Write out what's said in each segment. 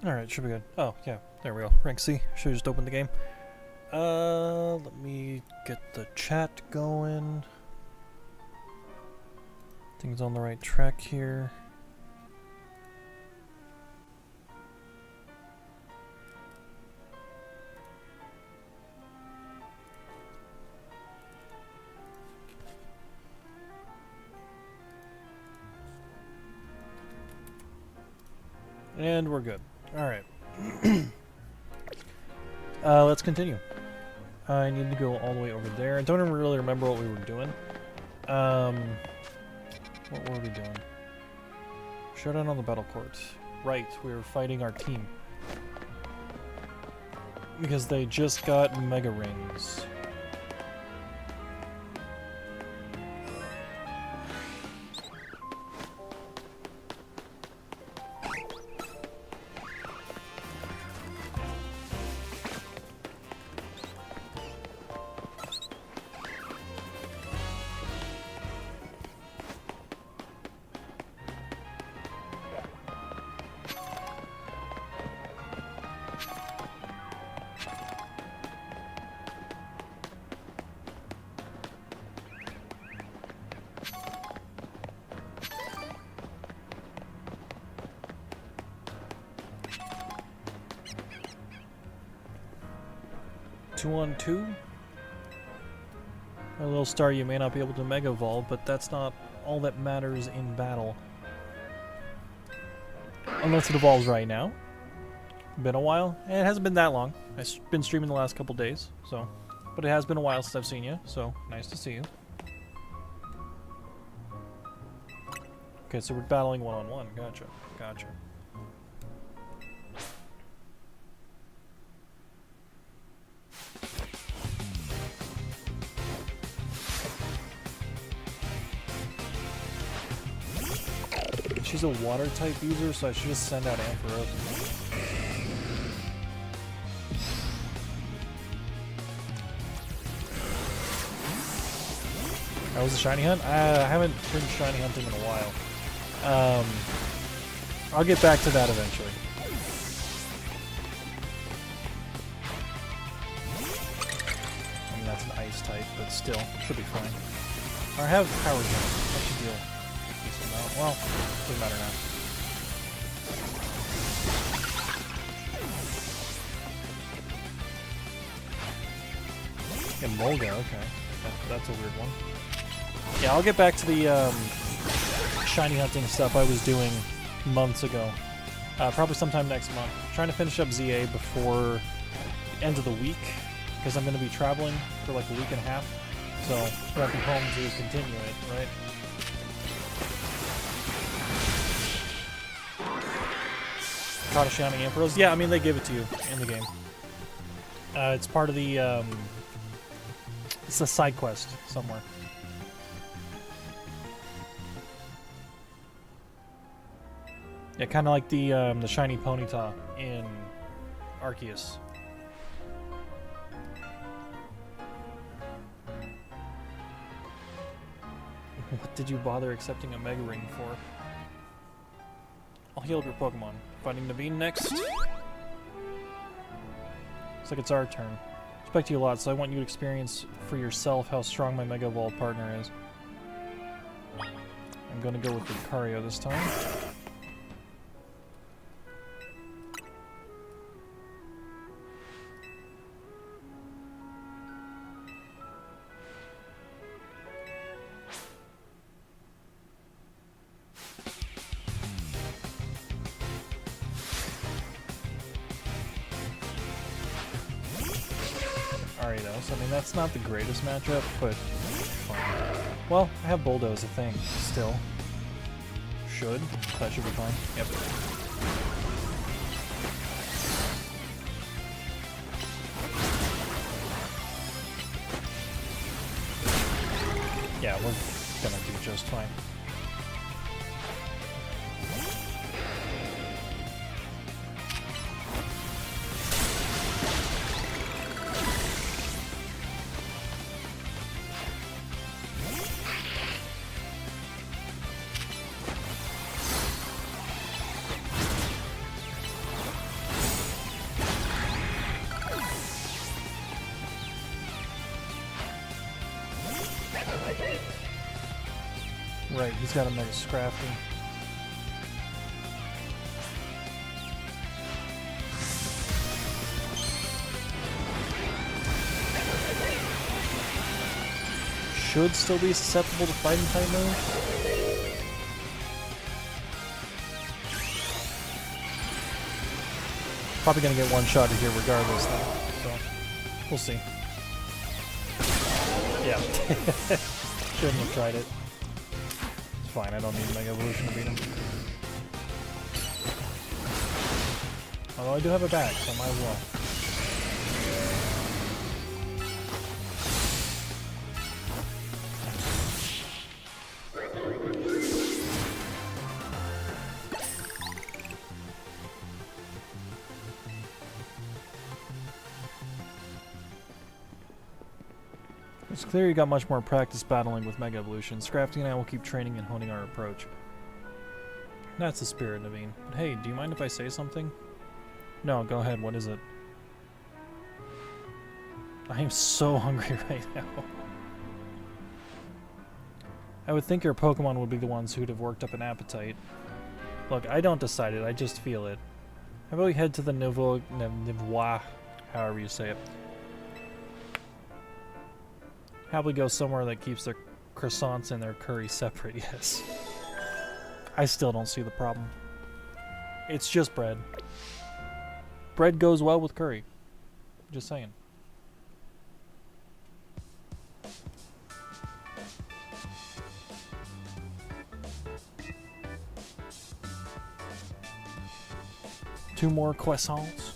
Alright, should be good. Oh, yeah, there we go. Rank C. Should just open the game. Let me get the chat going. Things on the right track here. And we're good. Alright. Let's continue. I need to go all the way over there. I don't even really remember what we were doing. What were we doing? Showdown on the battle court. Right, we were fighting our team. Because they just got Mega Rings. Two on two. A little star, you may not be able to Mega Evolve, but that's not all that matters in battle. Unless it evolves right now. Been a while. And it hasn't been that long. I've been streaming the last couple days, so. But it has been a while since I've seen you, so nice to see you. Okay, so we're battling one-on-one. Gotcha. Gotcha. She's a water type user, so I should just send out Ampharos. That was a shiny hunt? I haven't been shiny hunting in a while. I'll get back to that eventually. I mean, that's an ice type, but still, should be fine. I have power jump. That should deal. Well, doesn't matter now. And Molga, okay. That's a weird one. Yeah, I'll get back to the shiny hunting stuff I was doing months ago. Probably sometime next month. Trying to finish up ZA before the end of the week, because I'm going to be traveling for like a week and a half. So, I won't be home to continue it, right? Katashami Ampharos. Yeah, I mean, they give it to you in the game. It's part of the, it's a side quest somewhere. Yeah, kind of like the shiny Ponyta in Arceus. What did you bother accepting a Mega Ring for? I'll heal up your Pokemon. Fighting Naveen next. Looks like it's our turn. Respect you a lot, so I want you to experience for yourself how strong my Mega Evolved partner is. I'm gonna go with Lucario this time. Ariados. I mean, that's not the greatest matchup, but fine. Well, I have Bulldoze, I think, still. Should. That should be fine. Yep. Yeah, we're gonna do just fine. Right, he's got a Mega Scrafty. Should still be susceptible to fighting type moves. Probably gonna get one shot here regardless though, so we'll see. Yeah. Shouldn't have tried it. It's fine, I don't need Mega Evolution to beat him. Although I do have a bag, so I might as well. It's clear you got much more practice battling with Mega Evolution. Scrafty and I will keep training and honing our approach. That's the spirit, Naveen. But hey, do you mind if I say something? No, go ahead. What is it? I am so hungry right now. I would think your Pokemon would be the ones who'd have worked up an appetite. Look, I don't decide it. I just feel it. How about we head to the Nivois, however you say it. Probably go somewhere that keeps their croissants and their curry separate, yes. I still don't see the problem. It's just bread. Bread goes well with curry. Just saying. Two more croissants.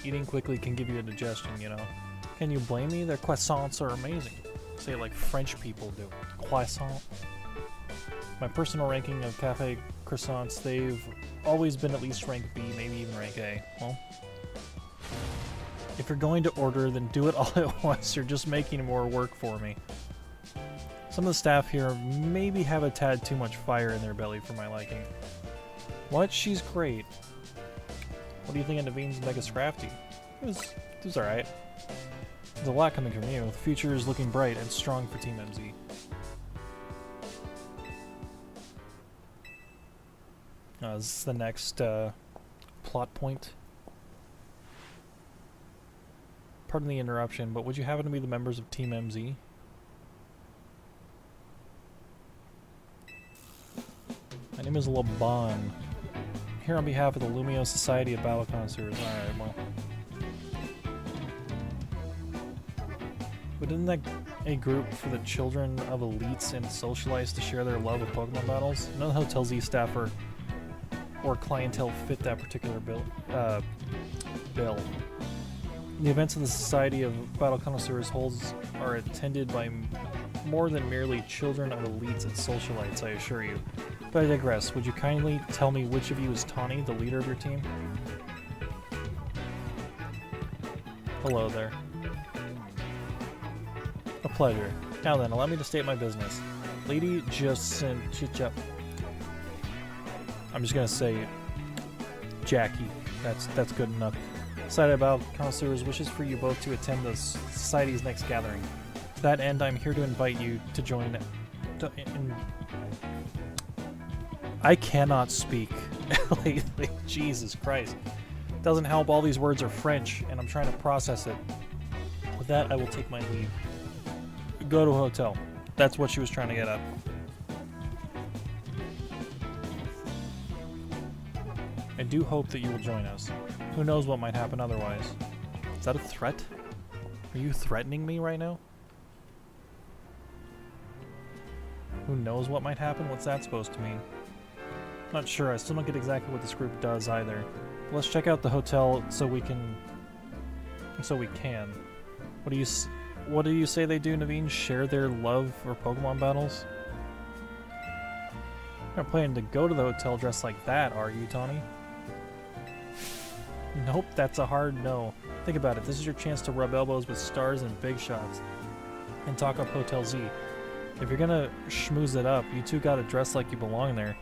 Eating quickly can give you a digestion, you know. Can you blame me? Their croissants are amazing. Say it like French people do. Croissant. My personal ranking of cafe croissants, they've always been at least rank B, maybe even rank A. Well, if you're going to order, then do it all at once. You're just making more work for me. Some of the staff here maybe have a tad too much fire in their belly for my liking. What? She's great. What do you think of Naveen's Mega Scrafty? It was alright. There's a lot coming from you. The future is looking bright and strong for Team MZ. This is the next plot point. Pardon the interruption, but would you happen to be the members of Team MZ? My name is Laban. Here on behalf of the Lumio Society of Battle Connoisseurs. Alright, well. But isn't that a group for the children of elites and socialites to share their love of Pokemon battles? None of the Hotel Z staff or clientele fit that particular bill. The events of the Society of Battle Connoisseurs holds are attended by more than merely children of elites and socialites, I assure you. But I digress. Would you kindly tell me which of you is Tawny, the leader of your team? Hello there. A pleasure. Now then, allow me to state my business. Lady Jacinta. I'm just gonna say Jackie. That's good enough. Society about Connoisseurs wishes for you both to attend the Society's next gathering. To that end, I'm here to invite you to join. I cannot speak lately. Jesus Christ. Doesn't help, all these words are French, and I'm trying to process it. With that, I will take my leave. Go to a hotel. That's what she was trying to get at. I do hope that you will join us. Who knows what might happen otherwise. Is that a threat? Are you threatening me right now? Who knows what might happen? What's that supposed to mean? Not sure. I still don't get exactly what this group does either. But let's check out the hotel so we can. What do you say they do, Naveen? Share their love for Pokemon battles? You're not planning to go to the hotel dressed like that, are you, Tawny? Nope, that's a hard no. Think about it. This is your chance to rub elbows with stars and big shots, and talk up Hotel Z. If you're gonna schmooze it up, you two gotta dress like you belong there.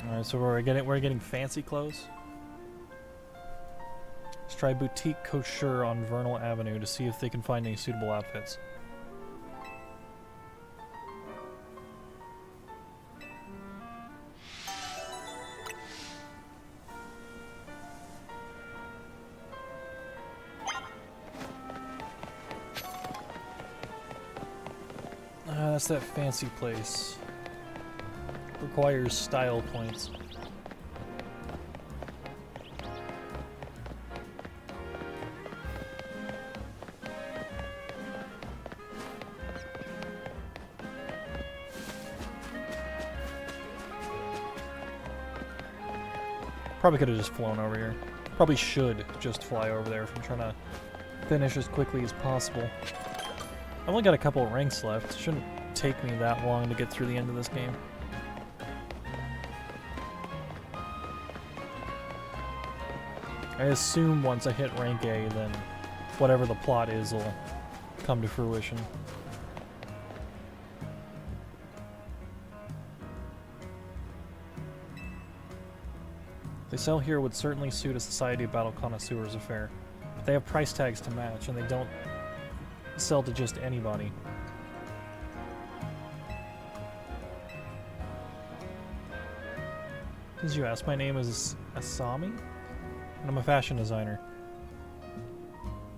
Alright, so we're getting fancy clothes. Let's try Boutique Couture on Vernal Avenue to see if they can find any suitable outfits. That's that fancy place. Requires style points. Probably could have just flown over here. Probably should just fly over there if I'm trying to finish as quickly as possible. I've only got a couple of ranks left. It shouldn't take me that long to get through the end of this game. I assume once I hit rank A, then whatever the plot is will come to fruition. They sell here would certainly suit a Society of Battle Connoisseurs affair. But they have price tags to match, and they don't sell to just anybody. As you ask, my name is Asami, and I'm a fashion designer.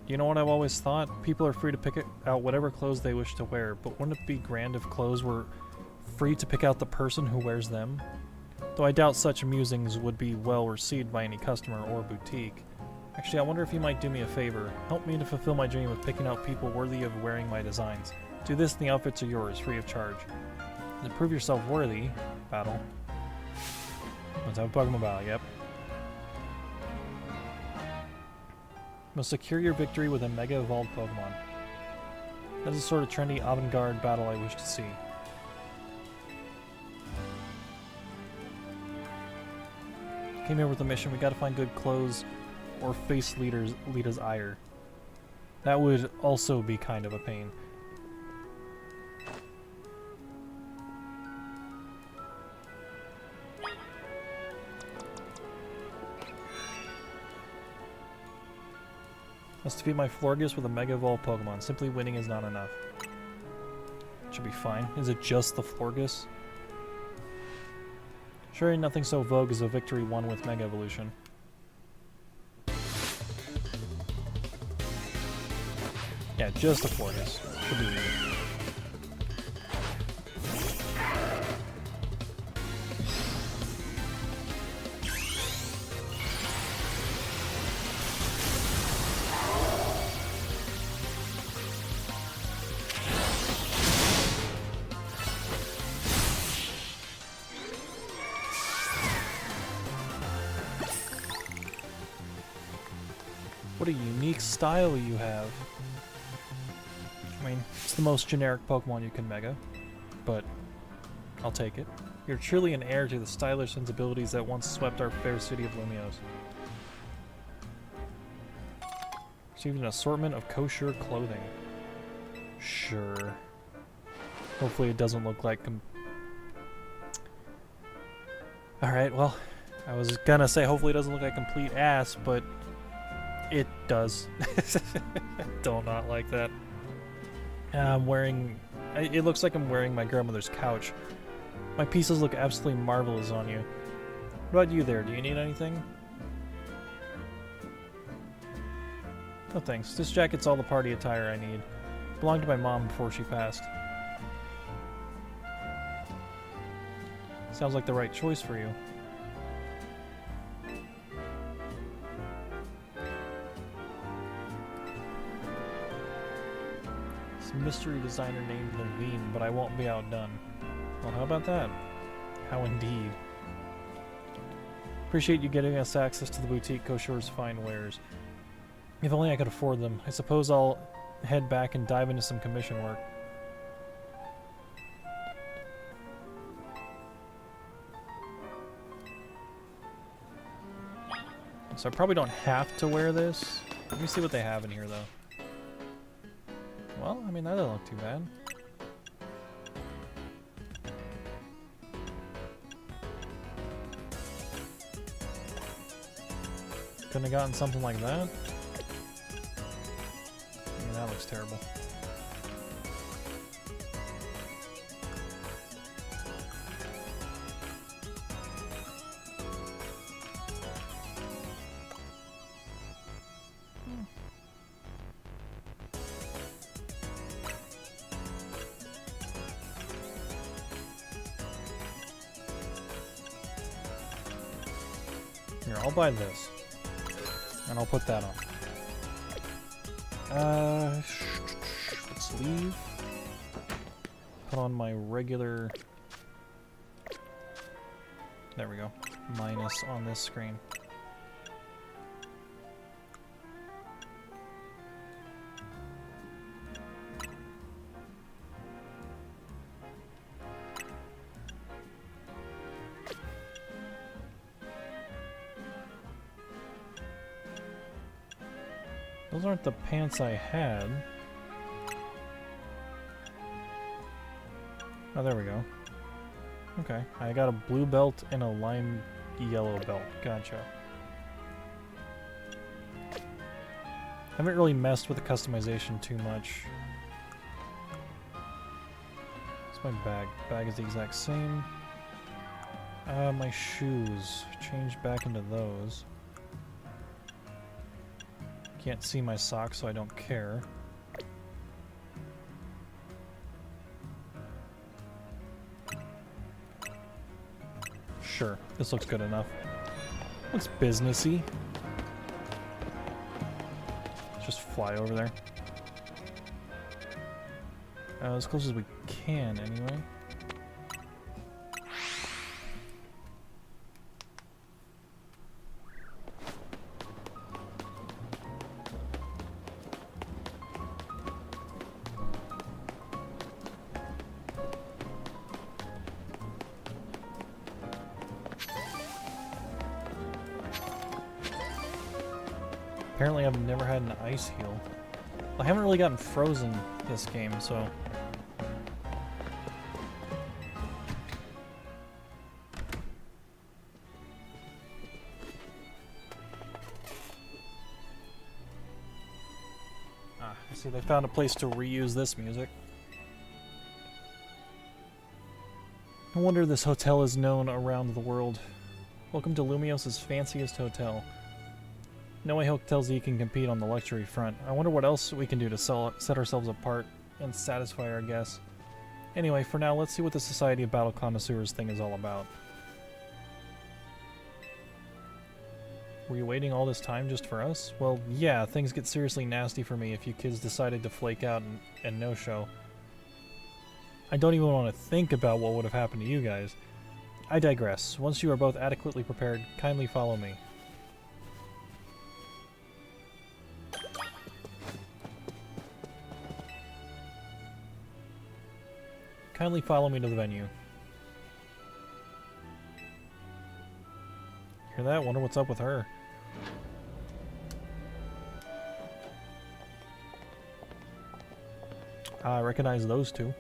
You know what I've always thought? People are free to pick out whatever clothes they wish to wear, but wouldn't it be grand if clothes were free to pick out the person who wears them? Though I doubt such musings would be well received by any customer or boutique. Actually, I wonder if you might do me a favor. Help me to fulfill my dream of picking out people worthy of wearing my designs. Do this and the outfits are yours, free of charge. To prove yourself worthy, battle. Let's have a Pokemon battle, yep. Must secure your victory with a Mega Evolved Pokemon. That's the sort of trendy avant-garde battle I wish to see. Came here with a mission. We gotta find good clothes or face Lita's ire. That would also be kind of a pain. Must defeat my Florges with a Mega Evolved Pokemon. Simply winning is not enough. Should be fine. Is it just the Florges? Sure, nothing so vogue as a victory won with Mega Evolution. Yeah, just the Florges. Should be easy. What a unique style you have. I mean, it's the most generic Pokemon you can Mega, but I'll take it. You're truly an heir to the stylish sensibilities that once swept our fair city of Lumiose. Received an assortment of kosher clothing. Sure. Hopefully it doesn't look like... Alright, well, I was gonna say hopefully it doesn't look like complete ass, but it does. Don't not like that. I'm wearing... It looks like I'm wearing my grandmother's couch. My pieces look absolutely marvelous on you. What about you there? Do you need anything? No thanks. This jacket's all the party attire I need. It belonged to my mom before she passed. Sounds like the right choice for you. Mystery designer named Levine, but I won't be outdone. Well, how about that? How indeed. Appreciate you getting us access to the boutique Koshore's fine wares. If only I could afford them. I suppose I'll head back and dive into some commission work. So I probably don't have to wear this. Let me see what they have in here, though. Well, I mean, that doesn't look too bad. couldn't have gotten something like that? Yeah, that looks terrible. Here, I'll buy this. And I'll put that on. Let's leave. Put on my regular... There we go. Minus on this screen. Those aren't the pants I had. Oh, there we go. Okay, I got a blue belt and a lime yellow belt. Gotcha. Haven't really messed with the customization too much. What's my bag? Bag is the exact same. My shoes. Change back into those. Can't see my socks, so I don't care. Sure, this looks good enough. Looks businessy. Let's just fly over there. As close as we can, anyway. Apparently I've never had an ice heal. I haven't really gotten frozen this game, so... Ah, I see they found a place to reuse this music. No wonder this hotel is known around the world. Welcome to Lumios's fanciest hotel. No way Hotel Z can compete on the luxury front. I wonder what else we can do to set ourselves apart and satisfy our guests. Anyway, for now, let's see what the Society of Battle Connoisseurs thing is all about. Were you waiting all this time just for us? Well, yeah, things get seriously nasty for me if you kids decided to flake out and no-show. I don't even want to think about what would have happened to you guys. I digress. Once you are both adequately prepared, kindly follow me. Kindly follow me to the venue. Hear that? Wonder what's up with her. I recognize those two.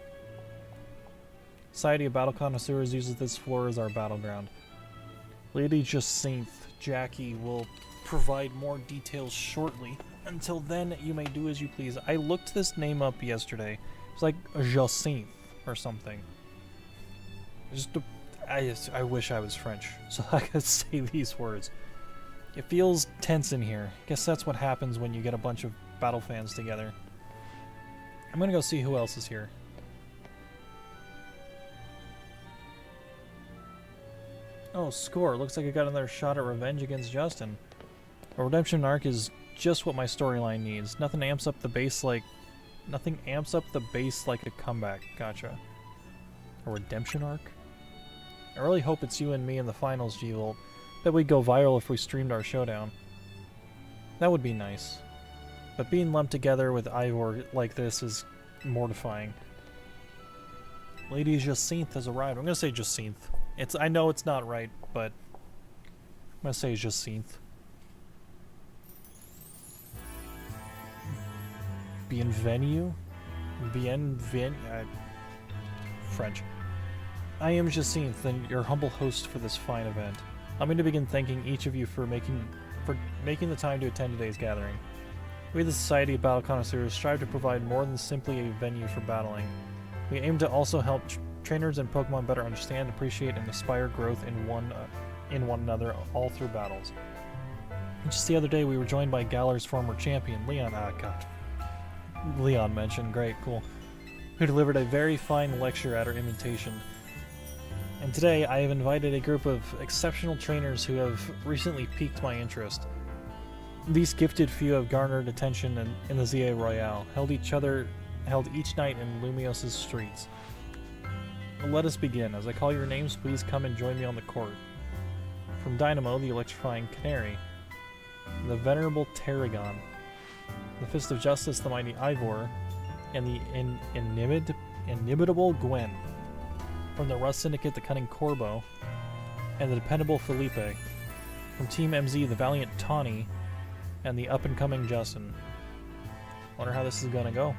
Society of Battle Connoisseurs uses this floor as our battleground. Lady Jacinth Jackie will provide more details shortly. Until then, you may do as you please. I looked this name up yesterday. It's like Jacinth or something. I wish I was French so I could say these words. It feels tense in here. Guess that's what happens when you get a bunch of battle fans together. I'm gonna go see who else is here. Oh, score. Looks like I got another shot at revenge against Justin. A redemption arc is just what my storyline needs. Nothing amps up the bass like a comeback. Gotcha. A redemption arc? I really hope it's you and me in the finals, G-Volt. Bet we'd go viral if we streamed our showdown. That would be nice. But being lumped together with Ivor like this is mortifying. Lady Jacinth has arrived. I'm gonna say Jacinth. I know it's not right, but I'm gonna say Jacinth. Bienvenue? French. I am Jacinth, and your humble host for this fine event. I'm going to begin thanking each of you for making for making the time to attend today's gathering. We, the Society of Battle Connoisseurs, strive to provide more than simply a venue for battling. We aim to also help trainers and Pokemon better understand, appreciate, and aspire growth in one another all through battles. And just the other day, we were joined by Galar's former champion, Leon. Leon mentioned, great, cool, who delivered a very fine lecture at our invitation. And today, I have invited a group of exceptional trainers who have recently piqued my interest. These gifted few have garnered attention in the ZA Royale, held each night in Lumios's streets. Let us begin. As I call your names, please come and join me on the court. From Dynamo, the electrifying Canary, the venerable Tarragon, the Fist of Justice, the mighty Ivor, and the inimitable Gwen. From the Rust Syndicate, the cunning Corbo, and the dependable Felipe. From Team MZ, the valiant Tawny, and the up-and-coming Justin. Wonder how this is gonna go.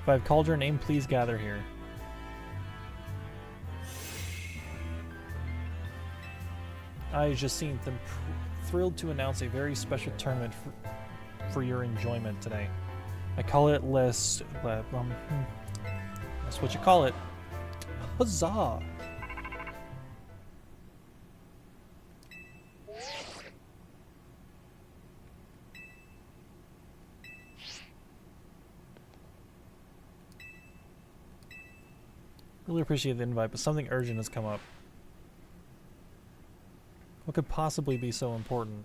If I have called your name, please gather here. I, Jacinthe, am thrilled to announce a very special tournament for your enjoyment today. I call it that's what you call it. Huzzah! Really appreciate the invite, but something urgent has come up. What could possibly be so important?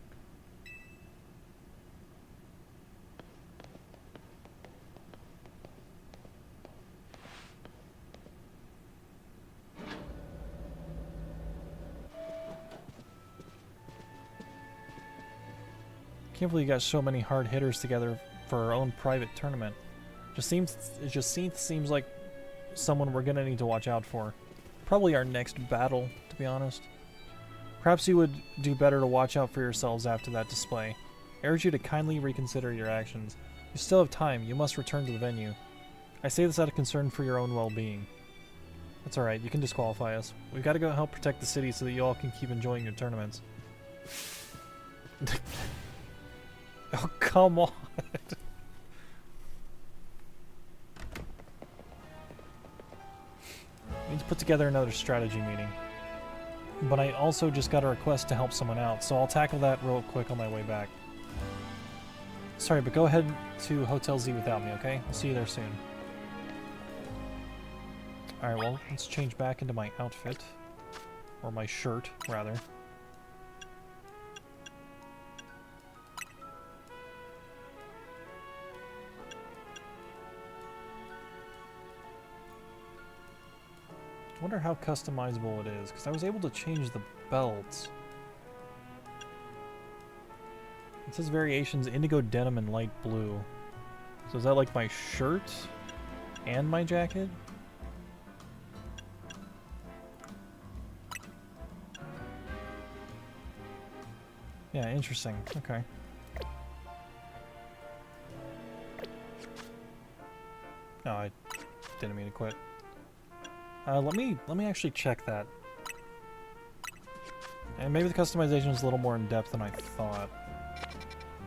Can't believe you got so many hard hitters together for our own private tournament. Jacinthe seems like someone we're gonna need to watch out for. Probably our next battle, to be honest. Perhaps you would do better to watch out for yourselves after that display. I urge you to kindly reconsider your actions. You still have time. You must return to the venue. I say this out of concern for your own well-being. That's alright. You can disqualify us. We've got to go help protect the city so that you all can keep enjoying your tournaments. Oh, come on. We need to put together another strategy meeting. But I also just got a request to help someone out, so I'll tackle that real quick on my way back. Sorry, but go ahead to Hotel Z without me, okay? I'll see you there soon. Alright, well, let's change back into my outfit. Or my shirt, rather. I wonder how customizable it is, because I was able to change the belts. It says variations indigo denim and light blue. So is that like my shirt and my jacket? Yeah, interesting. Okay. Oh, I didn't mean to quit. Let me actually check that. And maybe the customization is a little more in depth than I thought.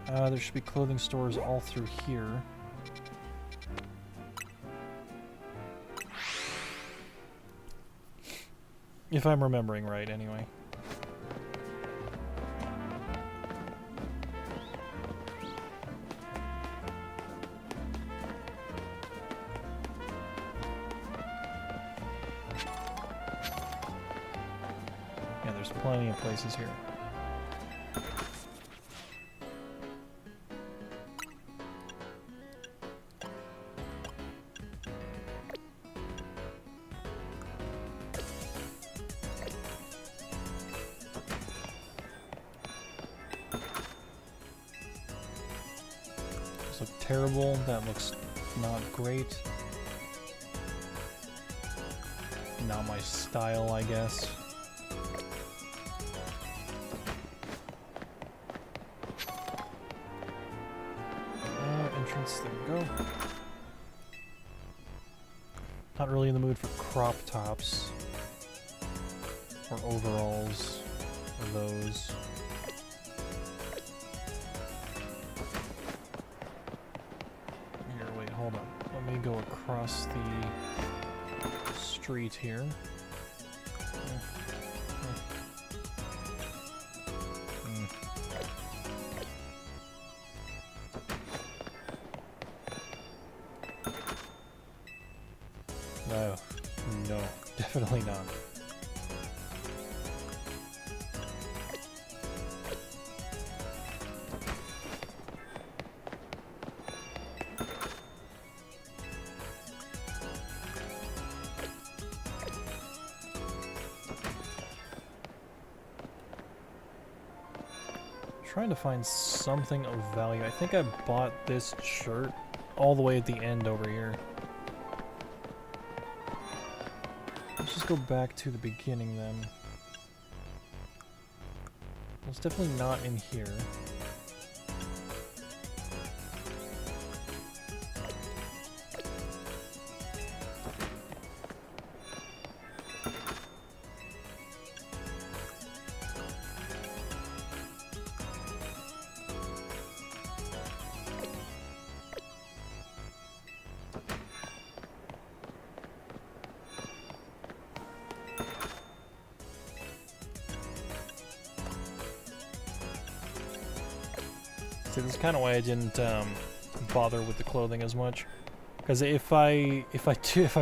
There should be clothing stores all through here. If I'm remembering right, anyway. Plenty of places here. Those look terrible. That looks not great. Not my style, I guess. There we go. Not really in the mood for crop tops or overalls or those. across the street here. No, no, definitely not. Trying to find something of value. I think I bought this shirt all the way at the end over here. Let's just go back to the beginning then. Well, it's definitely not in here. See, this is kind of why I didn't bother with the clothing as much, because if I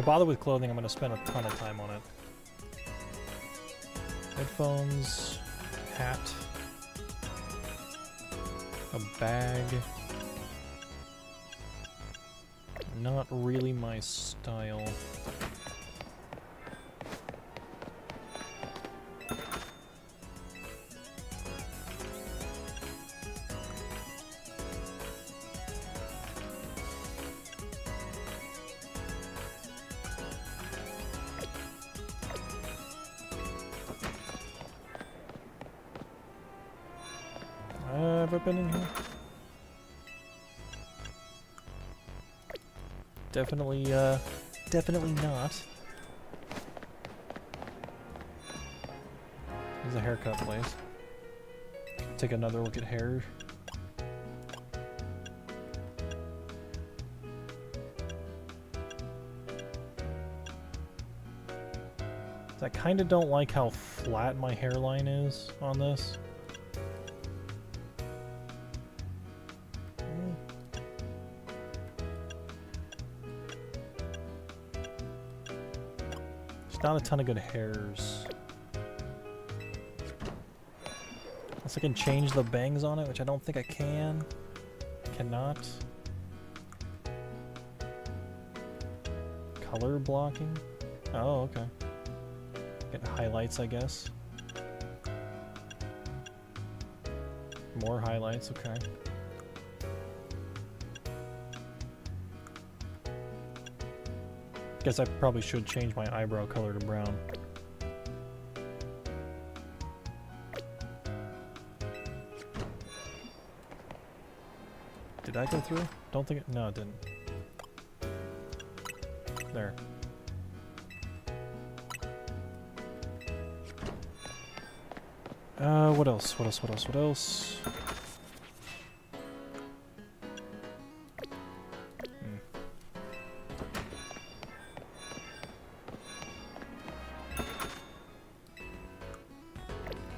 bother with clothing, I'm gonna spend a ton of time on it. Headphones, hat, a bag. Not really my style. Have I been in here? Definitely not. There's a haircut place. Take another look at hair. I kind of don't like how flat my hairline is on this. Not a ton of good hairs. Unless I can change the bangs on it, which I don't think I can. Cannot. Color blocking? Oh, okay. Get highlights, I guess. More highlights, okay. Guess I probably should change my eyebrow color to brown. Did I go through? Don't think it... No, it didn't. There. What else? What else? What else? What else?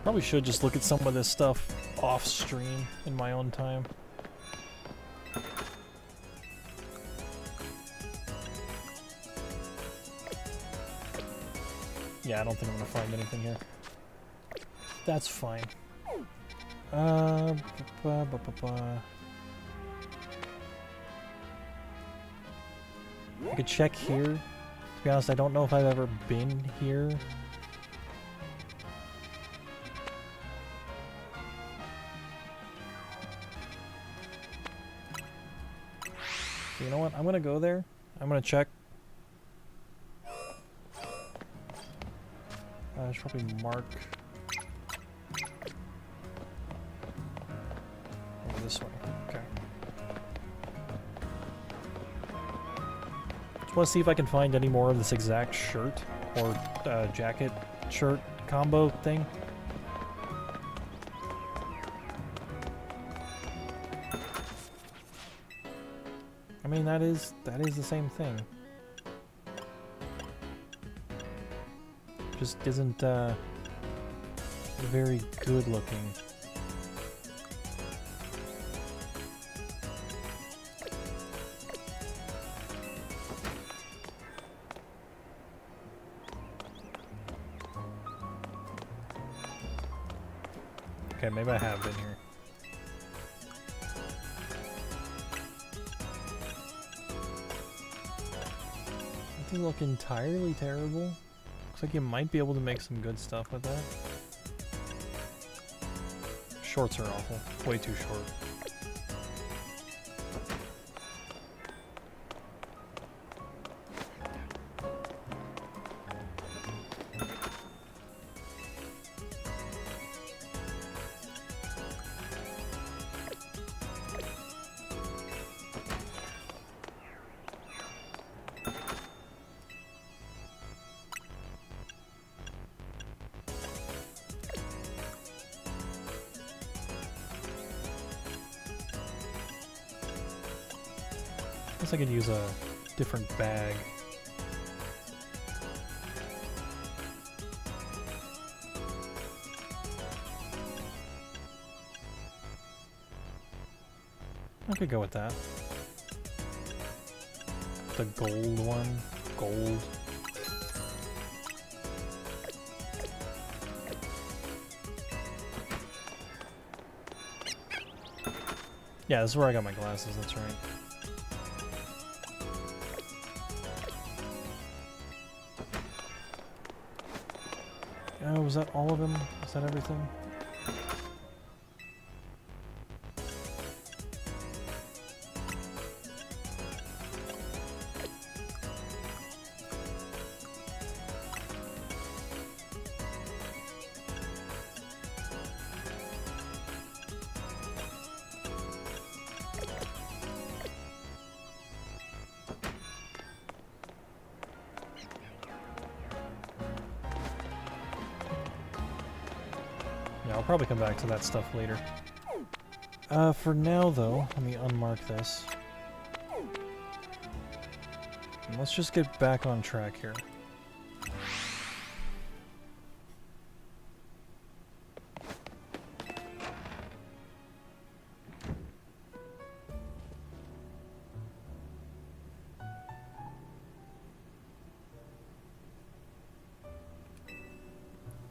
Probably should just look at some of this stuff off stream in my own time. Yeah, I don't think I'm gonna find anything here. That's fine. I could check here. To be honest, I don't know if I've ever been here. You know what? I'm gonna go there. I'm gonna check. I should probably mark over this way. Okay. Just want to see if I can find any more of this exact shirt or jacket shirt combo thing. I mean, that is the same thing. Just isn't very good looking. Okay, maybe I have been here. Doesn't look entirely terrible. Looks like you might be able to make some good stuff with that. Shorts are awful. Way too short. I could use a different bag. I could go with that. The gold one. Gold. Yeah, this is where I got my glasses, that's right. Oh, was that all of them? Is that everything? I'll probably come back to that stuff later. For now, though, let me unmark this. And let's just get back on track here.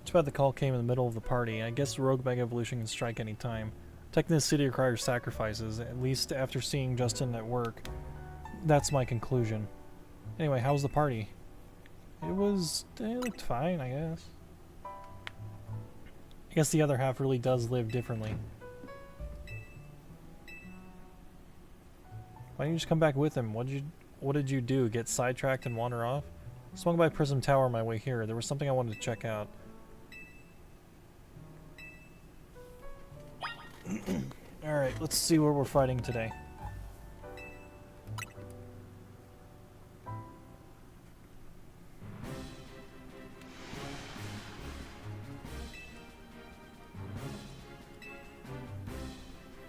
Too bad the call came in the middle of the party. I guess Rogue Mega Evolution can strike any time. Protecting the city requires sacrifices, at least after seeing Justin at work. That's my conclusion. Anyway, how was the party? It looked fine, I guess. I guess the other half really does live differently. Why didn't you just come back with him? What did you do? Get sidetracked and wander off? Swung by Prism Tower on my way here. There was something I wanted to check out. Alright, let's see where we're fighting today.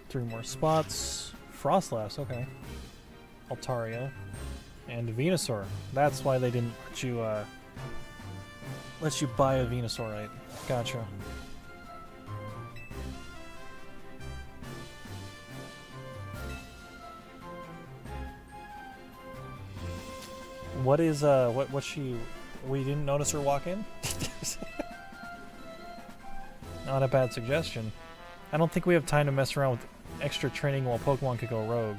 Three more spots. Frostlass, okay. Altaria. And Venusaur. That's why they didn't let you buy a Venusaurite. Gotcha. What is, we didn't notice her walk in? Not a bad suggestion. I don't think we have time to mess around with extra training while Pokemon could go rogue.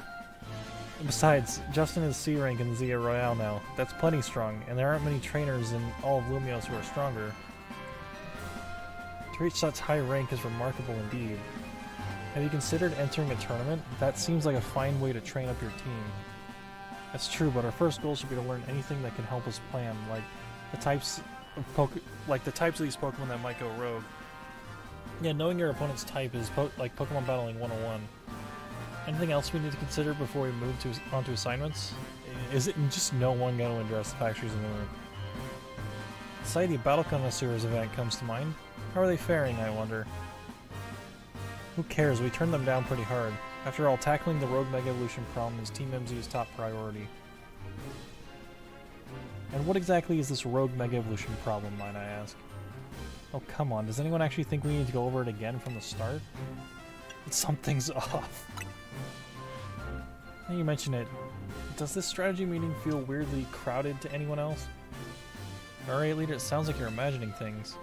Besides, Justin is C rank in Zia Royale now. That's plenty strong, and there aren't many trainers in all of Lumiose who are stronger. To reach such high rank is remarkable indeed. Have you considered entering a tournament? That seems like a fine way to train up your team. That's true, but our first goal should be to learn anything that can help us plan, like the types of these Pokemon that might go rogue. Yeah, knowing your opponent's type is like Pokemon Battling 101. Anything else we need to consider before we move onto assignments? Is it just no one going to address the factories in the room? Society Battle Connoisseurs event comes to mind. How are they faring, I wonder? Who cares? We turned them down pretty hard. After all, tackling the Rogue Mega Evolution problem is Team MZ's top priority. And what exactly is this Rogue Mega Evolution problem, might I ask? Oh, come on. Does anyone actually think we need to go over it again from the start? Something's off. Now you mention it, does this strategy meeting feel weirdly crowded to anyone else? Alright, leader, it sounds like you're imagining things.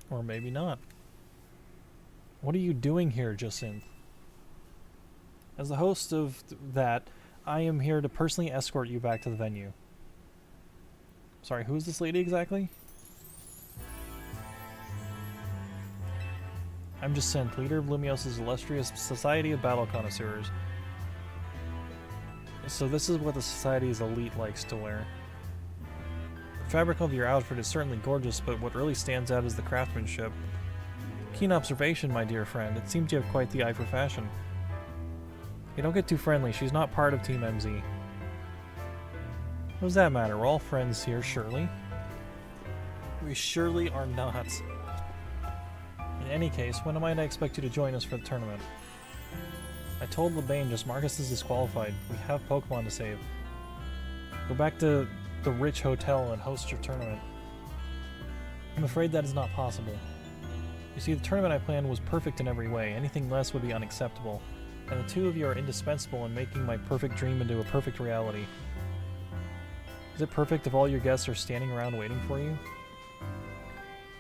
Or maybe not. What are you doing here, Jacinthe? As the host of that, I am here to personally escort you back to the venue. Sorry, who is this lady exactly? I'm Jacinthe, leader of Lumios's illustrious Society of Battle Connoisseurs. So this is what the Society's elite likes to wear. The fabric of your outfit is certainly gorgeous, but what really stands out is the craftsmanship. Keen observation, my dear friend. It seems you have quite the eye for fashion. Hey, don't get too friendly. She's not part of Team MZ. What does that matter? We're all friends here, surely. We surely are not. In any case, when might I expect you to join us for the tournament? I told Lebane just Marcus is disqualified. We have Pokemon to save. Go back to the rich hotel and host your tournament. I'm afraid that is not possible. You see, the tournament I planned was perfect in every way. Anything less would be unacceptable. And the two of you are indispensable in making my perfect dream into a perfect reality. Is it perfect if all your guests are standing around waiting for you?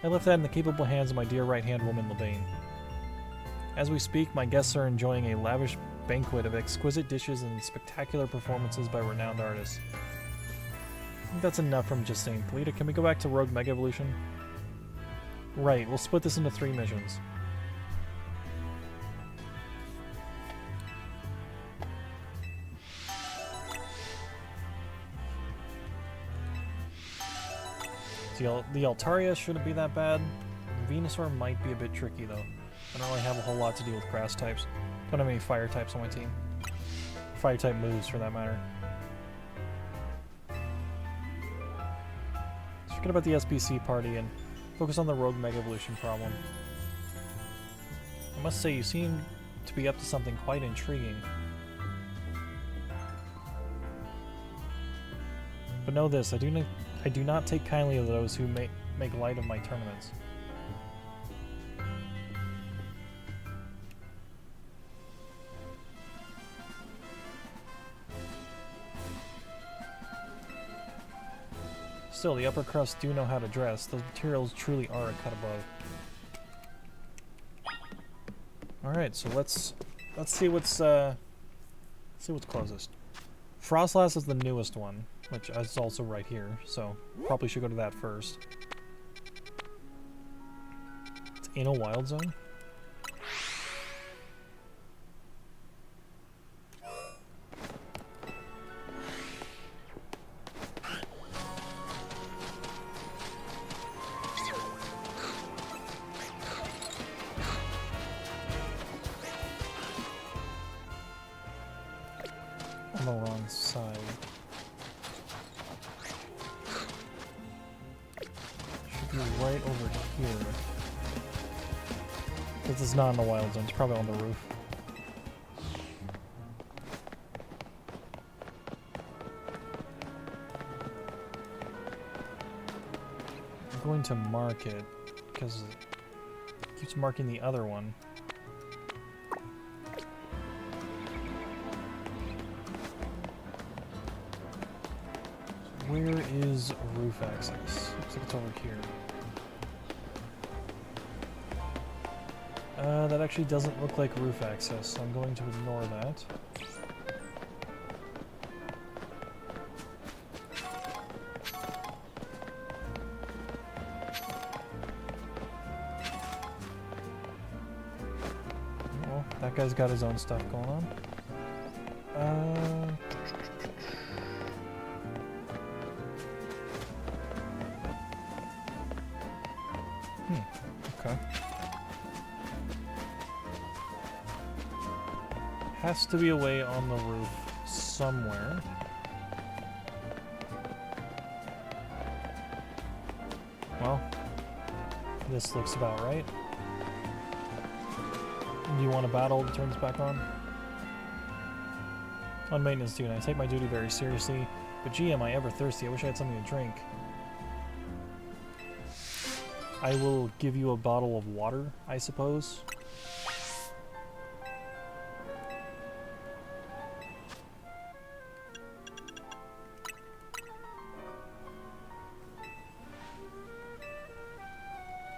I left that in the capable hands of my dear right-hand woman, Lebane. As we speak, my guests are enjoying a lavish banquet of exquisite dishes and spectacular performances by renowned artists. I think that's enough from Jacinthe. Lita, can we go back to Rogue Mega Evolution? Right, we'll split this into 3 missions. The Altaria shouldn't be that bad. Venusaur might be a bit tricky though. I don't really have a whole lot to do with grass types. Don't have any fire types on my team. Fire type moves for that matter. Let's forget about the SBC party and focus on the Rogue Mega Evolution problem. I must say you seem to be up to something quite intriguing. But know this, I do not take kindly to those who make light of my tournaments. Still, the upper crust do know how to dress. Those materials truly are a cut above. Alright, so let's see what's closest. Froslass is the newest one, which is also right here, so probably should go to that first. It's in a wild zone. On the wrong side. Should be right over here. This is not in the wild zone, it's probably on the roof. I'm going to mark it, because it keeps marking the other one. Where is roof access? Looks like it's over here. That actually doesn't look like roof access, so I'm going to ignore that. Well, that guy's got his own stuff going on. Okay. Has to be a way on the roof somewhere. Well, this looks about right. Do you want to battle to turn this back on? On maintenance duty, I take my duty very seriously, but gee, am I ever thirsty. I wish I had something to drink. I will give you a bottle of water, I suppose.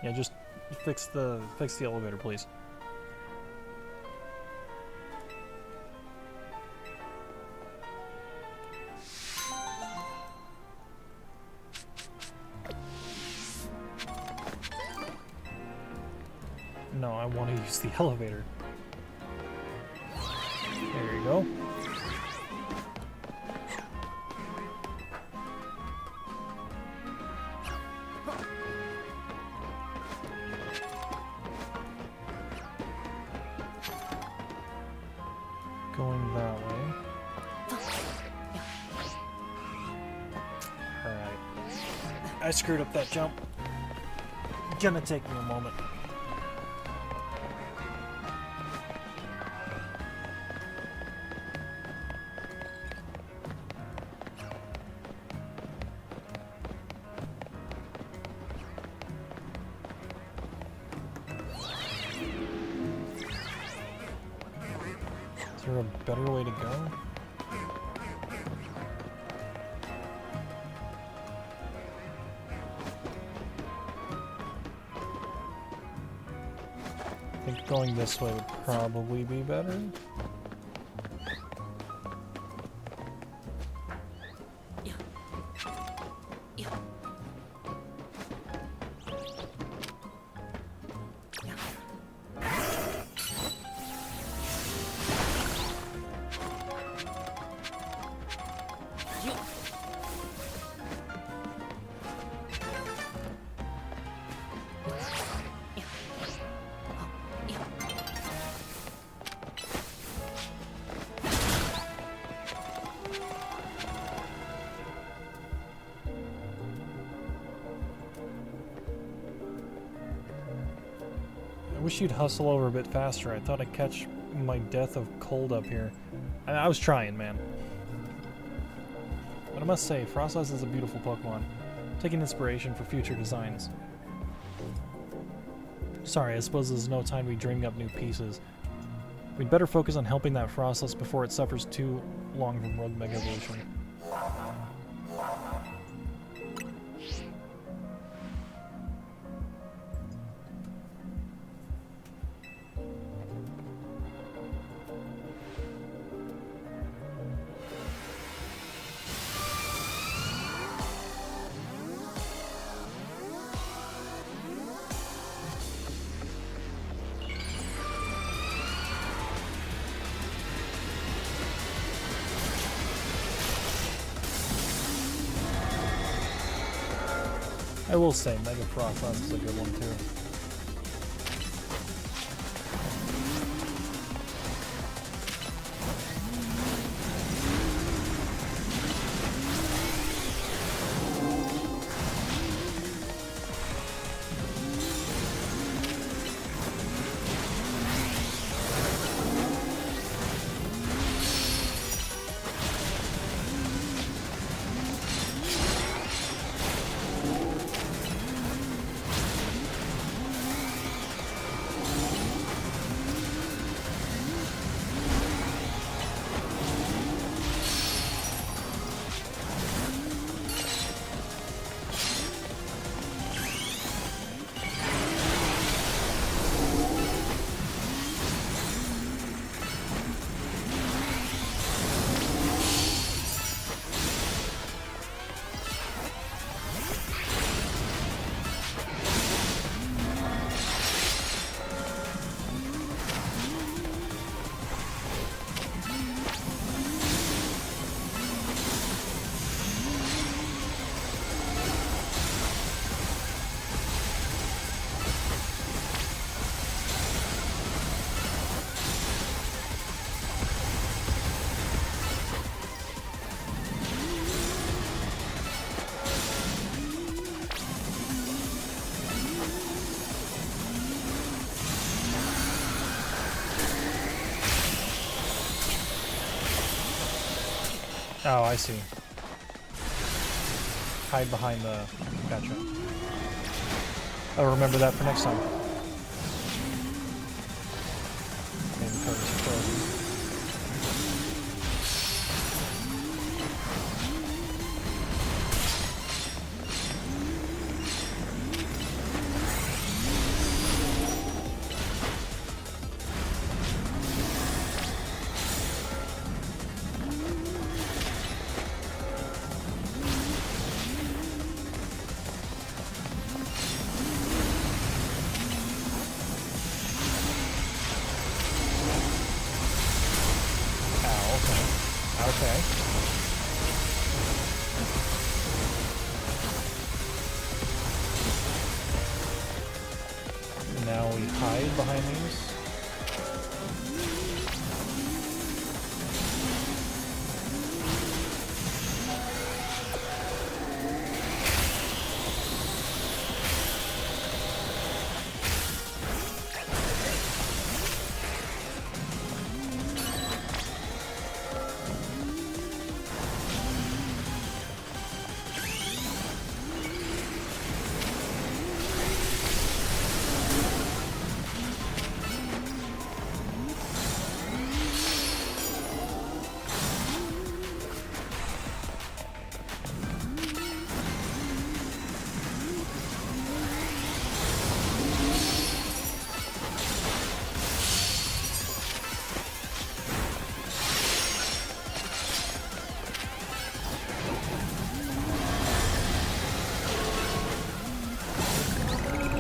Yeah, just fix the elevator, please. No, I want to use the elevator. There you go. Going that way. Alright. I screwed up that jump. Gonna take me a moment. Is there a better way to go? I think going this way would probably be better. I wish you'd hustle over a bit faster. I thought I'd catch my death of cold up here. I was trying, man. But I must say, Frostlass is a beautiful Pokemon, taking inspiration for future designs. Sorry, I suppose there's no time to be dreaming up new pieces. We'd better focus on helping that Frostlass before it suffers too long from Rogue Mega Evolution. I will say, Mega Frostlass is a good one too. Oh, I see. Hide behind the... Gotcha. I'll remember that for next time. Okay, the card is frozen. Okay. Now we hide behind these.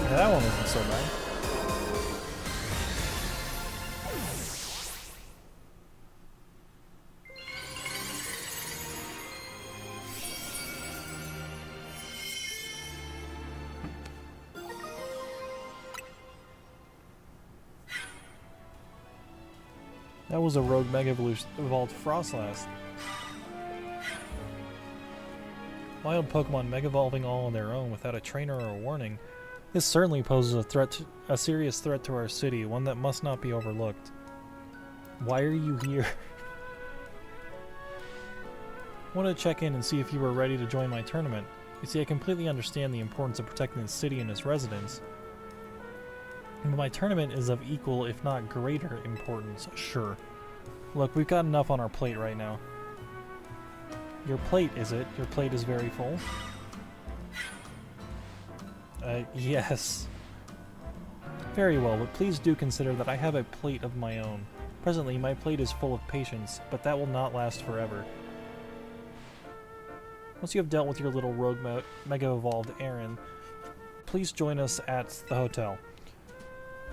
That one isn't so bad. That was a rogue Mega Evolved Frostlass. Wild Pokemon Mega Evolving all on their own without a trainer or a warning. This certainly poses a serious threat to our city, one that must not be overlooked. Why are you here? Wanted to check in and see if you were ready to join my tournament. You see, I completely understand the importance of protecting the city and its residents. But my tournament is of equal, if not greater, importance, sure. Look, we've got enough on our plate right now. Your plate, is it? Your plate is very full? Yes. Very well, but please do consider that I have a plate of my own. Presently, my plate is full of patience, but that will not last forever. Once you have dealt with your little rogue Mega Evolved errand, please join us at the hotel.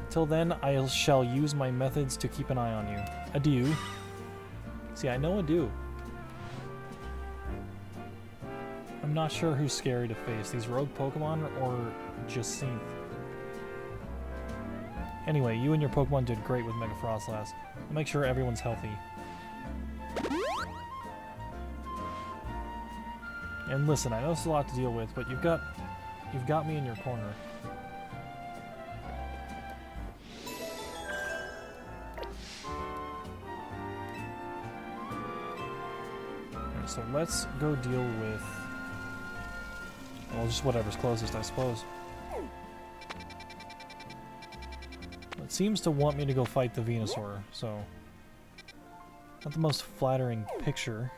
Till then, I shall use my methods to keep an eye on you. Adieu. See, I know adieu. I'm not sure who's scary to face, these rogue Pokemon or Jacinth. Anyway, you and your Pokemon did great with Mega Frostlass. I'll make sure everyone's healthy. And listen, I know it's a lot to deal with, but you've got me in your corner. Alright, so let's go deal with... well, just whatever's closest, I suppose. It seems to want me to go fight the Venusaur, so... not the most flattering picture.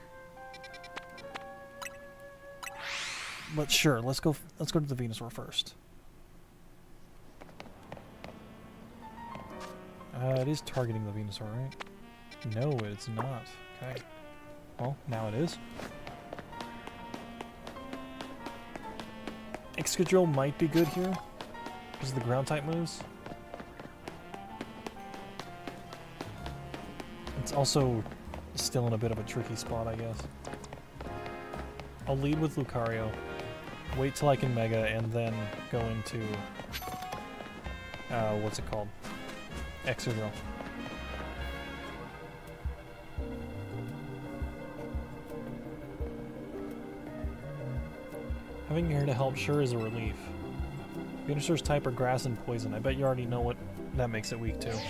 But sure, let's go to the Venusaur first. It is targeting the Venusaur, right? No, it's not. Okay. Well, now it is. Excadrill might be good here, because of the ground type moves. It's also still in a bit of a tricky spot, I guess. I'll lead with Lucario, wait till I can Mega, and then go into, what's it called? Excadrill. Having you here to help sure is a relief. Venusaur's type are grass and poison. I bet you already know what that makes it weak to.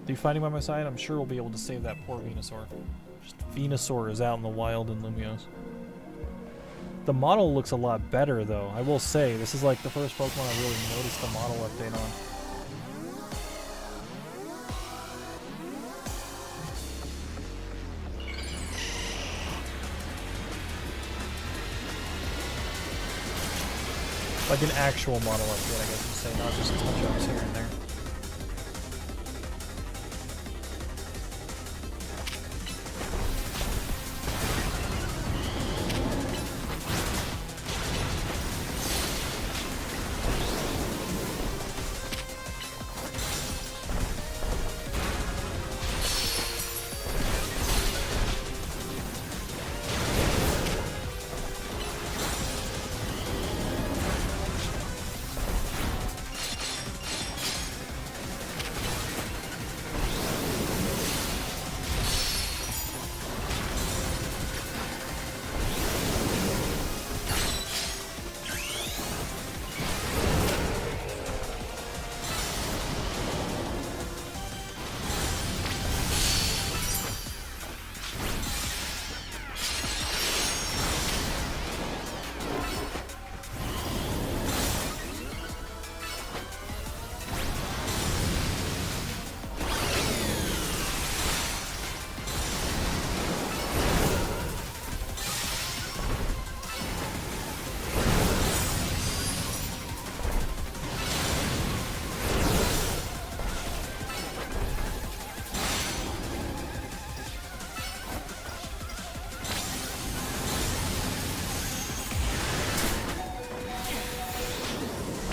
Are you fighting by my side? I'm sure we'll be able to save that poor Venusaur. Just Venusaur is out in the wild in Lumiose. The model looks a lot better, though. I will say, this is like the first Pokemon I really noticed the model update on. Like an actual model update, I guess you'd say, not just touch-ups here and there.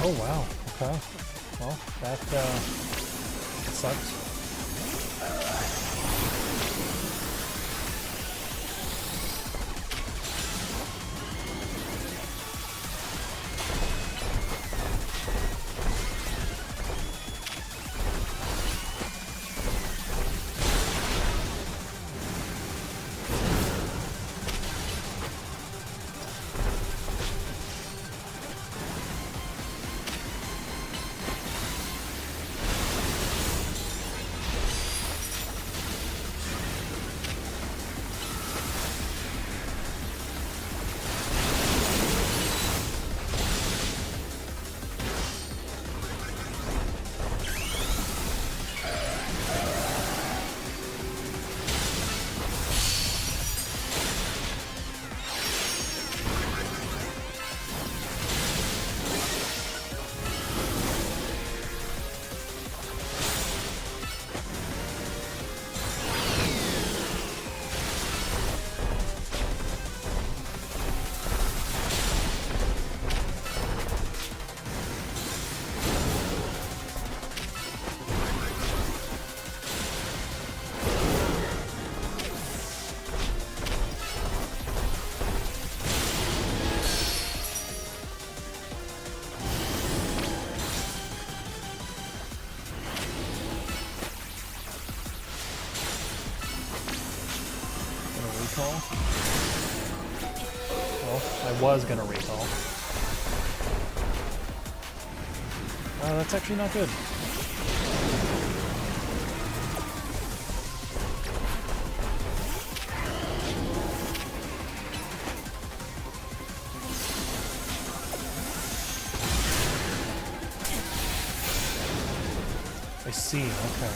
Oh wow, okay. Well, that sucks. Recall. Well, I was gonna recall. That's actually not good. I see, okay.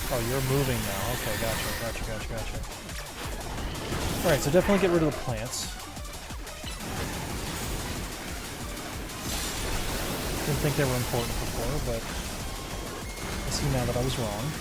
Oh, you're moving now. Okay, gotcha. Alright, so definitely get rid of the plants. Didn't think they were important before, but I see now that I was wrong.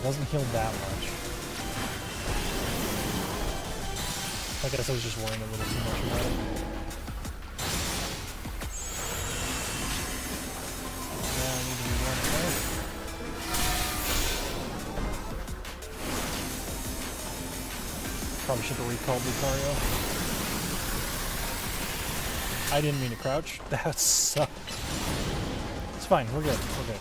doesn't heal that much. I guess I was just worrying a little too much about it. Yeah, I need to be running away. Probably should have recalled Lucario. I didn't mean to crouch. That sucked. It's fine. We're good. We're good.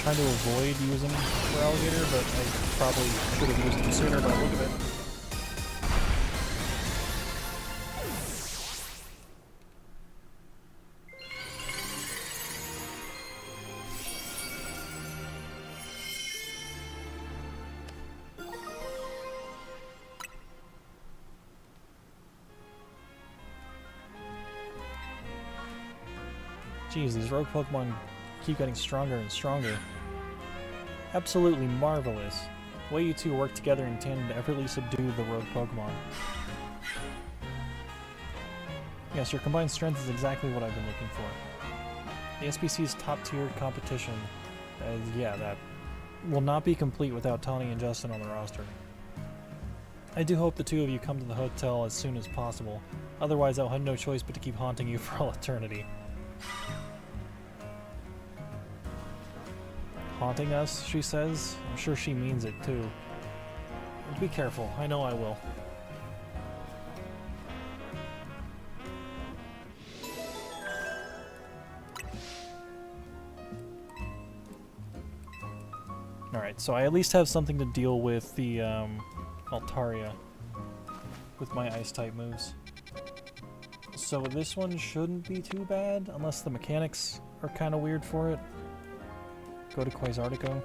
Trying to avoid using Feraligatr, but I probably should have used it sooner by the look of it. Jeez, these rogue Pokemon keep getting stronger and stronger. Absolutely marvelous. The way you two work together in tandem to effortlessly subdue the rogue Pokemon. Yes, your combined strength is exactly what I've been looking for. The SBC's top-tier competition, yeah, that will not be complete without Tawny and Justin on the roster. I do hope the two of you come to the hotel as soon as possible. Otherwise, I'll have no choice but to keep haunting you for all eternity. Haunting us, she says. I'm sure she means it, too. Be careful. I know I will. Alright, so I at least have something to deal with the, Altaria. With my Ice-type moves. So this one shouldn't be too bad, unless the mechanics are kind of weird for it. Go to Quasartico.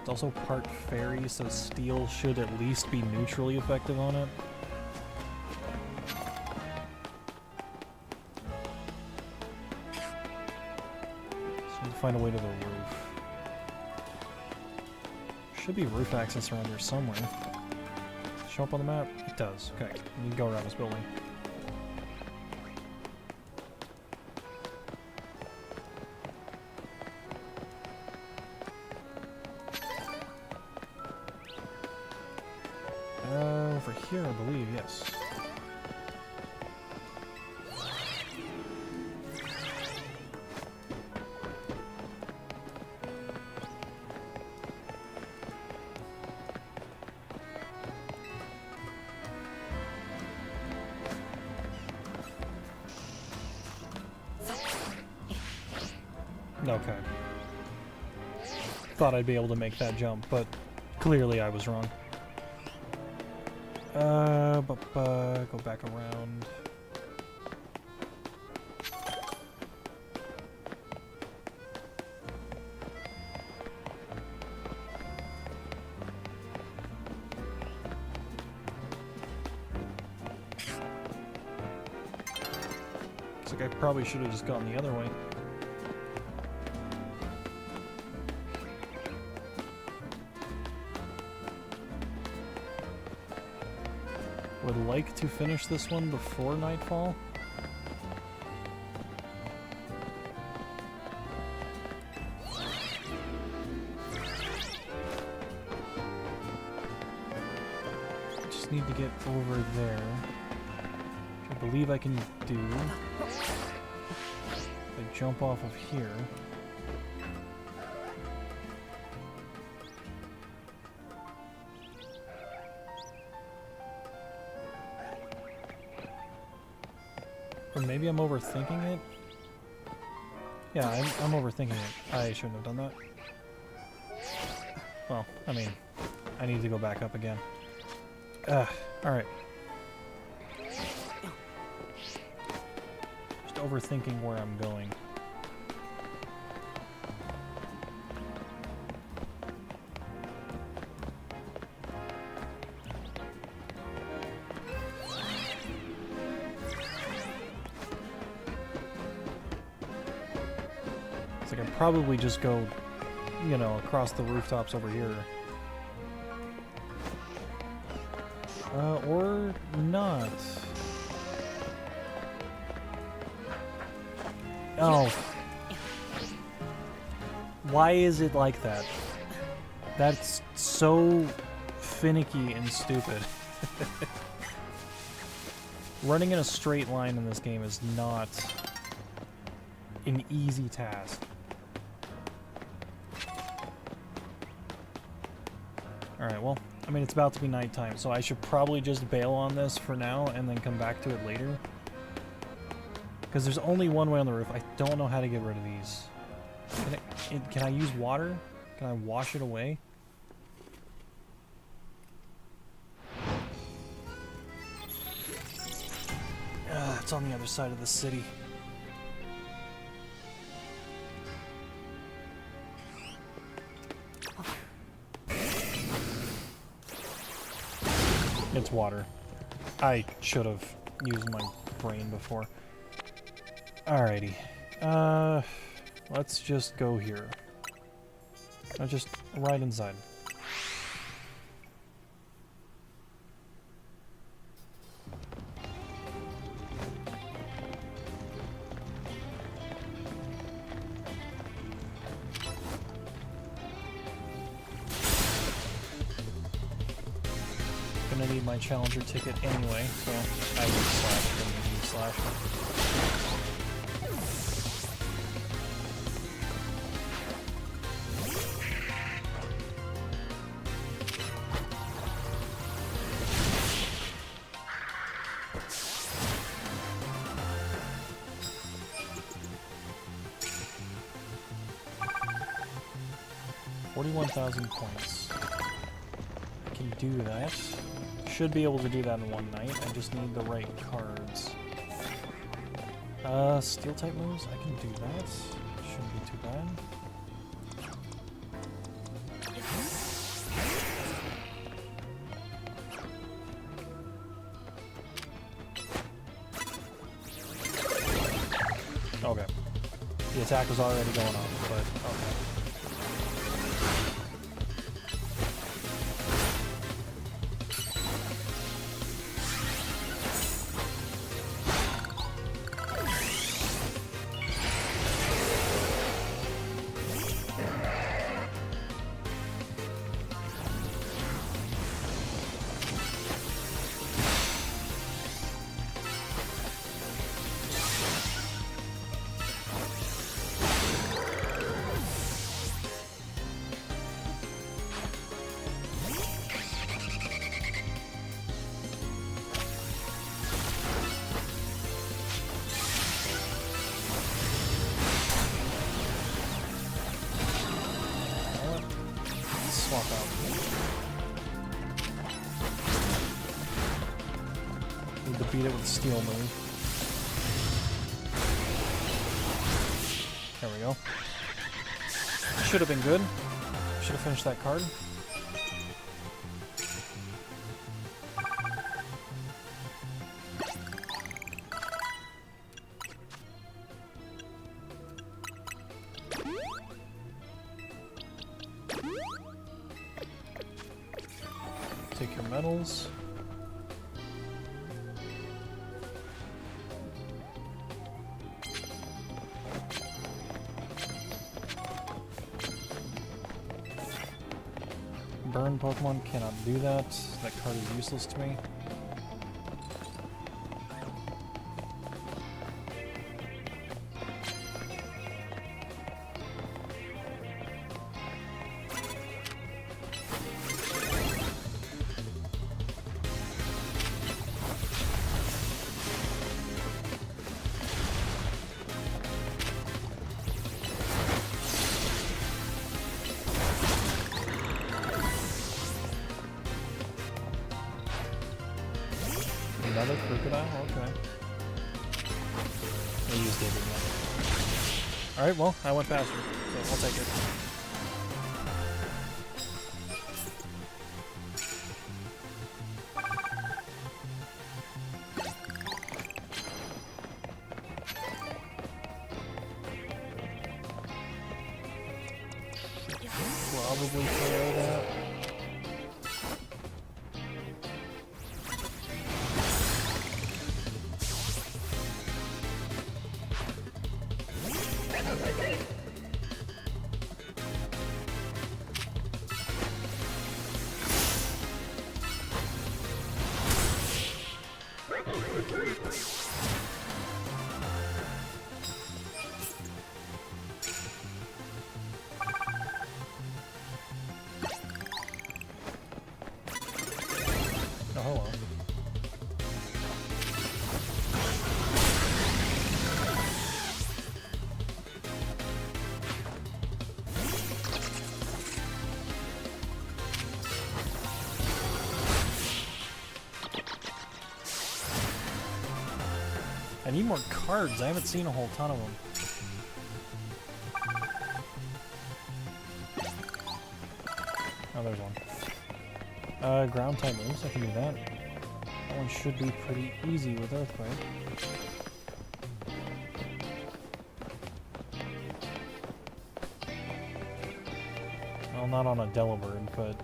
It's also part fairy, so steel should at least be neutrally effective on it. So need to find a way to the roof. Should be roof access around here somewhere. Show up on the map? It does. Okay, you can go around this building. Over here, I believe, yes. Okay. Thought I'd be able to make that jump, but clearly I was wrong. Go back around. Looks like I probably should have just gone the other way. Would like to finish this one before nightfall. Just need to get over there. believe I can do. I jump off of here. Or maybe I'm overthinking it? Yeah, I'm overthinking it. I shouldn't have done that. Well, I mean, I need to go back up again. Alright. Just overthinking where I'm going. It's like I'd probably just go, you know, across the rooftops over here. Or not. Oh. Why is it like that? That's so finicky and stupid. Running in a straight line in this game is not an easy task. Alright, well, I mean, it's about to be nighttime, so I should probably just bail on this for now and then come back to it later. Because there's only one way on the roof. I don't know how to get rid of these. Can I use water? Can I wash it away? It's on the other side of the city. It's water. I should have used my brain before. Alrighty. Let's just go here. Just right inside. Gonna need my challenger ticket anyway, so I will slash and slash. $41,000 points. I can do that. Should be able to do that in one night. I just need the right cards. Steel type moves, I can do that. Shouldn't be too bad. Okay. The attack was already going on, but okay. Swap out. Need to beat it with a steel move. There we go. Should have been good. Should have finished that card. Take your medals. Burn Pokemon cannot do that. That card is useless to me. another crocodile? Okay. We'll use David now. Alright, well, I went faster, so I'll take it. Probably KO that. Oh, hello. I need more cards. I haven't seen a whole ton of them. Oh, there's one. Ground type moves. I can do that. That one should be pretty easy with Earthquake. Well, not on a Delibird, but...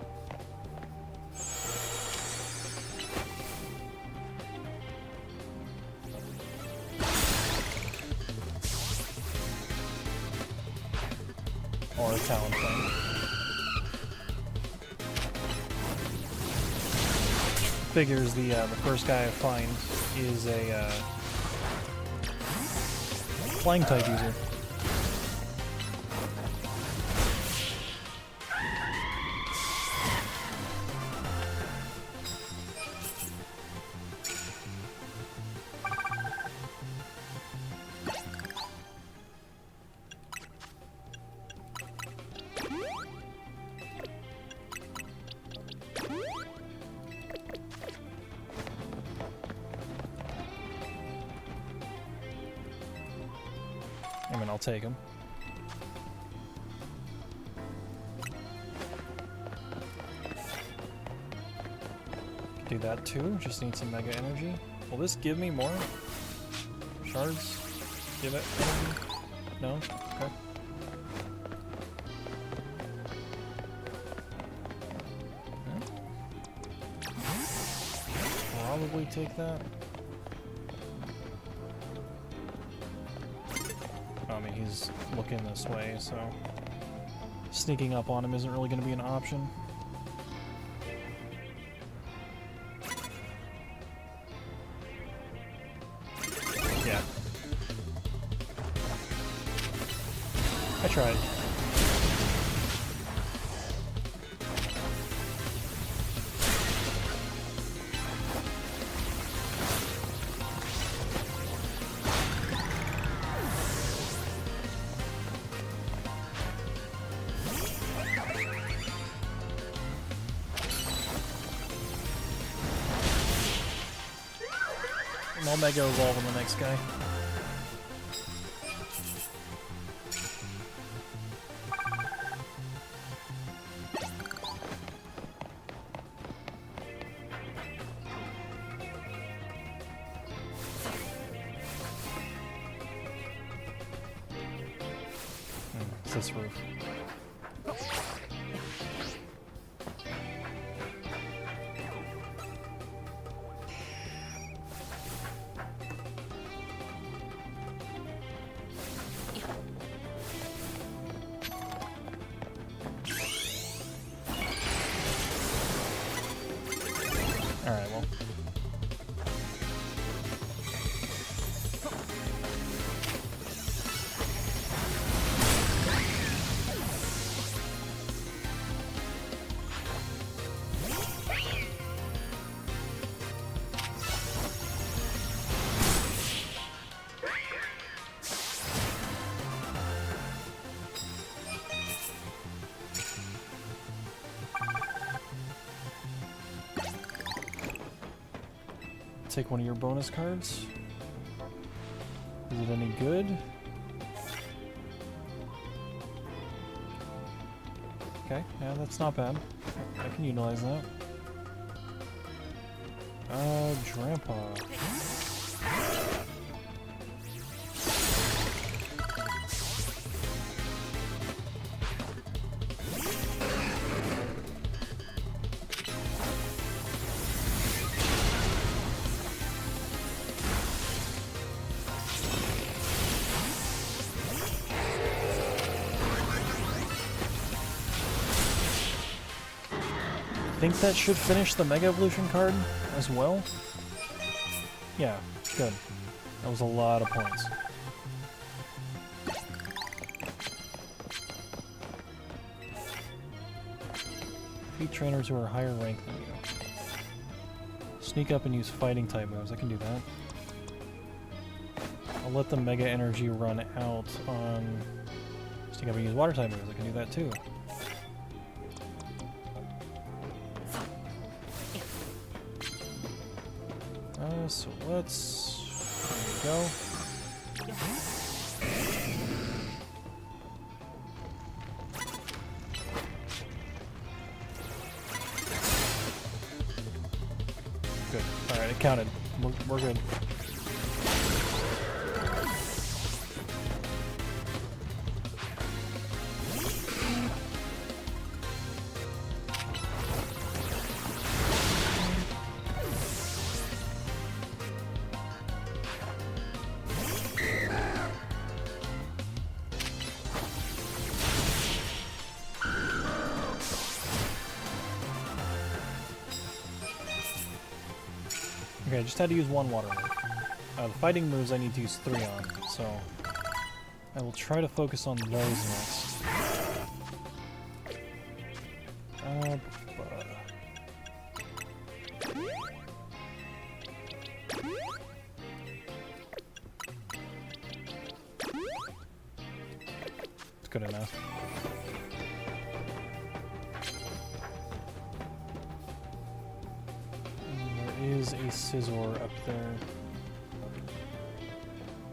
or a Talonflame. Figures the first guy I find is a flying type user. I mean, I'll take him. Do that too, just need some Mega Energy. Will this give me more shards? Give it energy? No? Okay. Probably take that. I mean, he's looking this way, so sneaking up on him isn't really going to be an option. Yeah. I tried. I'll Mega Evolve on the next guy. It's this roof. Alright, well. take one of your bonus cards. Is it any good? Okay, yeah, that's not bad. I can utilize that. Grandpa. I think that should finish the Mega Evolution card as well. Yeah, good. That was a lot of points. Defeat trainers who are higher ranked than you. Sneak up and use fighting type moves. I can do that. I'll let the Mega Energy run out on... Sneak up and use water type moves. I can do that too. So let's... There we go. Good. Alright, it counted. We're good. Okay, I just had to use one water move. The fighting moves I need to use 3 on, so I will try to focus on those next. It's good enough. Is a Scizor up there.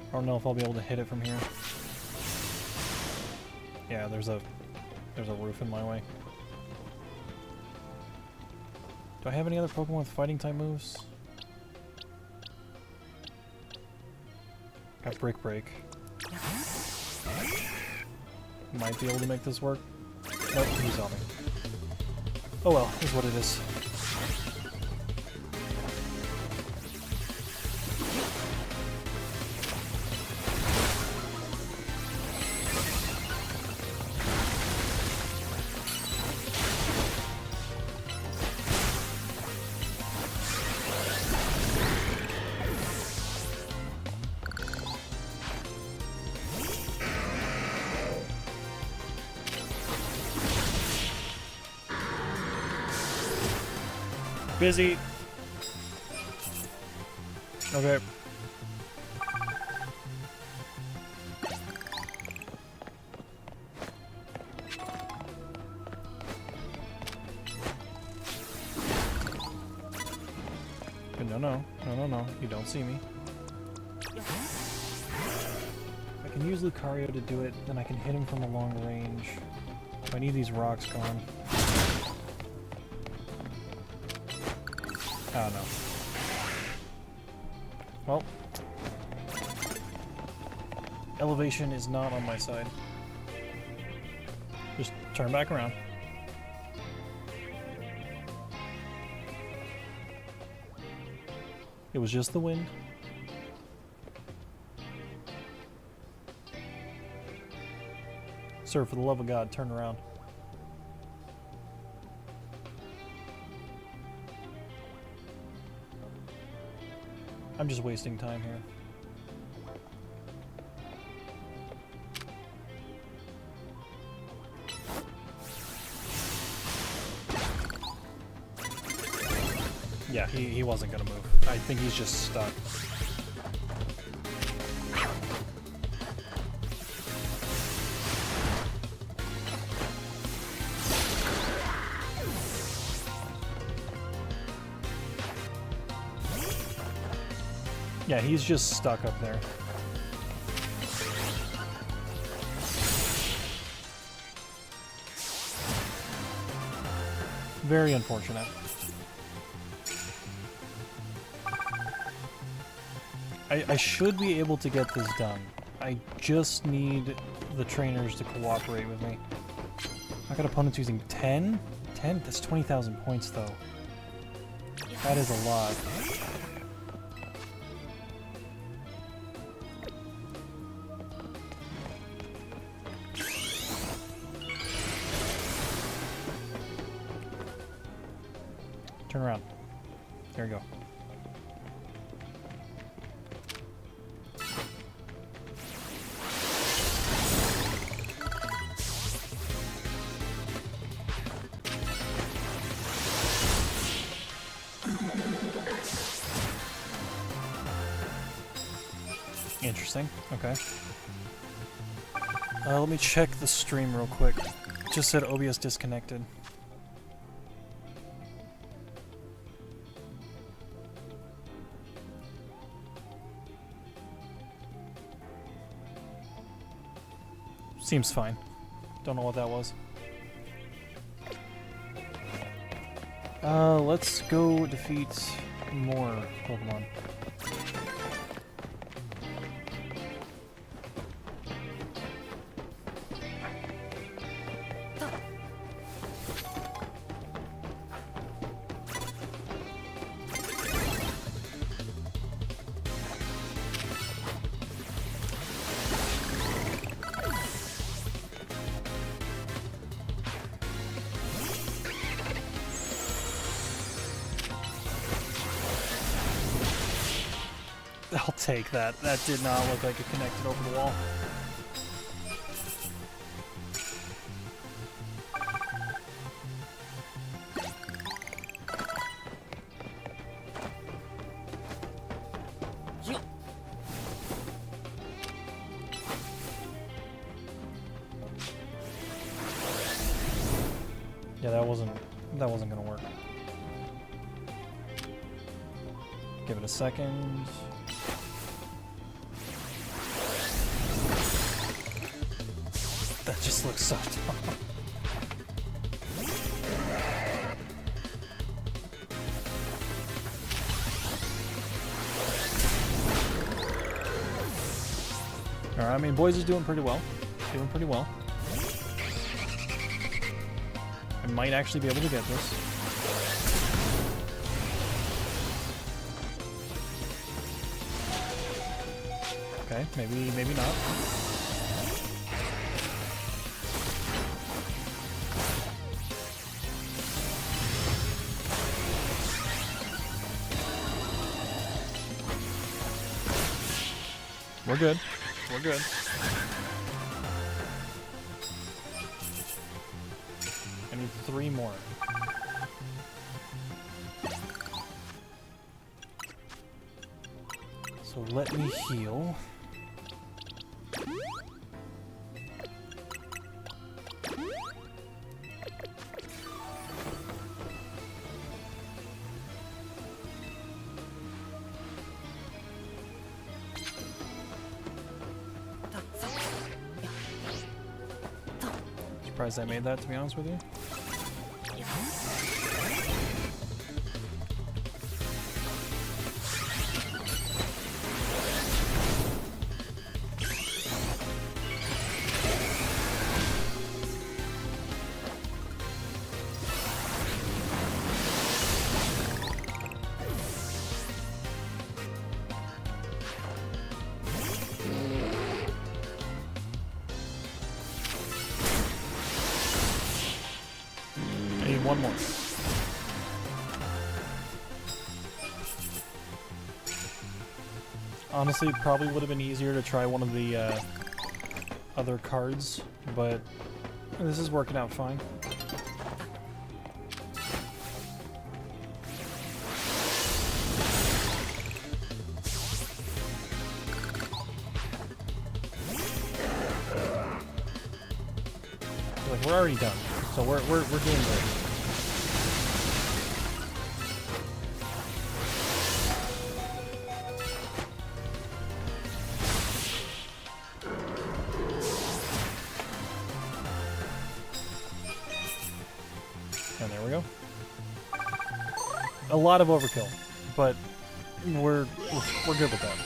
I don't know if I'll be able to hit it from here. Yeah, there's a roof in my way. Do I have any other Pokemon with fighting type moves? Got Brick Break. Might be able to make this work. Nope, he's on me. Oh well, is what it is. Busy. Okay. No. You don't see me. I can use Lucario to do it, then I can hit him from a long range. I need these rocks gone. Oh no. Well, elevation is not on my side. Just turn back around. It was just the wind. Sir, for the love of God, turn around. I'm just wasting time here. Yeah, he wasn't gonna move. I think he's just stuck. Yeah, he's just stuck up there. Very unfortunate. I should be able to get this done. I just need the trainers to cooperate with me. I got opponents using 10? 10? That's 20,000 points, though. That is a lot. Turn around. There we go. Interesting. Okay. Let me check the stream real quick. Just said OBS disconnected. Seems fine. Don't know what that was. Let's go defeat more Pokemon. I'll take that. That did not look like it connected over the wall. Yeah, that wasn't gonna work. Give it a second. That just looks so dumb. Alright, I mean, boys is doing pretty well. Doing pretty well. I might actually be able to get this. Okay, maybe not. We're good. We're good. I need 3 more. So let me heal. Surprised I made that, to be honest with you. One more. Honestly, it probably would have been easier to try one of the other cards, but this is working out fine. Like, we're already done, so we're doing great. And there we go. A lot of overkill, but we're good with that.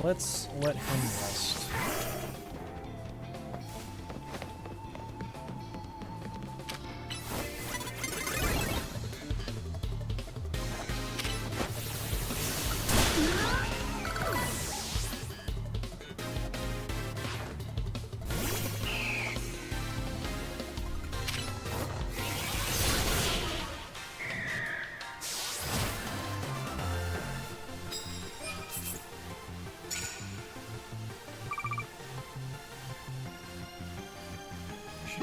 Let's let him rest.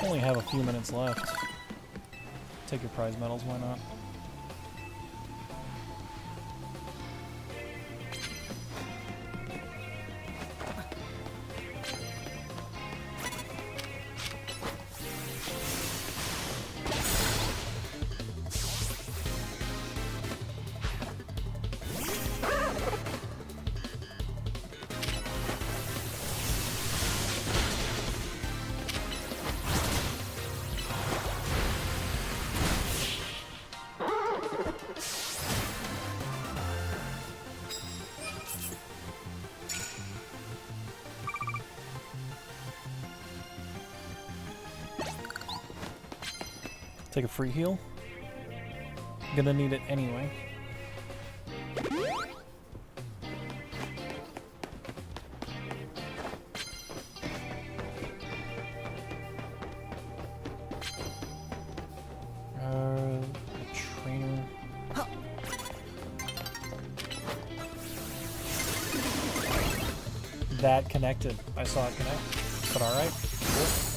Only have a few minutes left. Take your prize medals, why not? Take a free heal. Gonna need it anyway. Trainer. That connected. I saw it connect. But alright. Cool.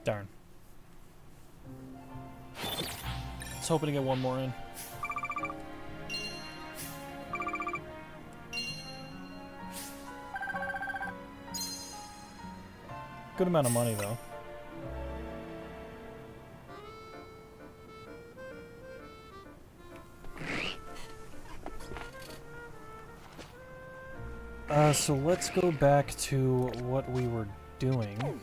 Darn. I was hoping to get one more in. Good amount of money, though. So let's go back to what we were doing.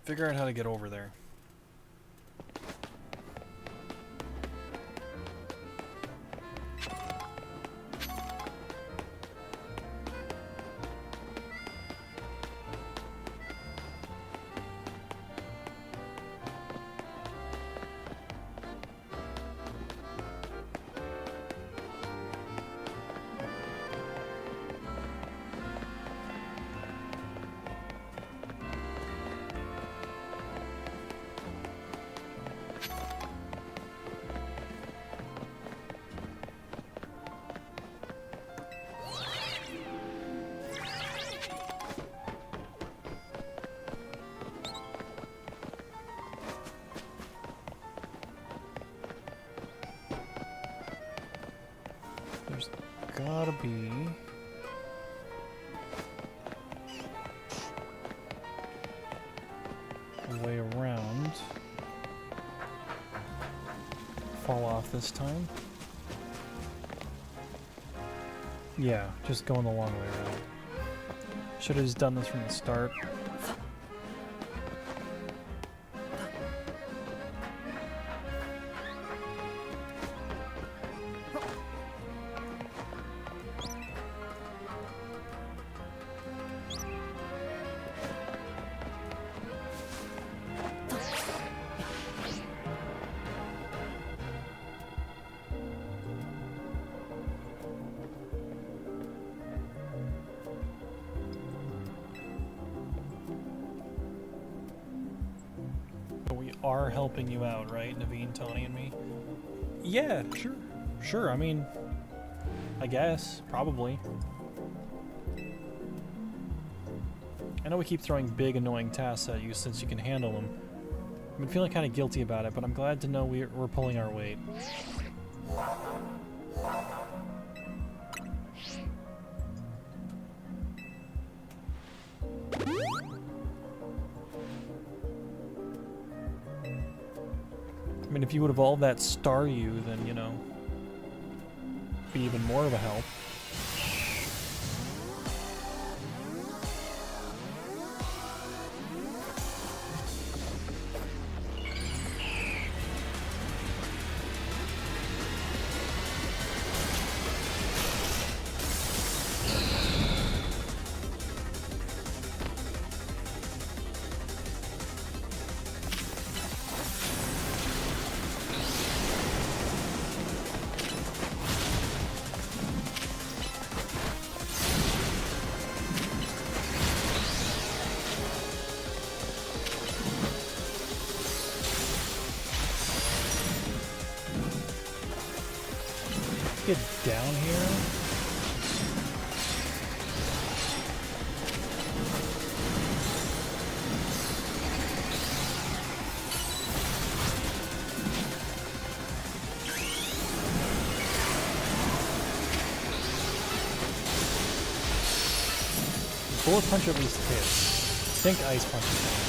Figure out how to get over there. There's gotta be a way around. Fall off this time. Yeah, just going the long way around. Should have just done this from the start. are helping you out, right? Naveen, Tony, and me? Yeah, sure. Sure, I mean, I guess. Probably. I know we keep throwing big, annoying tasks at you since you can handle them. I've been feeling kind of guilty about it, but I'm glad to know we're pulling our weight. I mean, if you would evolve that Staryu, then, you know, be even more of a help. Get down here. Bullet punch at least hits. I think ice punch is down.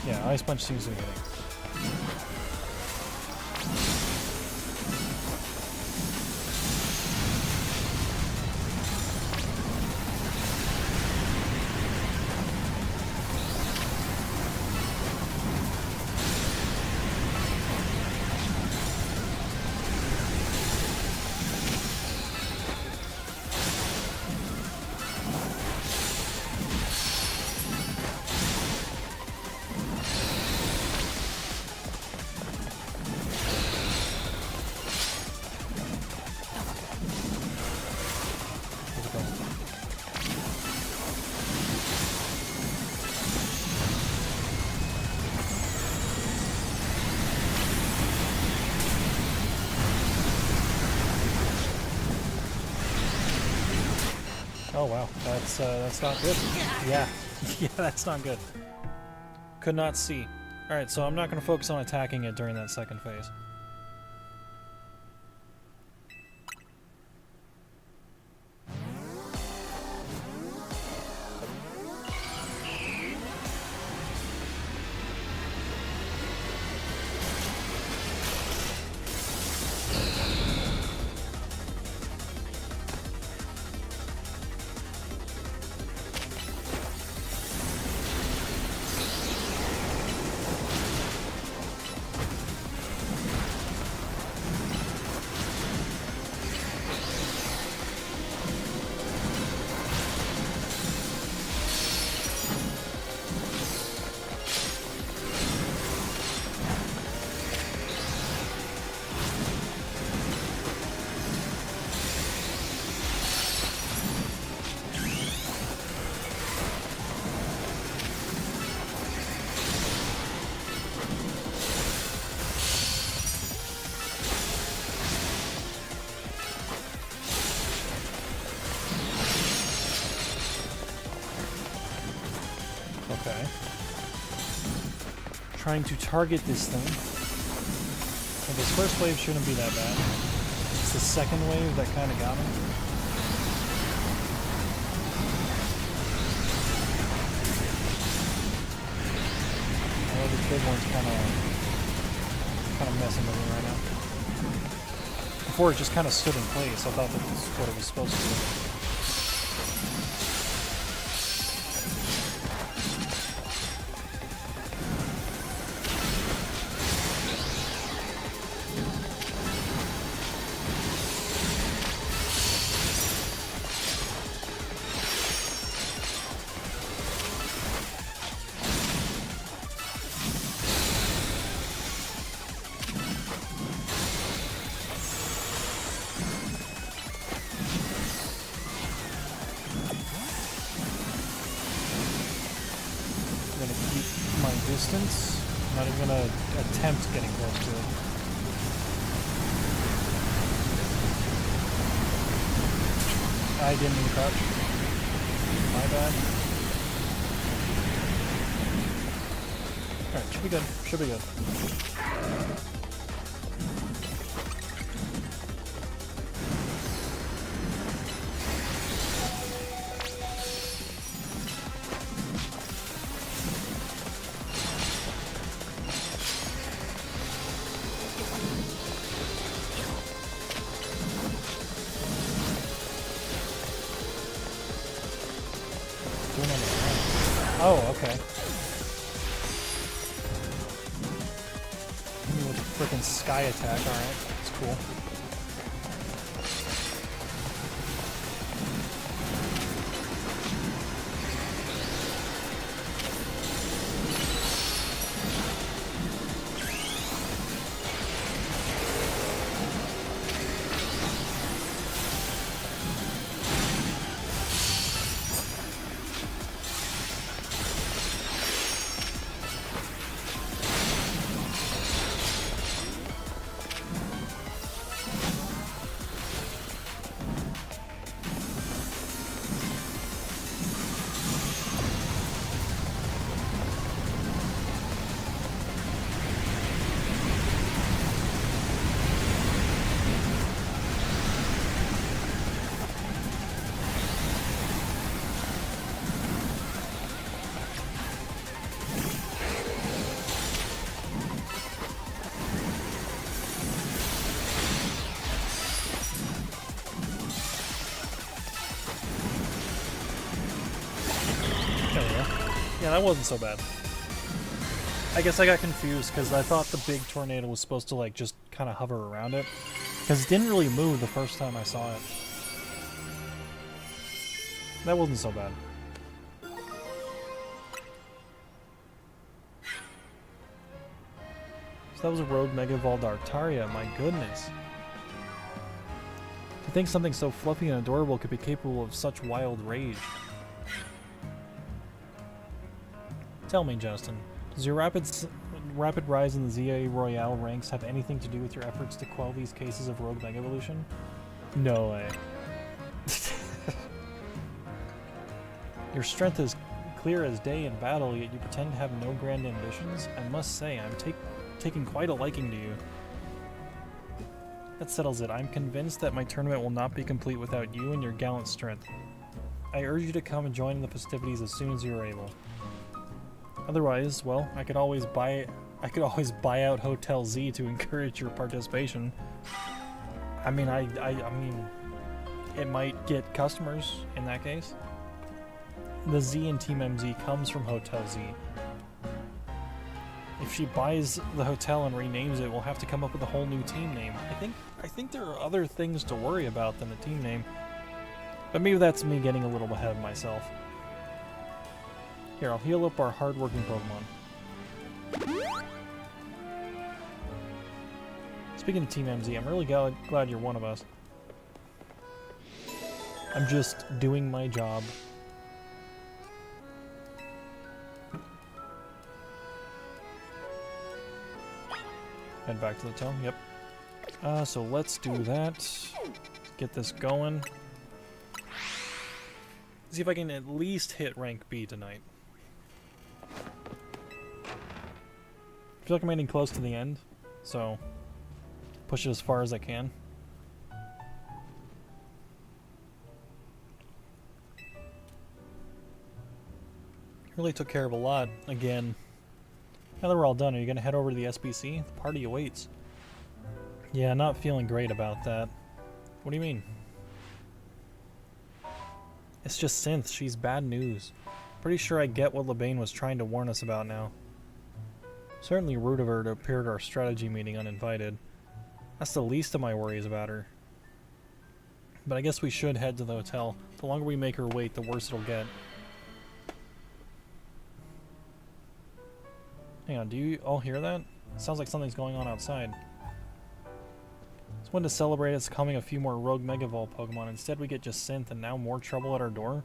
Yeah, ice punch seems to be hitting. Oh wow, that's not good. Yeah, yeah, that's not good. Could not see. All right, so I'm not going to focus on attacking it during that second phase. Okay. Trying to target this thing. Well, this first wave shouldn't be that bad. It's the second wave that kind of got me. I know the big one's kind of messing with me right now. Before it just kind of stood in place. I thought that was what it was supposed to do. my distance. I'm not even gonna attempt getting close to it. I didn't mean to crouch. My bad. Alright, should be good. Should be good. Oh, okay. Hit me with a freaking sky attack, alright. That's cool. Yeah, that wasn't so bad. I guess I got confused because I thought the big tornado was supposed to like just kind of hover around it. Because it didn't really move the first time I saw it. That wasn't so bad. So that was a Rogue Mega Evolved Artaria, my goodness. To think something so fluffy and adorable could be capable of such wild rage. Tell me, Justin, does your rapid rise in the ZA Royale ranks have anything to do with your efforts to quell these cases of Rogue Mega Evolution? No way. Your strength is clear as day in battle, yet you pretend to have no grand ambitions? I must say, I'm taking quite a liking to you. That settles it. I'm convinced that my tournament will not be complete without you and your gallant strength. I urge you to come and join in the festivities as soon as you are able. Otherwise, well, I could always buy out Hotel Z to encourage your participation. I mean, I mean, it might get customers in that case. The Z in Team MZ comes from Hotel Z. If she buys the hotel and renames it, we'll have to come up with a whole new team name. I think there are other things to worry about than a team name. But maybe that's me getting a little ahead of myself. Here, I'll heal up our hard-working Pokemon. Speaking of Team MZ, I'm really glad you're one of us. I'm just doing my job. Head back to the town, yep. So let's do that. Get this going. See if I can at least hit rank B tonight. I feel like I'm getting close to the end, so push it as far as I can. Really took care of a lot, again. Now that we're all done, are you going to head over to the SBC? The party awaits. Yeah, not feeling great about that. What do you mean? It's just Synth. She's bad news. Pretty sure I get what Lebane was trying to warn us about now. Certainly rude of her to appear at our strategy meeting uninvited. That's the least of my worries about her. But I guess we should head to the hotel. The longer we make her wait, the worse it'll get. Hang on, do you all hear that? Sounds like something's going on outside. Just wanted to celebrate us coming a few more Rogue Mega Evolved Pokemon. Instead we get just Synth and now more trouble at our door.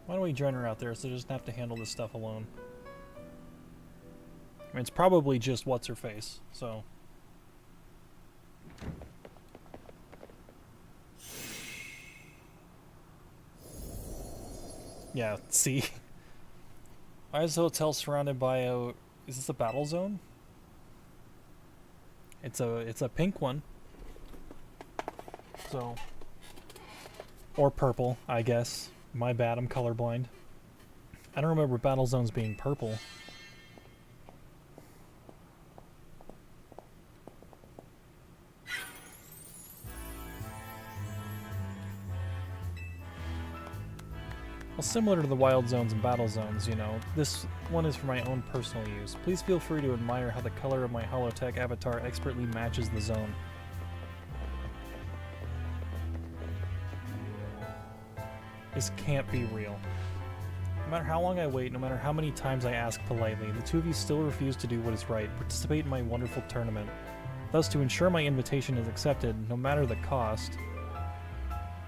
Why don't we join her out there so she doesn't have to handle this stuff alone? I mean, it's probably just what's-her-face, so... Yeah, see? Why is the hotel surrounded by a... Is this a battle zone? It's a pink one. So... Or purple, I guess. My bad, I'm colorblind. I don't remember battle zones being purple. Well, similar to the wild zones and battle zones, you know, this one is for my own personal use. Please feel free to admire how the color of my Holotech avatar expertly matches the zone. This can't be real. No matter how long I wait, no matter how many times I ask politely, the two of you still refuse to do what is right, participate in my wonderful tournament. Thus, to ensure my invitation is accepted, no matter the cost,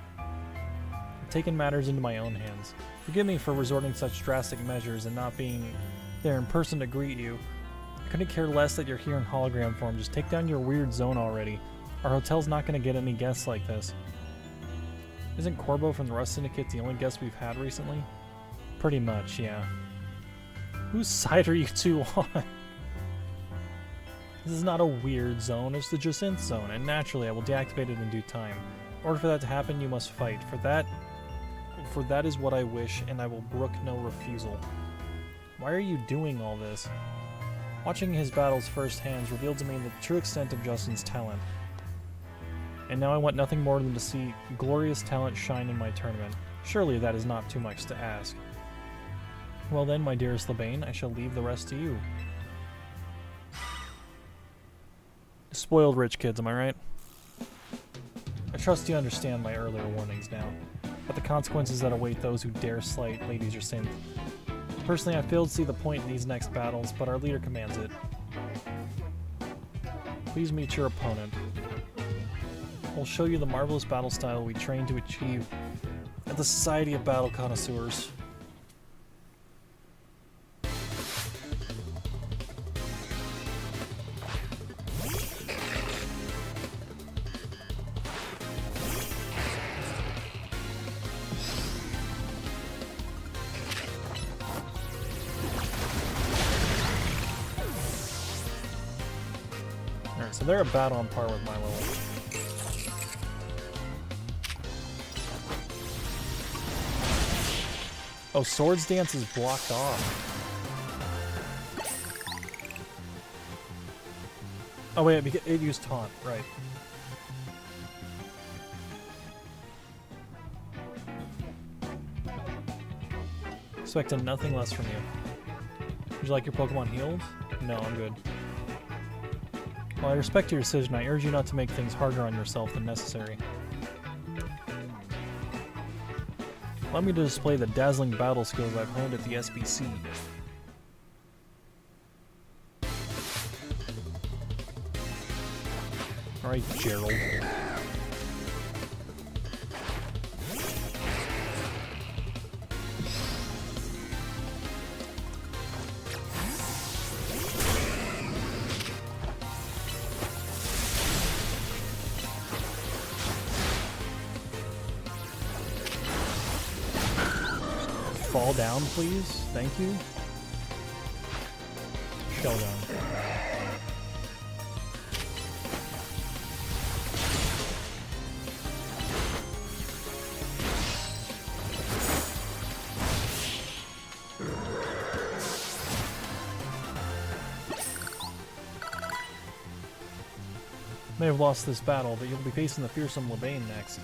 I've taken matters into my own hands. Forgive me for resorting to such drastic measures and not being there in person to greet you. I couldn't care less that you're here in hologram form. Just take down your weird zone already. Our hotel's not going to get any guests like this. Isn't Corbo from the Rust Syndicate the only guest we've had recently? Pretty much, yeah. Whose side are you two on? This is not a weird zone, it's the Jacinth zone, and naturally I will deactivate it in due time. In order for that to happen, you must fight. For that is what I wish, and I will brook no refusal. Why are you doing all this? Watching his battles firsthand revealed to me the true extent of Justin's talent. And now I want nothing more than to see glorious talent shine in my tournament. Surely that is not too much to ask. Well then, my dearest Labane, I shall leave the rest to you. Spoiled rich kids, am I right? I trust you understand my earlier warnings now, but the consequences that await those who dare slight Lady Jacinth. Personally, I fail to see the point in these next battles, but our leader commands it. Please meet your opponent. We'll show you the marvelous battle style we train to achieve at the Society of Battle Connoisseurs. Alright, so they're about on par with my level. Oh, Swords Dance is blocked off. Oh wait, it used Taunt, right. Expecting nothing less from you. Would you like your Pokemon healed? No, I'm good. While I respect your decision, I urge you not to make things harder on yourself than necessary. Allow me to display the dazzling battle skills I've honed at the SBC. Alright, Gerald. Fall down, please. Thank you. Shell down. May have lost this battle, but you'll be facing the fearsome Labane next.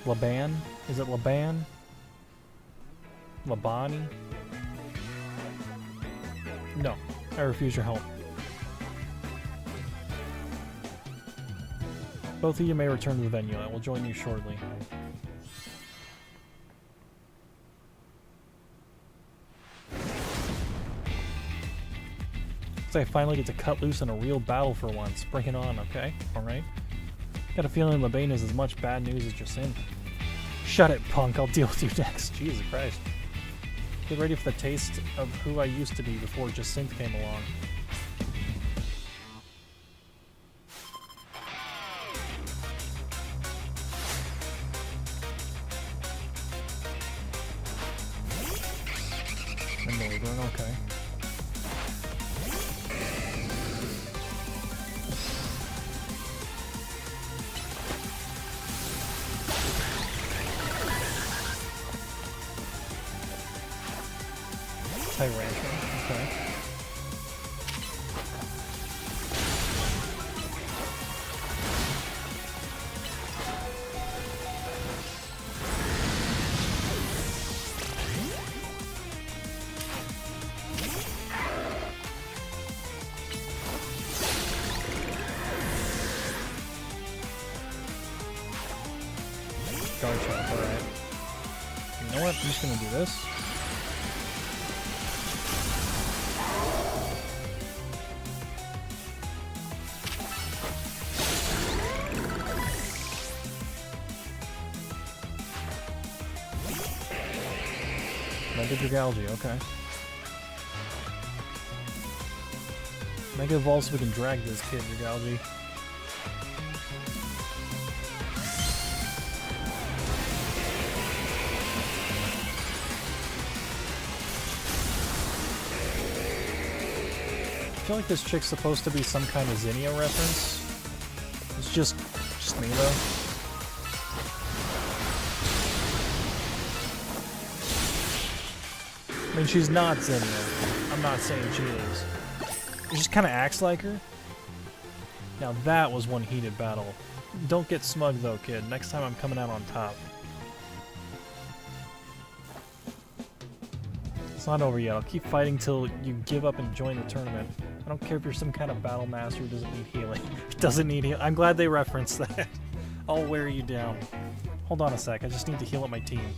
Laban? Is it Laban? Labani? No, I refuse your help. Both of you may return to the venue. I will join you shortly. So I finally get to cut loose in a real battle for once. Bring it on, okay? Alright? Got a feeling Labane is as much bad news as Jacinth. Shut it, punk. I'll deal with you next. Jesus Christ. Get ready for the taste of who I used to be before Jacinth came along. And Northern, okay. Tyrantrum, okay. Garchomp, alright. You know what? I'm just gonna do this. Mega Dragalge, okay. Mega Evolve so we can drag this kid, Dragalge. I feel like this chick's supposed to be some kind of Zinnia reference. It's just me though. I mean, she's not Zinnia. I'm not saying she is. It just kind of acts like her. Now that was one heated battle. Don't get smug though, kid. Next time I'm coming out on top. It's not over yet. I'll keep fighting till you give up and join the tournament. I don't care if you're some kind of battle master who doesn't need healing. Doesn't need healing. I'm glad they referenced that. I'll wear you down. Hold on a sec. I just need to heal up my team.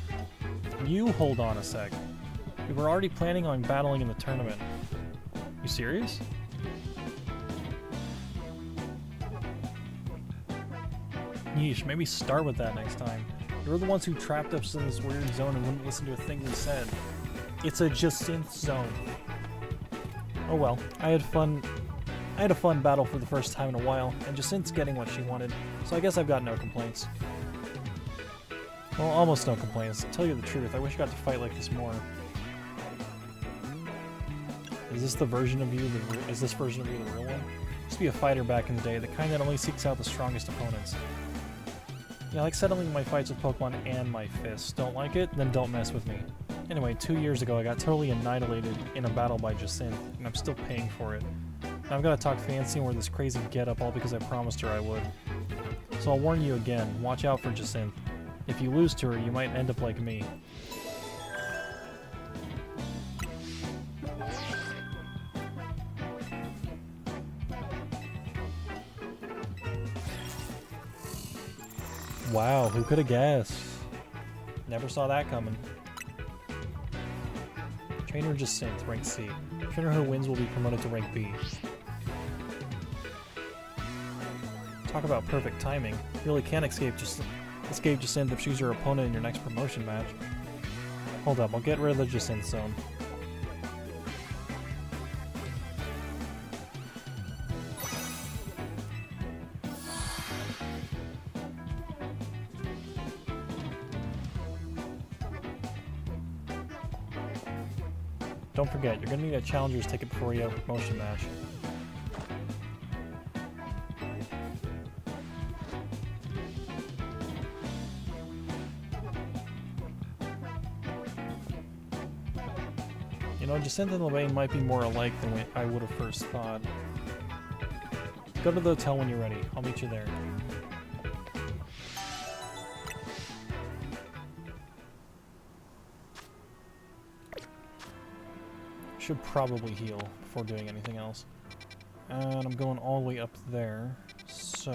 You hold on a sec. We were already planning on battling in the tournament. You serious? Yeesh, maybe start with that next time. You're the ones who trapped us in this weird zone and wouldn't listen to a thing we said. It's a Jacinth zone. Oh well, I had a fun battle for the first time in a while, and Jacinth's getting what she wanted, so I guess I've got no complaints. Well, almost no complaints. To tell you the truth, I wish I got to fight like this more. Is this version of you the real one? Used to be a fighter back in the day, the kind that only seeks out the strongest opponents. Yeah, I like settling my fights with Pokemon and my fists. Don't like it? Then don't mess with me. Anyway, 2 years ago I got totally annihilated in a battle by Jacinth, and I'm still paying for it. Now I've got to talk fancy and wear this crazy getup all because I promised her I would. So I'll warn you again, watch out for Jacinth. If you lose to her, you might end up like me. Wow, who could have guessed? Never saw that coming. Trainer Jacinth, rank C. Trainer who wins will be promoted to rank B. Talk about perfect timing. You really can't escape Jacinth if she's your opponent in your next promotion match. Hold up, I'll get rid of the Jacinth zone. Don't forget, you're going to need a challenger's ticket before you have a promotion match. You know, Jacinth and Levine might be more alike than I would have first thought. Go to the hotel when you're ready. I'll meet you there. Should probably heal before doing anything else. And I'm going all the way up there. So,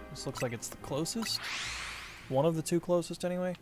this looks like it's the closest. One of the two closest, anyway.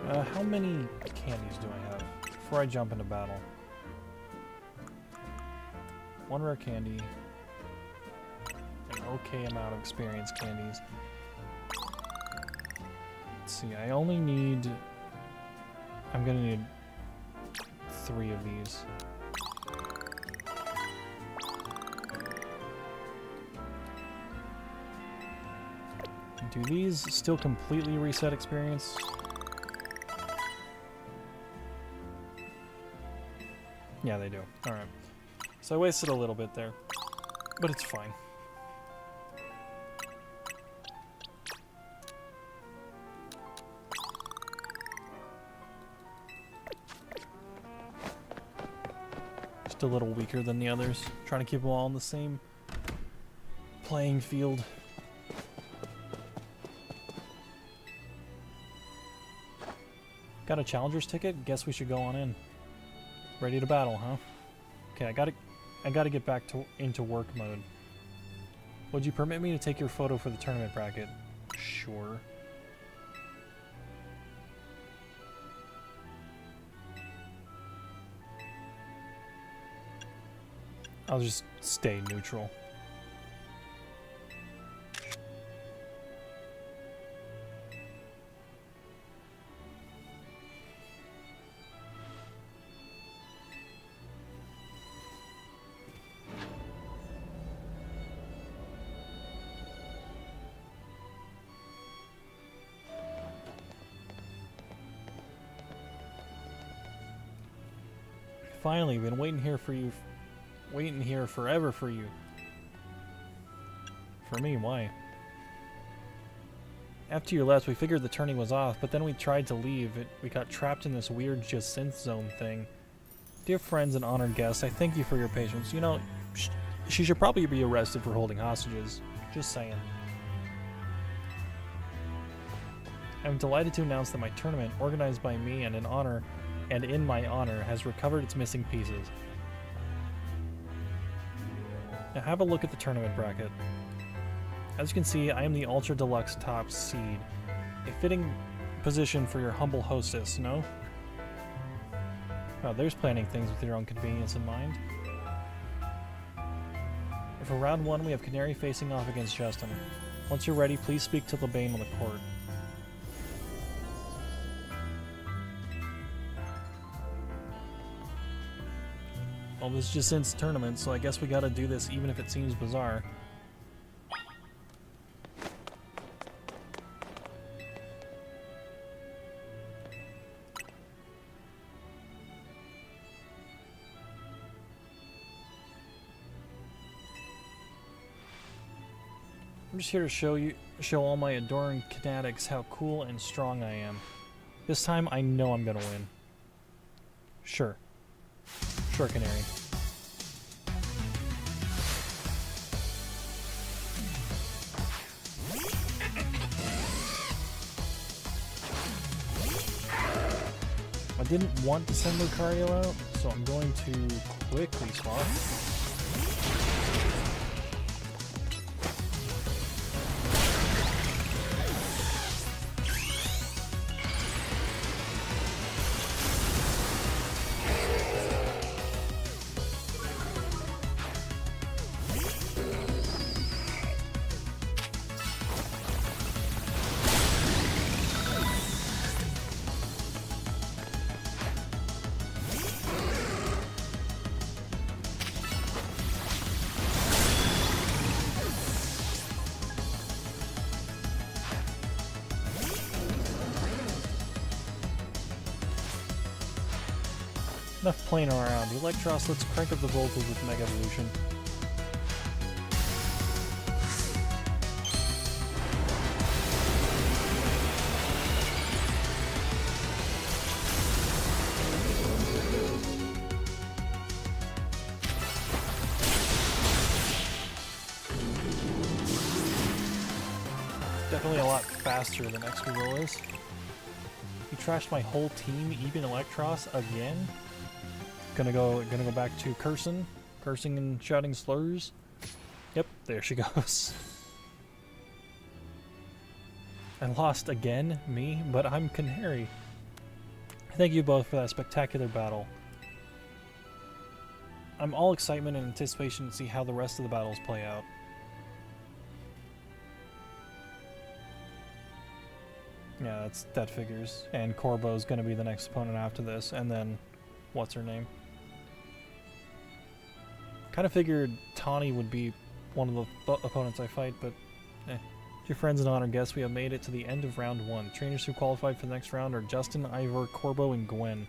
How many candies do I have before I jump into battle? 1 rare candy. An okay amount of experience candies. Let's see, I only need... I'm gonna need 3 of these. Do these still completely reset experience? Yeah, they do. Alright. So I wasted a little bit there. But it's fine. Just a little weaker than the others. Trying to keep them all on the same playing field. Got a challenger's ticket? Guess we should go on in. Ready to battle, huh? Okay, I gotta get back into work mode. Would you permit me to take your photo for the tournament bracket? Sure. I'll just stay neutral. Finally, been waiting here for you. Waiting here forever for you. For me, why? After you left, we figured the turning was off, but then we tried to leave. We got trapped in this weird Jacinth zone thing. Dear friends and honored guests, I thank you for your patience. You know, she should probably be arrested for holding hostages. Just saying. I'm delighted to announce that my tournament, organized by me and in my honor, has recovered its missing pieces. Now have a look at the tournament bracket. As you can see, I am the Ultra Deluxe top seed. A fitting position for your humble hostess, no? Oh, there's planning things with your own convenience in mind. For round 1, we have Canary facing off against Justin. Once you're ready, please speak to Lebane on the court. Well, this is Jacint's tournament, so I guess we gotta do this even if it seems bizarre. I'm just here to show all my adoring fanatics how cool and strong I am. This time I know I'm gonna win. Sure. Sure, Canary. I didn't want to send Lucario out, so I'm going to quickly swap. Enough playing around. Electros, let's crank up the voltage with Mega Evolution. Definitely a lot faster than Excadrill is. He trashed my whole team, even Electros, again. Gonna go back to cursing and shouting slurs. Yep, there she goes. I lost again, me, but I'm Canary. Thank you both for that spectacular battle. I'm all excitement and anticipation to see how the rest of the battles play out. Yeah, that figures. And Corbo's gonna be the next opponent after this, and then what's her name? Kind of figured Tawny would be one of the opponents I fight, but Dear friends and honored guests, we have made it to the end of round 1. Trainers who qualified for the next round are Justin, Ivor, Corbo, and Gwen.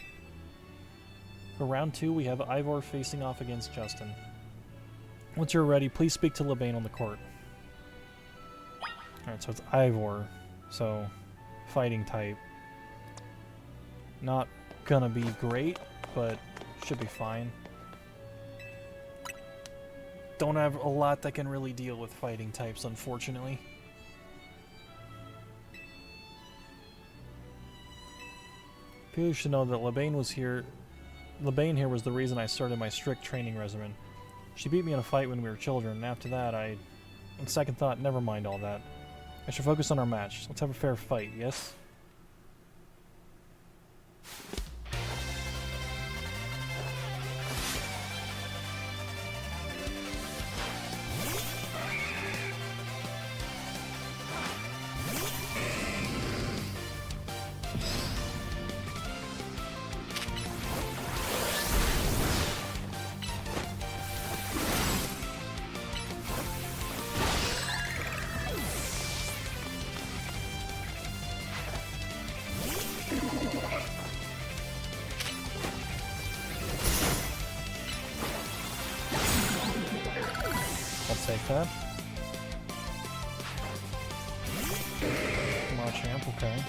For round 2, we have Ivor facing off against Justin. Once you're ready, please speak to Lebane on the court. Alright, so it's Ivor. So, fighting type. Not gonna be great, but should be fine. Don't have a lot that can really deal with fighting types, unfortunately. People should know that Lebane here was the reason I started my strict training regimen. She beat me in a fight when we were children, and after that on second thought, never mind all that. I should focus on our match. Let's have a fair fight, yes? Take that. Machamp, okay.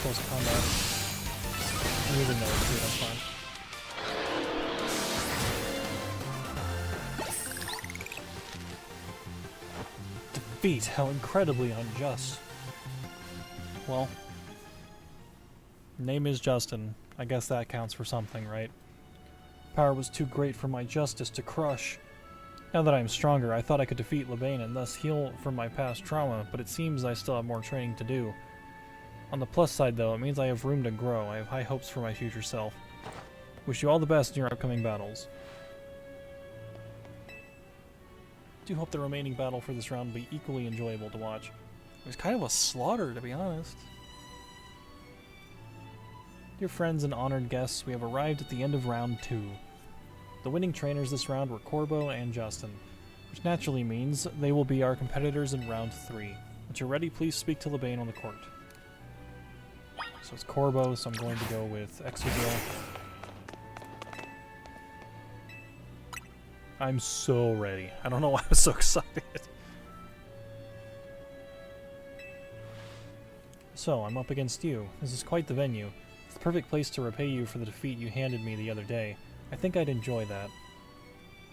Close combat. I even know it's good, that's fine. Defeat, how incredibly unjust. Well, name is Justin. I guess that counts for something, right? Power was too great for my justice to crush. Now that I am stronger, I thought I could defeat Lebane and thus heal from my past trauma, but it seems I still have more training to do. On the plus side, though, it means I have room to grow. I have high hopes for my future self. Wish you all the best in your upcoming battles. Do hope the remaining battle for this round will be equally enjoyable to watch. It was kind of a slaughter, to be honest. Dear friends and honored guests, we have arrived at the end of round 2. The winning trainers this round were Corbo and Justin, which naturally means they will be our competitors in round 3. Once you're ready, please speak to Lebane on the court. So it's Corbo, so I'm going to go with Exegil. I'm so ready. I don't know why I was so excited. So, I'm up against you. This is quite the venue. It's the perfect place to repay you for the defeat you handed me the other day. I think I'd enjoy that.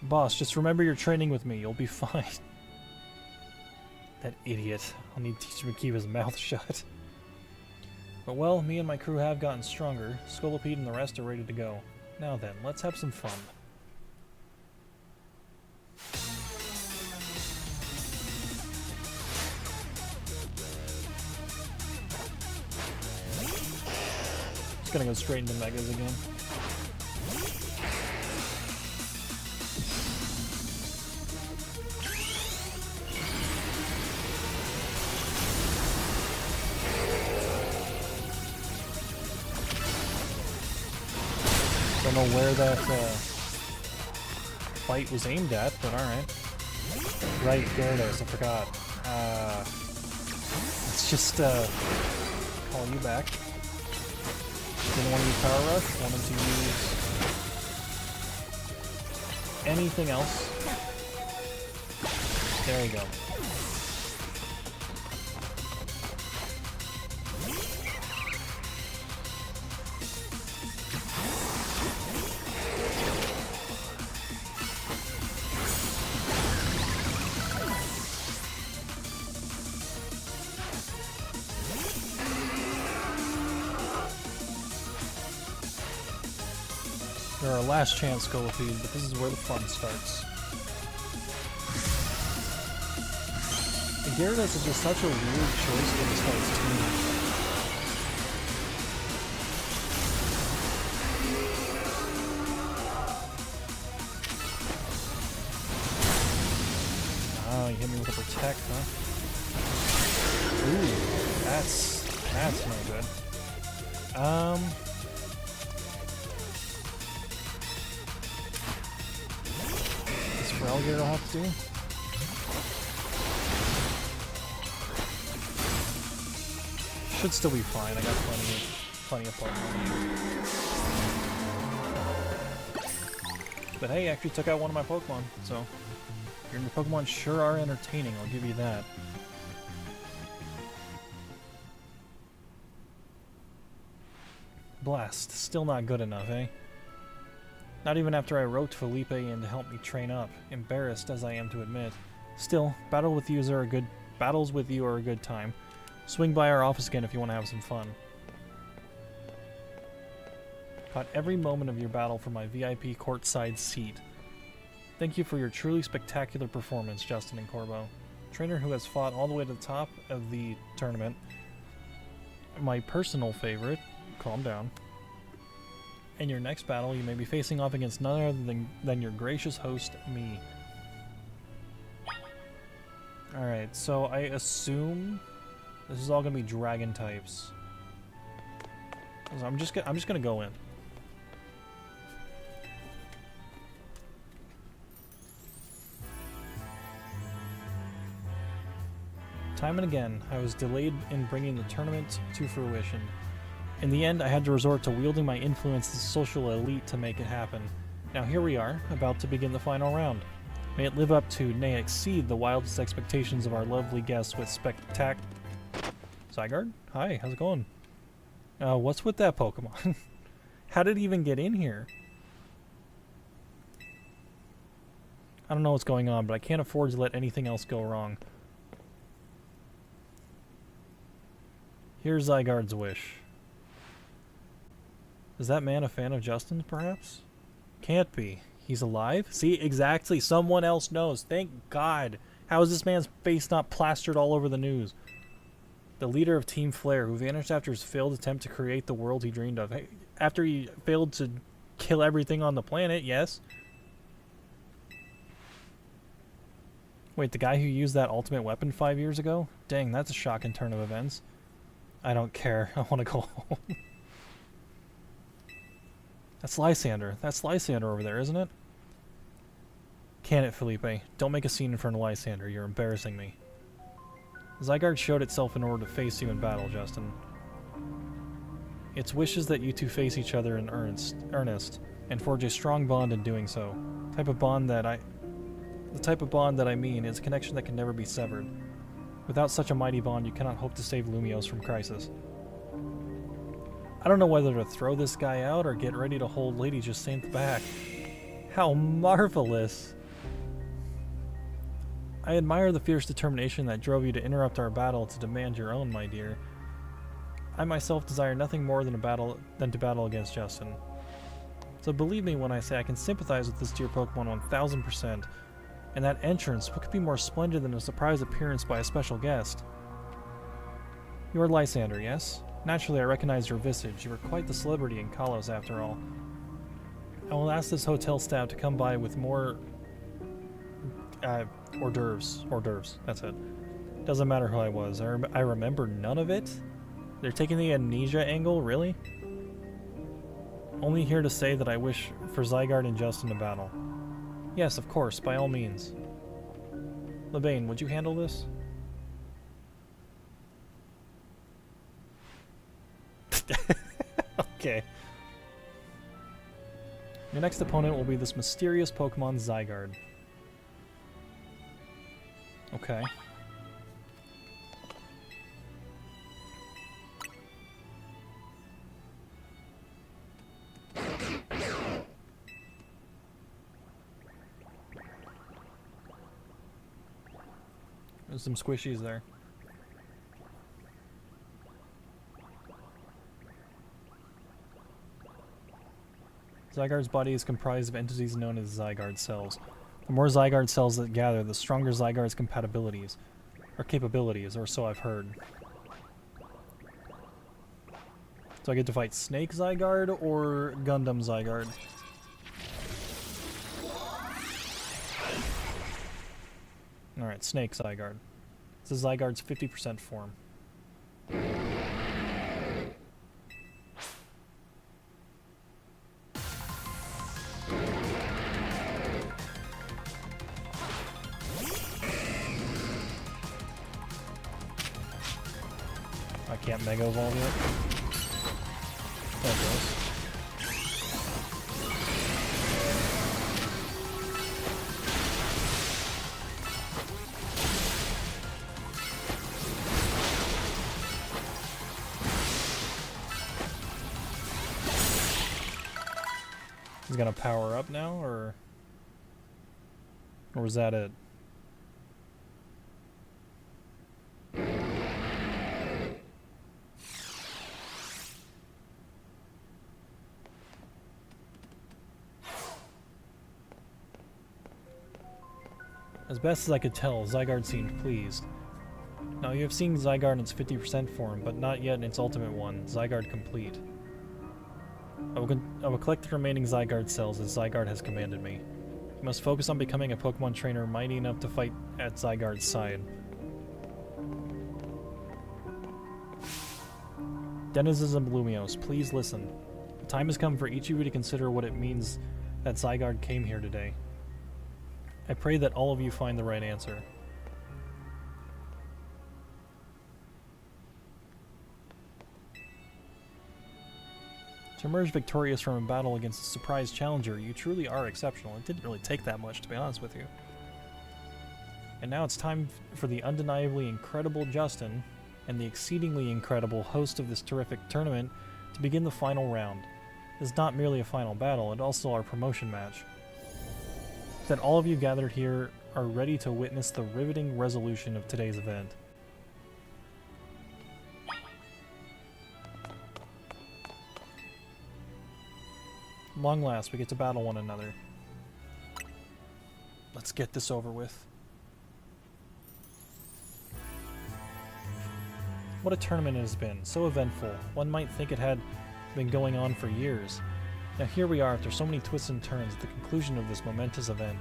Boss, just remember you're training with me. You'll be fine. That idiot. I'll need to teach him to keep his mouth shut. But well, me and my crew have gotten stronger. Scolipede and the rest are ready to go. Now then, let's have some fun. Just gonna go straight into Megas again. Don't know where that fight was aimed at, but alright. Right, Gyarados, I forgot. Let's just call you back. Didn't want to use Power Rush, wanted to use anything else. There you go. They're our last chance, Scolipede, but this is where the fun starts. And Gyarados is just such a weird choice when he starts teaming. Oh, you hit me with a protect, huh? Ooh, that's no good. Alligator will have to do. Should still be fine. I got plenty of Pokemon. But hey, actually took out one of my Pokemon, so your new Pokemon sure are entertaining, I'll give you that. Blast, still not good enough, eh? Not even after I roped Felipe in to help me train up, embarrassed as I am to admit. Still, battles with you are a good time. Swing by our office again if you want to have some fun. Caught every moment of your battle from my VIP courtside seat. Thank you for your truly spectacular performance, Justin and Corbo. Trainer who has fought all the way to the top of the tournament. My personal favorite. Calm down. In your next battle, you may be facing off against none other than your gracious host, me. Alright, so I assume this is all going to be dragon types. So I'm just gonna go in. Time and again, I was delayed in bringing the tournament to fruition. In the end, I had to resort to wielding my influence as a social elite to make it happen. Now here we are, about to begin the final round. May it live up to, nay exceed, the wildest expectations of our lovely guests with Zygarde? Hi, how's it going? What's with that Pokemon? How did it even get in here? I don't know what's going on, but I can't afford to let anything else go wrong. Here's Zygarde's wish. Is that man a fan of Justin's, perhaps? Can't be. He's alive? See, exactly. Someone else knows. Thank God. How is this man's face not plastered all over the news? The leader of Team Flare, who vanished after his failed attempt to create the world he dreamed of. Hey, after he failed to kill everything on the planet, yes. Wait, the guy who used that ultimate weapon 5 years ago? Dang, that's a shocking turn of events. I don't care. I want to go home. That's Lysander. That's Lysander over there, isn't it? Can it, Felipe? Don't make a scene in front of Lysander. You're embarrassing me. Zygarde showed itself in order to face you in battle, Justin. Its wishes that you two face each other in earnest, and forge a strong bond in doing so. The type of bond that I mean is a connection that can never be severed. Without such a mighty bond, you cannot hope to save Lumiose from crisis. I don't know whether to throw this guy out or get ready to hold Lady Jacinthe back. How marvelous! I admire the fierce determination that drove you to interrupt our battle to demand your own, my dear. I myself desire nothing more than to battle against Justin. So believe me when I say I can sympathize with this dear Pokemon 1000%. And that entrance, what could be more splendid than a surprise appearance by a special guest? You are Lysander, yes? Naturally, I recognize your visage. You are quite the celebrity in Kalos, after all. I will ask this hotel staff to come by with more hors d'oeuvres. Hors d'oeuvres, that's it. Doesn't matter who I was. I remember none of it? They're taking the amnesia angle, really? Only here to say that I wish for Zygarde and Justin to battle. Yes, of course, by all means. Lebane, would you handle this? Okay. Your next opponent will be this mysterious Pokemon Zygarde. Okay. There's some squishies there. Zygarde's body is comprised of entities known as Zygarde cells. The more Zygarde cells that gather, the stronger Zygarde's capabilities, or so I've heard. So I get to fight Snake Zygarde or Gundam Zygarde? Alright, Snake Zygarde. This is Zygarde's 50% form. I can't Mega Evolve yet. There it goes. He's gonna power up now, or was that it? As best as I could tell, Zygarde seemed pleased. Now you have seen Zygarde in its 50% form, but not yet in its ultimate one, Zygarde Complete. I will collect the remaining Zygarde cells as Zygarde has commanded me. You must focus on becoming a Pokemon trainer mighty enough to fight at Zygarde's side. Denizens of Lumiose, please listen. The time has come for each of you to consider what it means that Zygarde came here today. I pray that all of you find the right answer. To emerge victorious from a battle against a surprise challenger, you truly are exceptional. It didn't really take that much, to be honest with you. And now it's time for the undeniably incredible Justin and the exceedingly incredible host of this terrific tournament to begin the final round. This is not merely a final battle, it's also our promotion match. That all of you gathered here are ready to witness the riveting resolution of today's event. Long last, we get to battle one another. Let's get this over with. What a tournament it has been, so eventful. One might think it had been going on for years. Now here we are after so many twists and turns at the conclusion of this momentous event.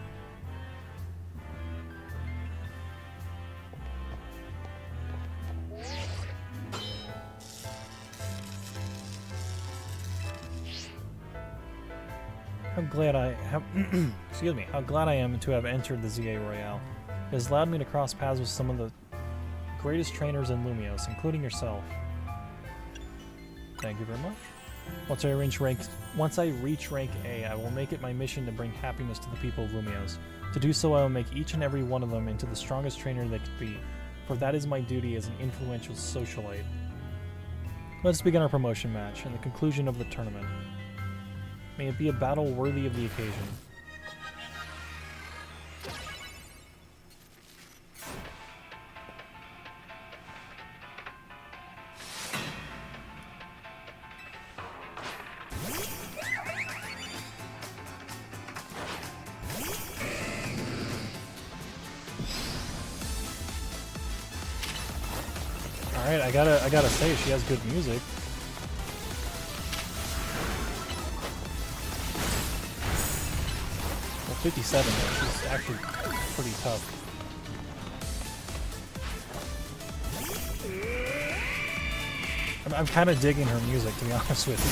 How glad I have excuse me, how glad I am to have entered the ZA Royale. It has allowed me to cross paths with some of the greatest trainers in Lumiose, including yourself. Thank you very much. Once I reach rank A, I will make it my mission to bring happiness to the people of Lumiose. To do so, I will make each and every one of them into the strongest trainer they could be, for that is my duty as an influential socialite. Let us begin our promotion match and the conclusion of the tournament. May it be a battle worthy of the occasion. Alright, I gotta say, she has good music. Well, 57 though, she's actually pretty tough. I'm kind of digging her music, to be honest with you.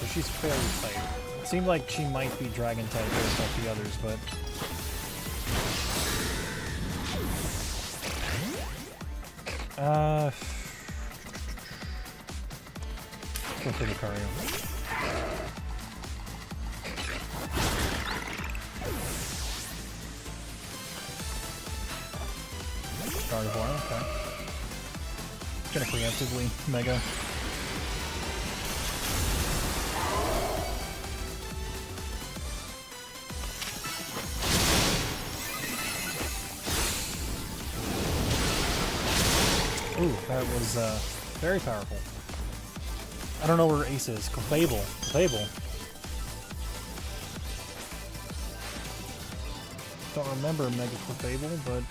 so she's fairly tight. It seemed like she might be dragon type based off the others, but go for Lucario. Gardevoir, okay. Gonna preemptively Mega. Ooh, that was very powerful. I don't know where Ace is. Clefable. Clefable. Don't remember Mega Clefable, but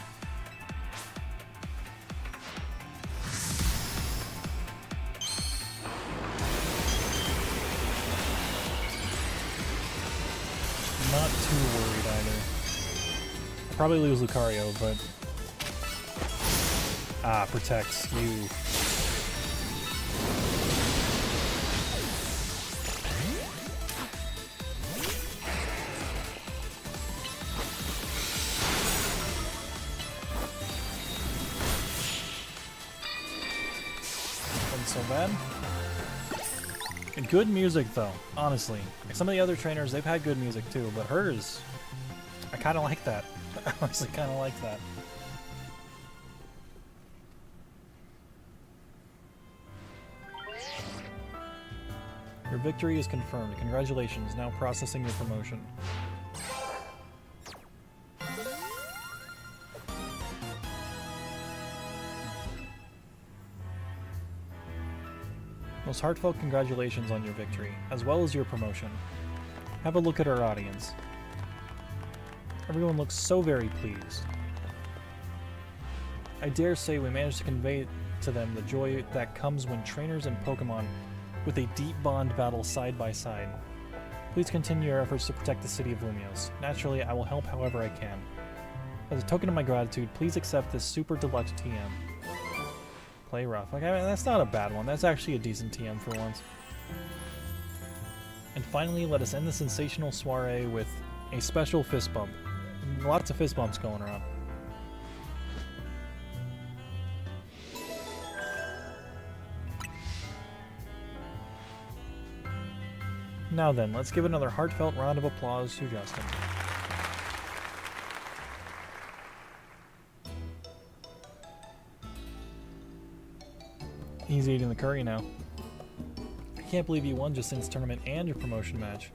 not too worried either. I'll probably lose Lucario, but protects you. Wasn't so bad. And good music though, honestly. Like some of the other trainers, they've had good music too, but hers, I kind of like that. I honestly kind of like that. Your victory is confirmed. Congratulations. Now processing your promotion. Most heartfelt congratulations on your victory, as well as your promotion. Have a look at our audience. Everyone looks so very pleased. I dare say we managed to convey to them the joy that comes when trainers and Pokemon with a deep bond battle side by side. Please continue your efforts to protect the city of Lumiose. Naturally, I will help however I can. As a token of my gratitude, please accept this super deluxe TM. Play rough. Okay, I mean, that's not a bad one. That's actually a decent TM for once. And finally, let us end the sensational soiree with a special fist bump. Lots of fist bumps going around. Now then, let's give another heartfelt round of applause to Justin. He's eating the curry now. I can't believe you won Justin's tournament and your promotion match.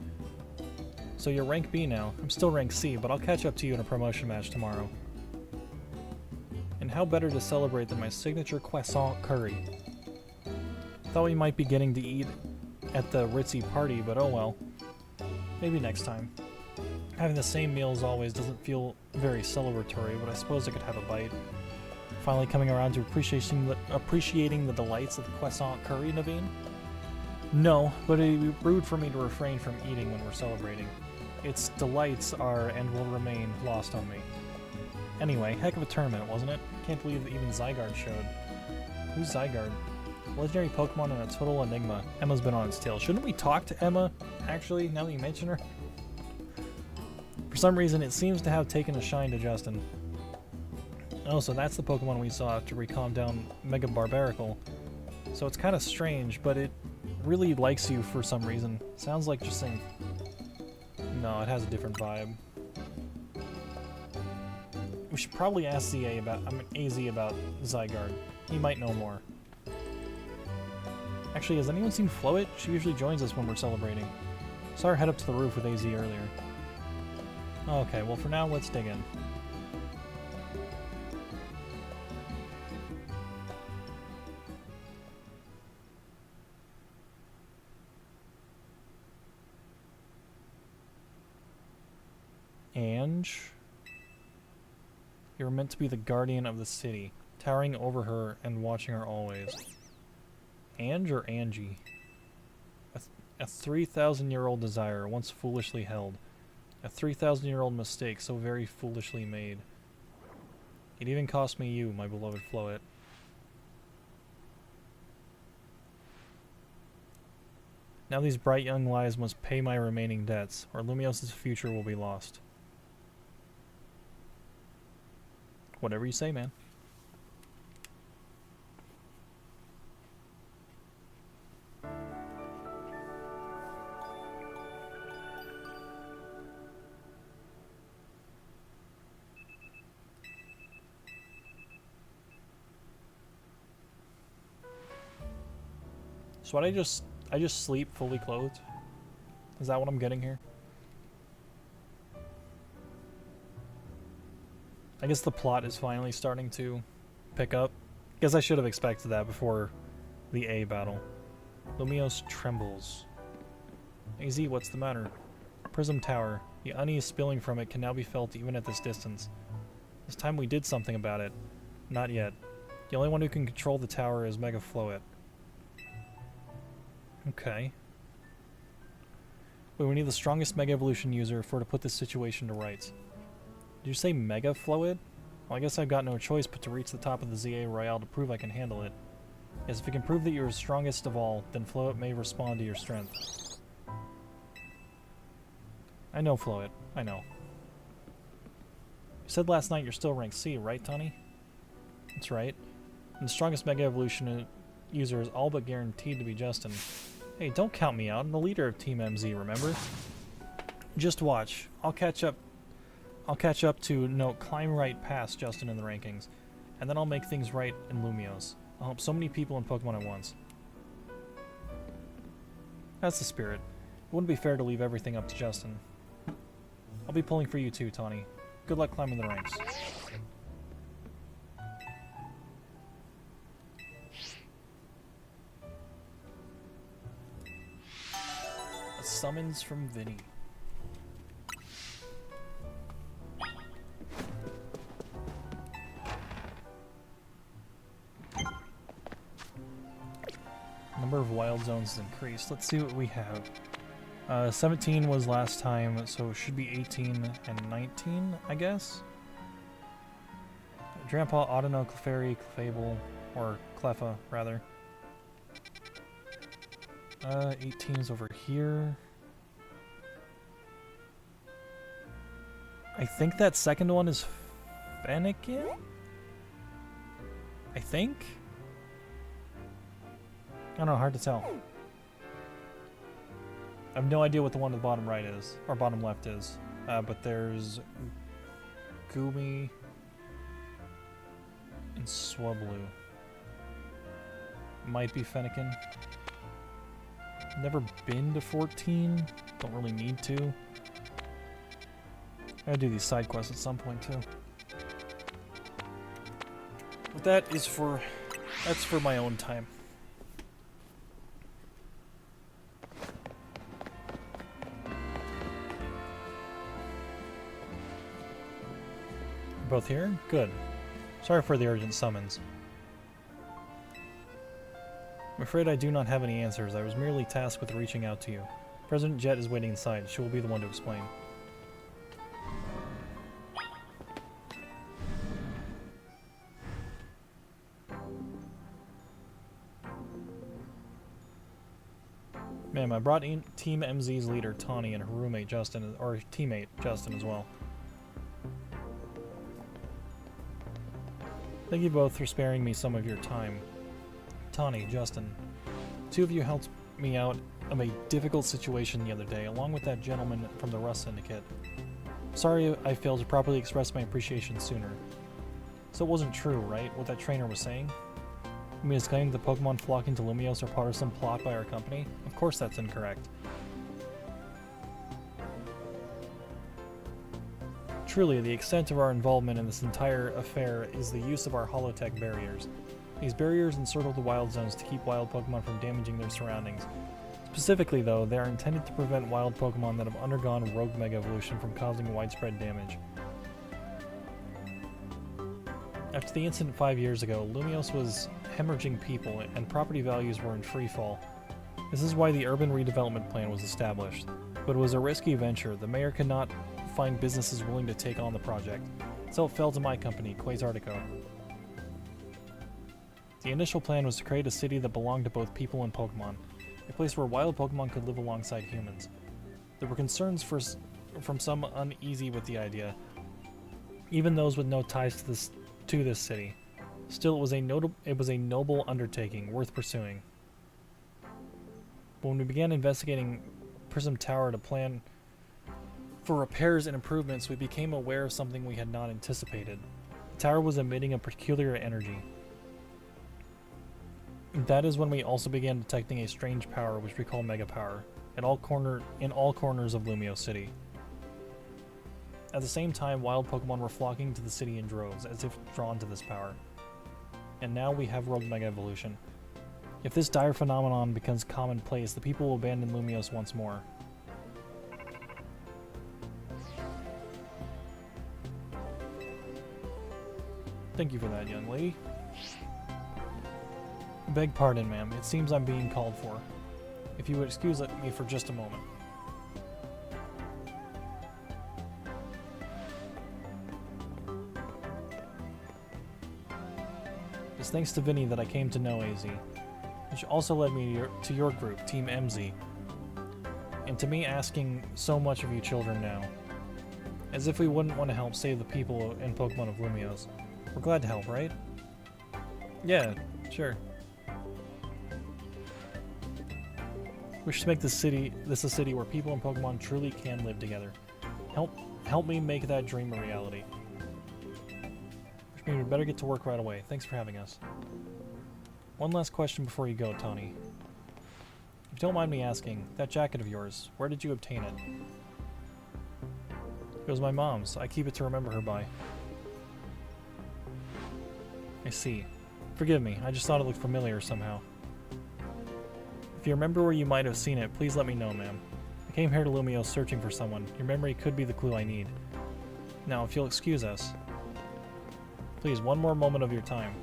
So you're rank B now. I'm still rank C, but I'll catch up to you in a promotion match tomorrow. And how better to celebrate than my signature croissant curry? Thought we might be getting to eat at the ritzy party, but oh well. Maybe next time. Having the same meal as always doesn't feel very celebratory, but I suppose I could have a bite. Finally coming around to appreciating the delights of the croissant curry, Naveen? No, but it'd be rude for me to refrain from eating when we're celebrating. Its delights are and will remain lost on me. Anyway, heck of a tournament, wasn't it? Can't believe that even Zygarde showed. Who's Zygarde? Legendary Pokemon and a total enigma. Emma's been on its tail. Shouldn't we talk to Emma, actually, now that you mention her? For some reason, it seems to have taken a shine to Justin. Oh, so that's the Pokemon we saw after we calmed down Mega Barbaracle. So it's kind of strange, but it really likes you for some reason. Sounds like just saying... No, it has a different vibe. We should probably ask AZ about Zygarde. He might know more. Actually, has anyone seen Floet? She usually joins us when we're celebrating. Saw her head up to the roof with AZ earlier. Okay, well for now, let's dig in. Ange, you're meant to be the guardian of the city, towering over her and watching her always. Ange or Angie? A 3,000-year-old desire, once foolishly held. A 3,000-year-old mistake, so very foolishly made. It even cost me you, my beloved Floet. Now these bright young lives must pay my remaining debts, or Lumios' future will be lost. Whatever you say, man. So what I just sleep fully clothed? Is that what I'm getting here? I guess the plot is finally starting to pick up. Guess I should have expected that before the A battle. Lumios trembles. AZ, what's the matter? Prism Tower. The unease spilling from it can now be felt even at this distance. It's time we did something about it. Not yet. The only one who can control the tower is Mega Floet. Okay. Wait, we need the strongest Mega Evolution user to put this situation to rights. Did you say Mega Floet? Well, I guess I've got no choice but to reach the top of the ZA Royale to prove I can handle it. Yes, if you can prove that you're strongest of all, then Floet may respond to your strength. I know, Floet. I know. You said last night you're still rank C, right, Tawny? That's right. And the strongest Mega Evolution user is all but guaranteed to be Justin. Hey, don't count me out. I'm the leader of Team MZ, remember? Just watch. I'll catch up to climb right past Justin in the rankings, and then I'll make things right in Lumios. I'll help so many people in Pokemon at once. That's the spirit. It wouldn't be fair to leave everything up to Justin. I'll be pulling for you too, Tawny. Good luck climbing the ranks. A summons from Vinny. Number of wild zones has increased. Let's see what we have. 17 was last time, so it should be 18 and 19, I guess? Drampa, Audino, Clefairy, Clefable, or Cleffa, rather. 18 is over here. I think that second one is Fennekin? I think? I don't know, hard to tell. I have no idea what the one at the bottom right is, or bottom left is. But there's Goomy and Swablu. Might be Fennekin. Never been to 14. Don't really need to. I gotta do these side quests at some point too. But that's for my own time. Both here? Good. Sorry for the urgent summons. I'm afraid I do not have any answers. I was merely tasked with reaching out to you. President Jet is waiting inside. She will be the one to explain. Ma'am, I brought in Team MZ's leader, Tawny, and her roommate, Justin, or teammate, Justin, as well. Thank you both for sparing me some of your time. Tawny, Justin, two of you helped me out of a difficult situation the other day, along with that gentleman from the Rust Syndicate. Sorry I failed to properly express my appreciation sooner. So it wasn't true, right, what that trainer was saying? You mean it's claiming the Pokemon flocking to Lumios are part of some plot by our company? Of course that's incorrect. Truly, the extent of our involvement in this entire affair is the use of our Holotech barriers. These barriers encircle the wild zones to keep wild Pokemon from damaging their surroundings. Specifically, though, they are intended to prevent wild Pokemon that have undergone Rogue Mega Evolution from causing widespread damage. After the incident 5 years ago, Lumios was hemorrhaging people and property values were in free fall. This is why the urban redevelopment plan was established. But it was a risky venture. The mayor could not find businesses willing to take on the project, so it fell to my company, Quasartico. The initial plan was to create a city that belonged to both people and Pokemon. a place where wild Pokemon could live alongside humans. There were concerns from some uneasy with the idea, even those with no ties to this city. Still, it was a noble undertaking, worth pursuing. When we began investigating Prism Tower to plan for repairs and improvements, we became aware of something we had not anticipated. The tower was emitting a peculiar energy. That is when we also began detecting a strange power which we call Mega Power in all corners of Lumio City. At the same time, wild Pokemon were flocking to the city in droves, as if drawn to this power. And now we have Rogue Mega Evolution. If this dire phenomenon becomes commonplace, the people will abandon Lumios once more. Thank you for that, young lady. Beg pardon, ma'am. It seems I'm being called for. If you would excuse me for just a moment. It's thanks to Vinny that I came to know AZ, which also led me to your group, Team MZ, and to me asking so much of you children now. As if we wouldn't want to help save the people and Pokemon of Lumios. We're glad to help, right? Yeah, sure. We should make this a city where people and Pokemon truly can live together. Help me make that dream a reality. Which means we better get to work right away. Thanks for having us. One last question before you go, Tony. If you don't mind me asking, that jacket of yours, where did you obtain it? It was my mom's. I keep it to remember her by. I see. Forgive me, I just thought it looked familiar somehow. If you remember where you might have seen it, please let me know, ma'am. I came here to Lumio searching for someone. Your memory could be the clue I need. Now, if you'll excuse us. Please, one more moment of your time.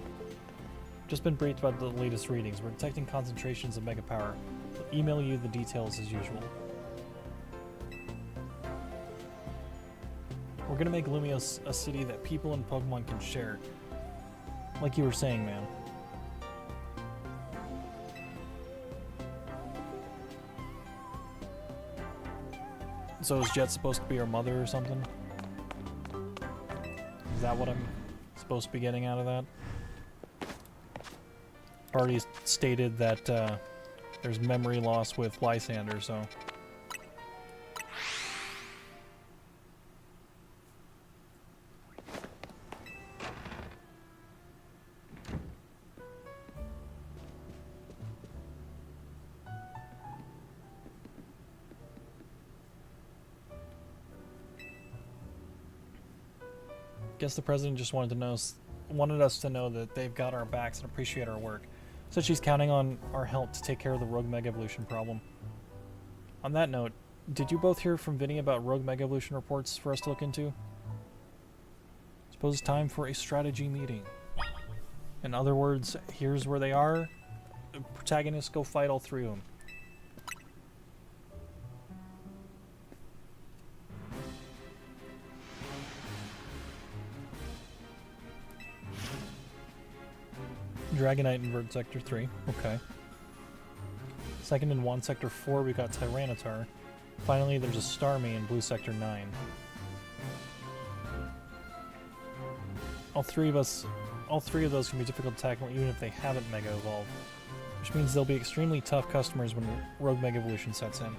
Just been briefed about the latest readings. We're detecting concentrations of Mega Power. I'll email you the details as usual. We're gonna make Lumio a city that people and Pokemon can share. Like you were saying, man. So is Jet supposed to be her mother or something? Is that what I'm supposed to be getting out of that? Already stated that there's memory loss with Lysander, so... Guess the president just wanted us to know that they've got our backs and appreciate our work. So she's counting on our help to take care of the Rogue Mega Evolution problem. On that note, did you both hear from Vinny about Rogue Mega Evolution reports for us to look into? Suppose it's time for a strategy meeting. In other words, here's where they are. The protagonists go fight all three of them. Dragonite invert Sector 3, okay. Second in Wand Sector 4, we got Tyranitar. Finally, there's a Starmie in Blue Sector 9. All three of those can be difficult to tackle even if they haven't Mega Evolved. Which means they'll be extremely tough customers when Rogue Mega Evolution sets in.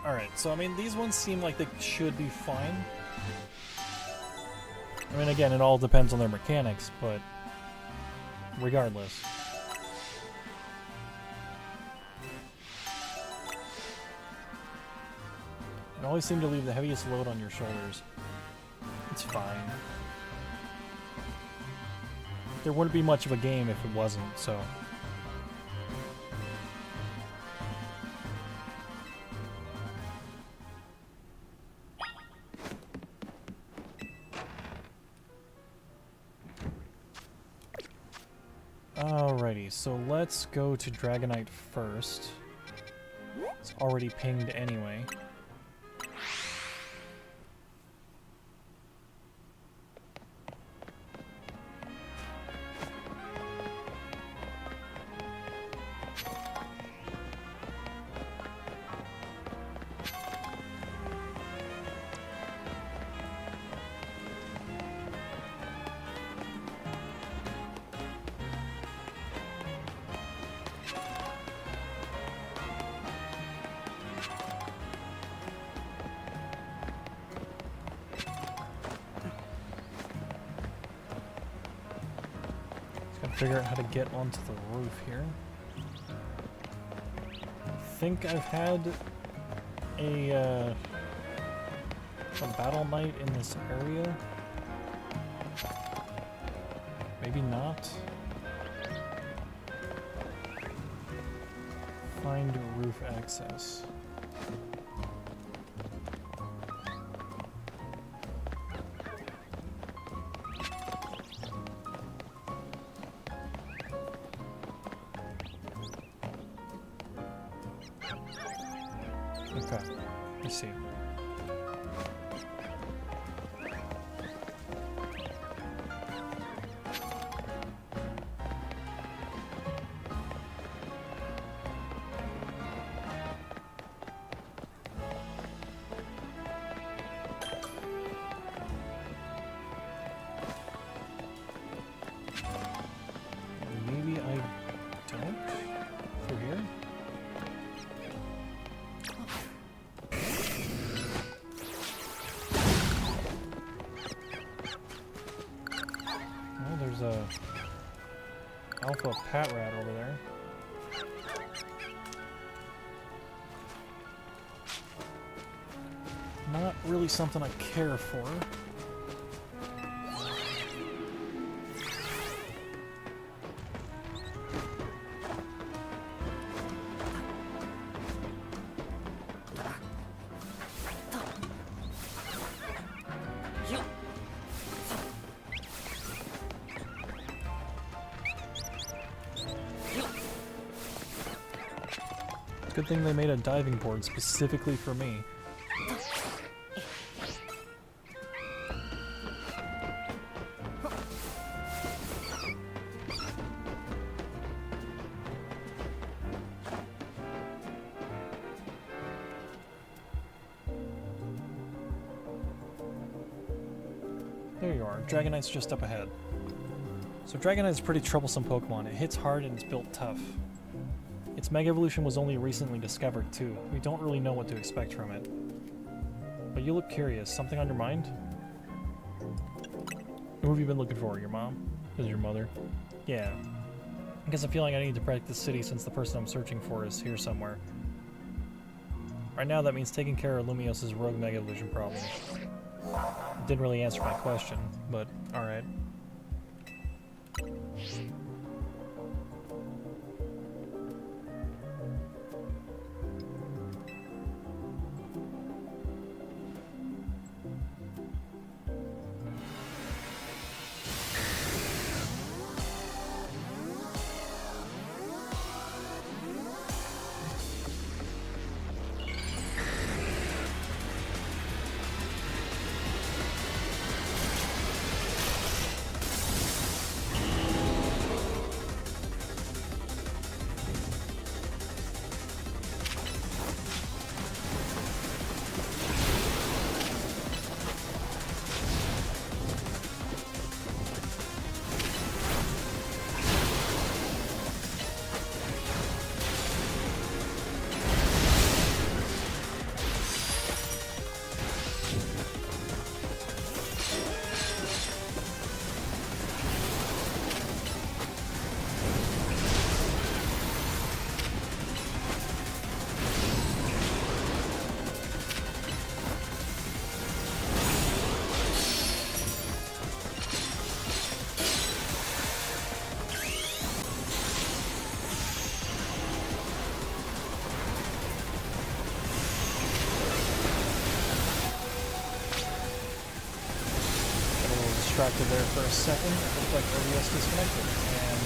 Alright, so I mean, these ones seem like they should be fine. I mean, again, it all depends on their mechanics, but regardless. You always seem to leave the heaviest load on your shoulders. It's fine. There wouldn't be much of a game if it wasn't, so... Alrighty, so let's go to Dragonite first. It's already pinged anyway. Figure out how to get onto the roof here. I think I've had a Battle Knight in this area. Maybe not. Find roof access. Okay, I see. Maybe I don't? Through here? There's a alpha pat rat over there. Not really something I care for. Good thing they made a diving board specifically for me. There you are. Dragonite's just up ahead. So Dragonite's a pretty troublesome Pokemon. It hits hard and it's built tough. Its Mega Evolution was only recently discovered, too. We don't really know what to expect from it. But you look curious. Something on your mind? Who have you been looking for? Your mom? Is your mother? Yeah. I guess I feel like I need to protect the city since the person I'm searching for is here somewhere. Right now, that means taking care of Lumios's rogue Mega Evolution problem. Didn't really answer my question, but alright. Distracted there for a second. It looked like OBS disconnected, and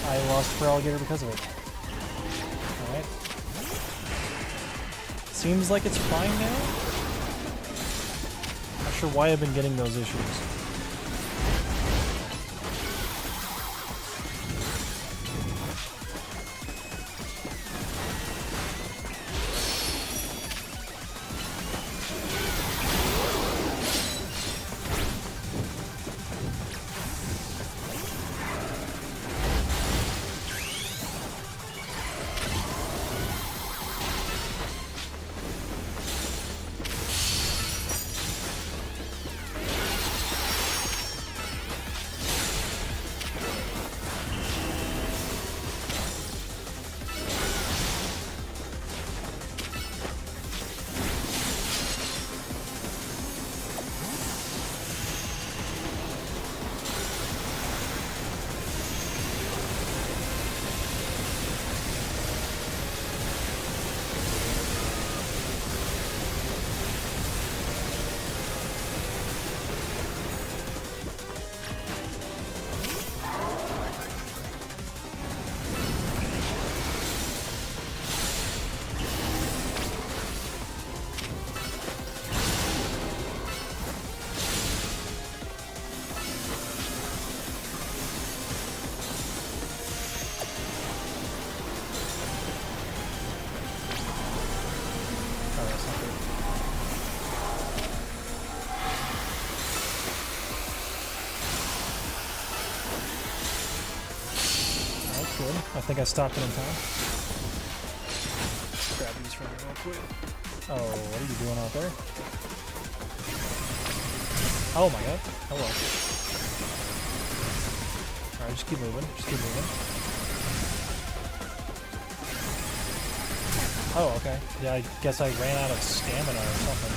I lost Feraligatr because of it. Alright. Seems like it's fine now. Not sure why I've been getting those issues. I think I stopped it in time. Grab these from me real quick. Oh, what are you doing out there? Oh my god. Hello. Alright, just keep moving. Just keep moving. Oh, okay. Yeah, I guess I ran out of stamina or something.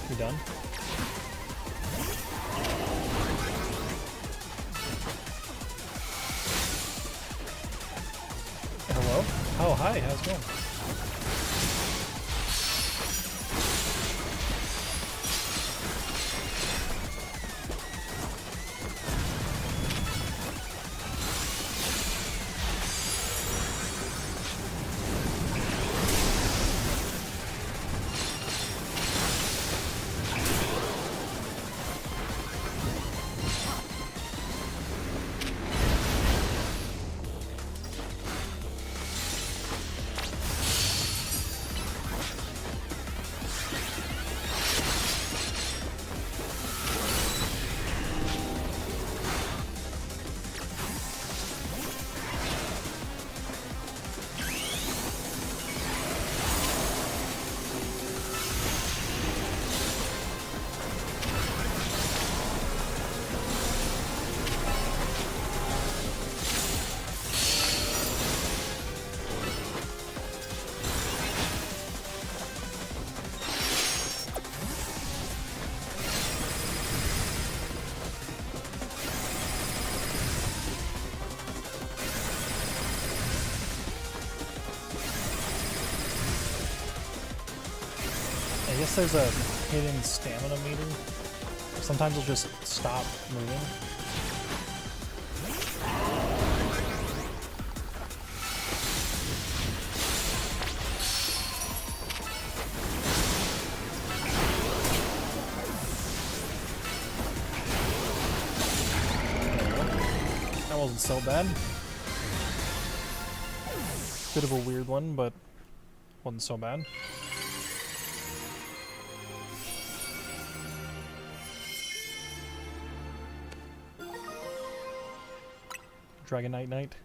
You done? Hello? Oh, hi, how's it going? I guess there's a hidden stamina meter. Sometimes it'll just stop moving. That wasn't so bad. Bit of a weird one, but wasn't so bad. Dragonite Knight.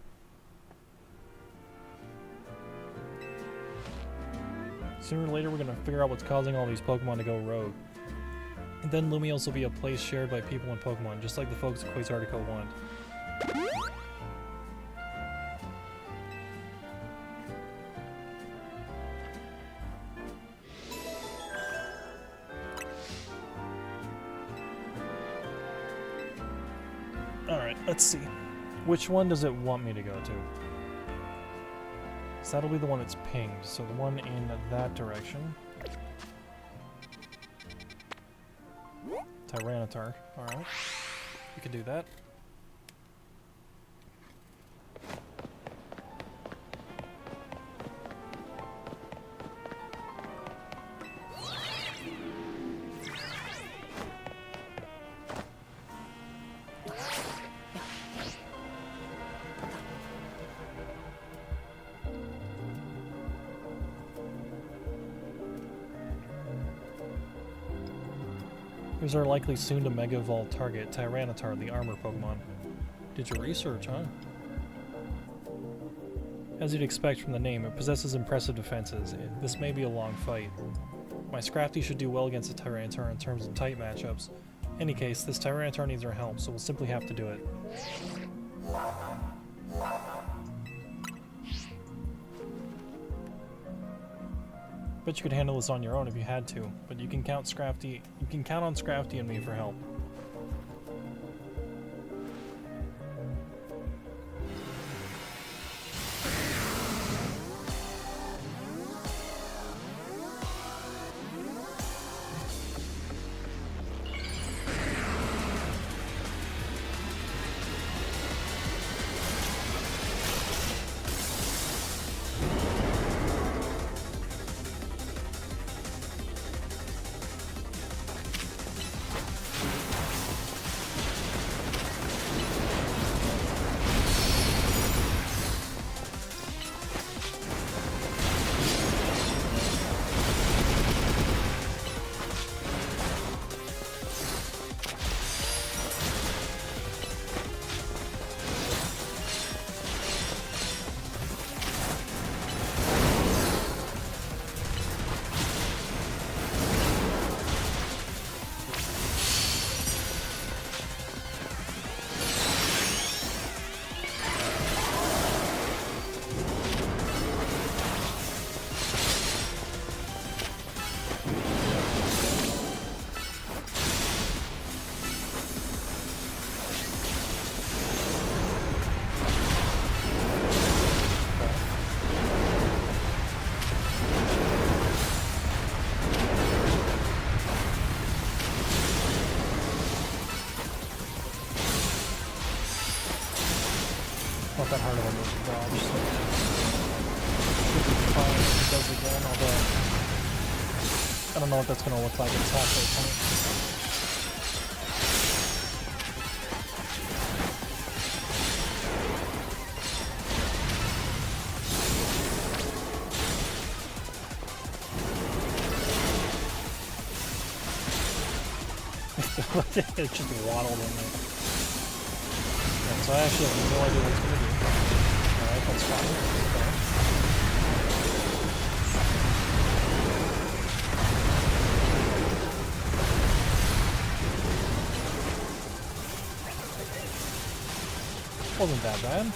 Sooner or later we're gonna figure out what's causing all these Pokemon to go rogue. And then Lumiose will be a place shared by people and Pokemon, just like the folks at Quasartico want. Alright, let's see. Which one does it want me to go to? So that'll be the one that's pinged, so the one in that direction. Tyranitar, alright. We can do that. Here's our likely soon to Mega Evolve target, Tyranitar, the armor Pokemon. Did your research, huh? As you'd expect from the name, it possesses impressive defenses. This may be a long fight. My Scrafty should do well against the Tyranitar in terms of tight matchups. In any case, this Tyranitar needs our help, so we'll simply have to do it. Bet you could handle this on your own if you had to, but you can count on Scrafty and me for help. Not that hard of a move to dodge, so should be fine if he does again, although I don't know what that's going to look like. It's halfway point. It just waddled in there. So I actually have no idea what it's going to do. Alright, that's fine. Okay. Wasn't that bad.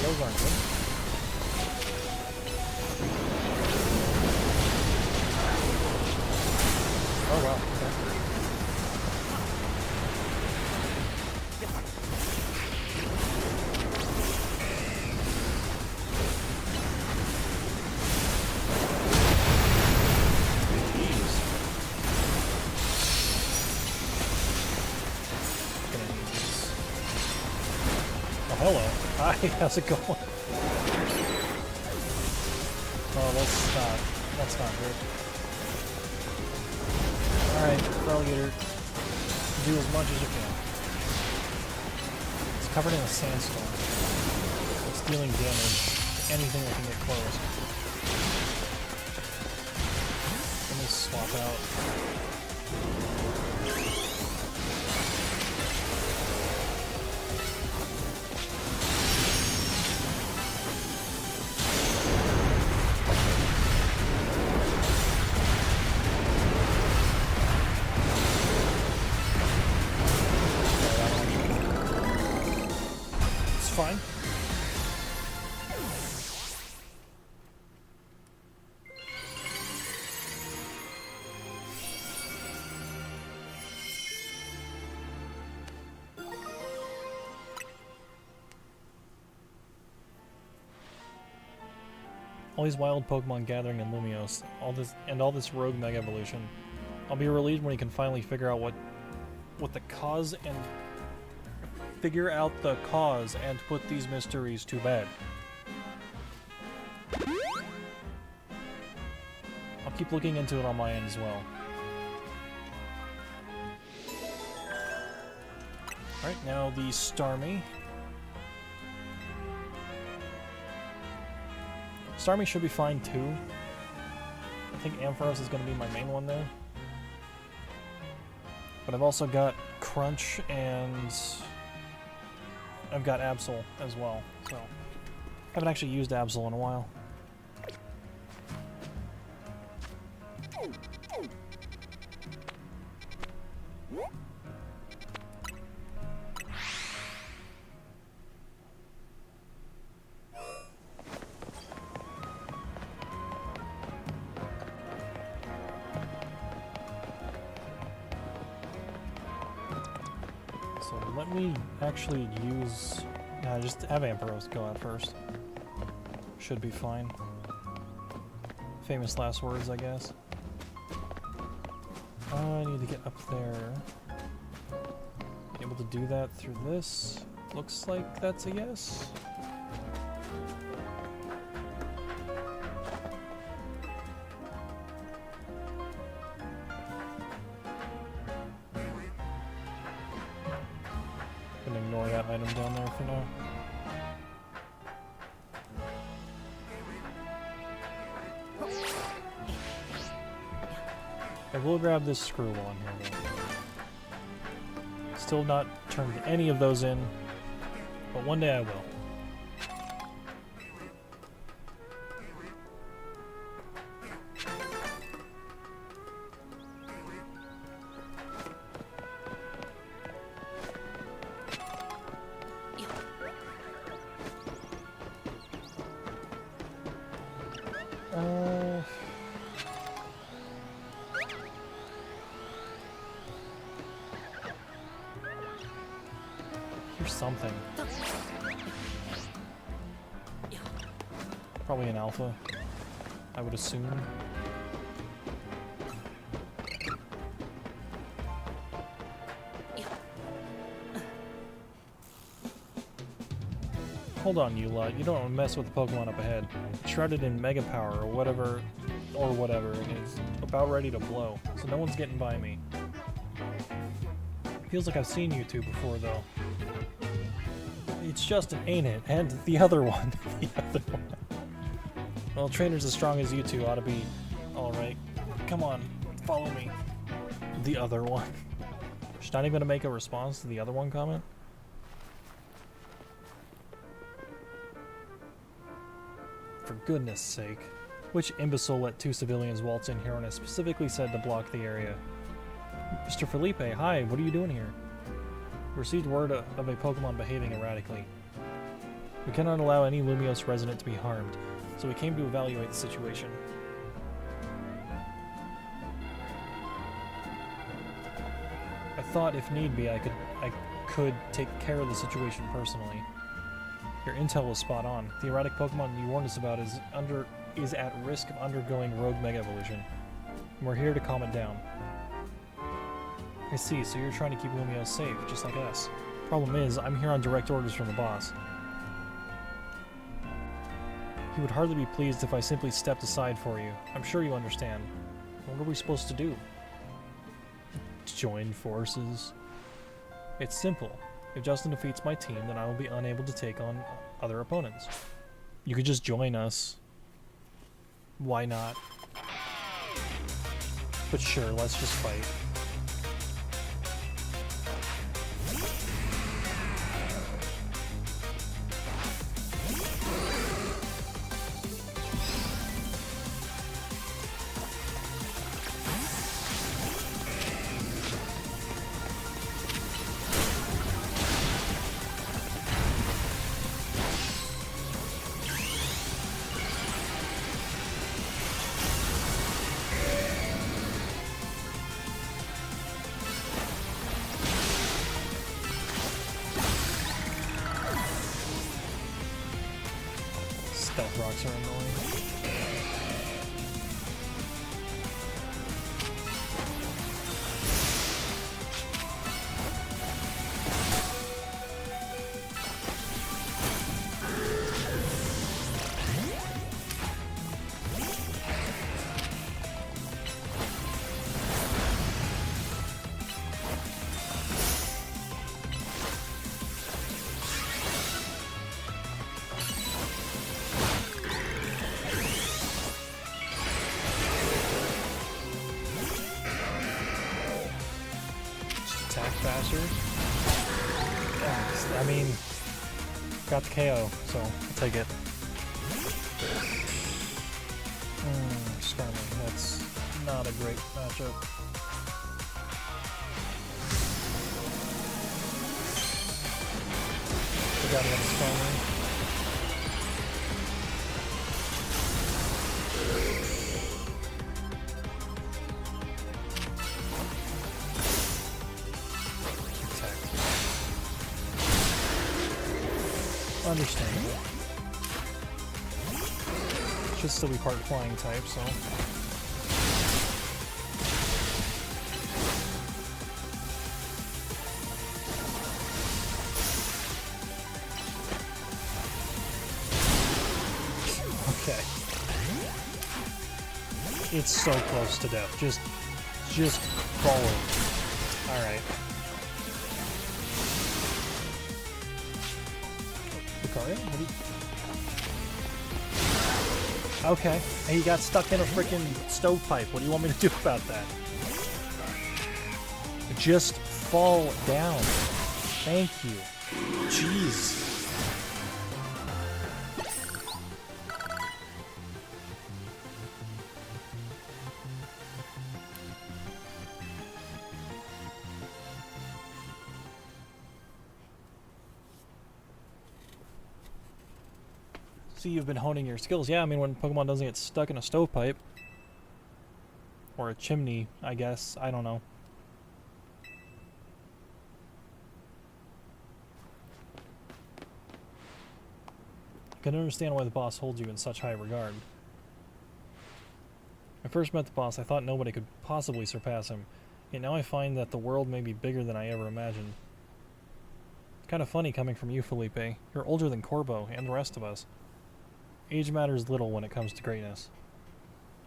Those aren't good. Oh wow, okay. Hello. Hi, how's it going? Oh, that's not good. Alright, Feraligatr, do as much as you can. It's covered in a sandstorm. It's dealing damage to anything that can get close. Let me swap out. Fine. All these wild Pokemon gathering in Lumiose, all this rogue Mega Evolution. I'll be relieved when you can finally figure out what the cause and put these mysteries to bed. I'll keep looking into it on my end as well. Alright, now the Starmie. Starmie should be fine too. I think Ampharos is going to be my main one there. But I've also got Crunch and I've got Absol as well, so I haven't actually used Absol in a while. So let me actually use... just have Ampharos go out first. Should be fine. Famous last words, I guess. I need to get up there. Able to do that through this. Looks like that's a yes. Gonna ignore that item down there for now. I will grab this screw on here though. Still not turned any of those in, but one day I will. Here's something. Probably an alpha, I would assume. Hold on, you lot. You don't want to mess with the Pokemon up ahead. Shrouded in Mega Power or whatever, and it's about ready to blow. So no one's getting by me. Feels like I've seen you two before, though. It's Justin, ain't it? And the other one. The other one. Well, trainers as strong as you two ought to be alright. Come on, follow me. The other one. She's not even gonna make a response to the other one comment? For goodness sake. Which imbecile let two civilians waltz in here when I specifically said to block the area? Mr. Felipe, hi, what are you doing here? We received word of a Pokemon behaving erratically. We cannot allow any Lumiose resident to be harmed, so we came to evaluate the situation. I thought if need be I could take care of the situation personally. Your intel was spot on. The erratic Pokemon you warned us about is at risk of undergoing rogue Mega Evolution. And we're here to calm it down. I see, so you're trying to keep Lumiose safe, just like us. Problem is, I'm here on direct orders from the boss. He would hardly be pleased if I simply stepped aside for you. I'm sure you understand. What are we supposed to do? Join forces? It's simple. If Justin defeats my team, then I will be unable to take on other opponents. You could just join us. Why not? But sure, let's just fight. Stealth rocks are annoying. attack faster. I mean, got the KO, so I'll take it. Starmie, that's not a great matchup. Forgot about Starmie. Understandable. Should still be part flying type, so. Okay. It's so close to death. Just follow. Alright. Okay, he got stuck in a freaking stovepipe. What do you want me to do about that? Just fall down. Thank you. Jeez. See, you've been honing your skills. Yeah, I mean, when Pokemon doesn't get stuck in a stovepipe. Or a chimney, I guess. I don't know. I can understand why the boss holds you in such high regard. When I first met the boss, I thought nobody could possibly surpass him. Yet now I find that the world may be bigger than I ever imagined. It's kind of funny coming from you, Felipe. You're older than Corbo and the rest of us. Age matters little when it comes to greatness.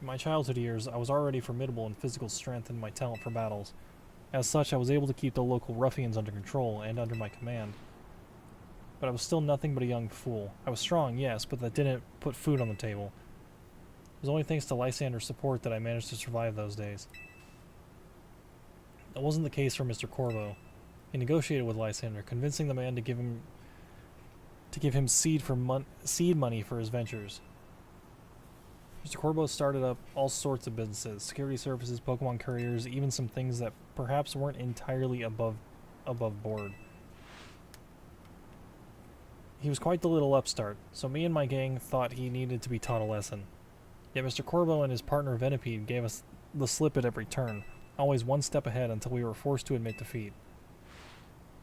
In my childhood years, I was already formidable in physical strength and my talent for battles. As such, I was able to keep the local ruffians under control and under my command. But I was still nothing but a young fool. I was strong, yes, but that didn't put food on the table. It was only thanks to Lysander's support that I managed to survive those days. That wasn't the case for Mr. Corvo. He negotiated with Lysander, convincing the man to give him seed money for his ventures. Mr. Corbo started up all sorts of businesses, security services, Pokemon couriers, even some things that perhaps weren't entirely above board. He was quite the little upstart, so me and my gang thought he needed to be taught a lesson. Yet Mr. Corvo and his partner Venipede gave us the slip at every turn, always one step ahead until we were forced to admit defeat.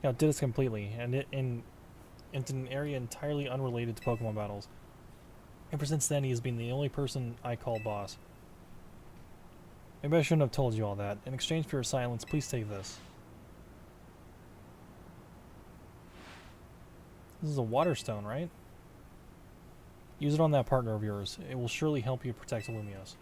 He outdid us completely, and in an area entirely unrelated to Pokemon battles. Ever since then, he has been the only person I call boss. Maybe I shouldn't have told you all that. In exchange for your silence, please take this. This is a water stone, right? Use it on that partner of yours. It will surely help you protect Lumiose.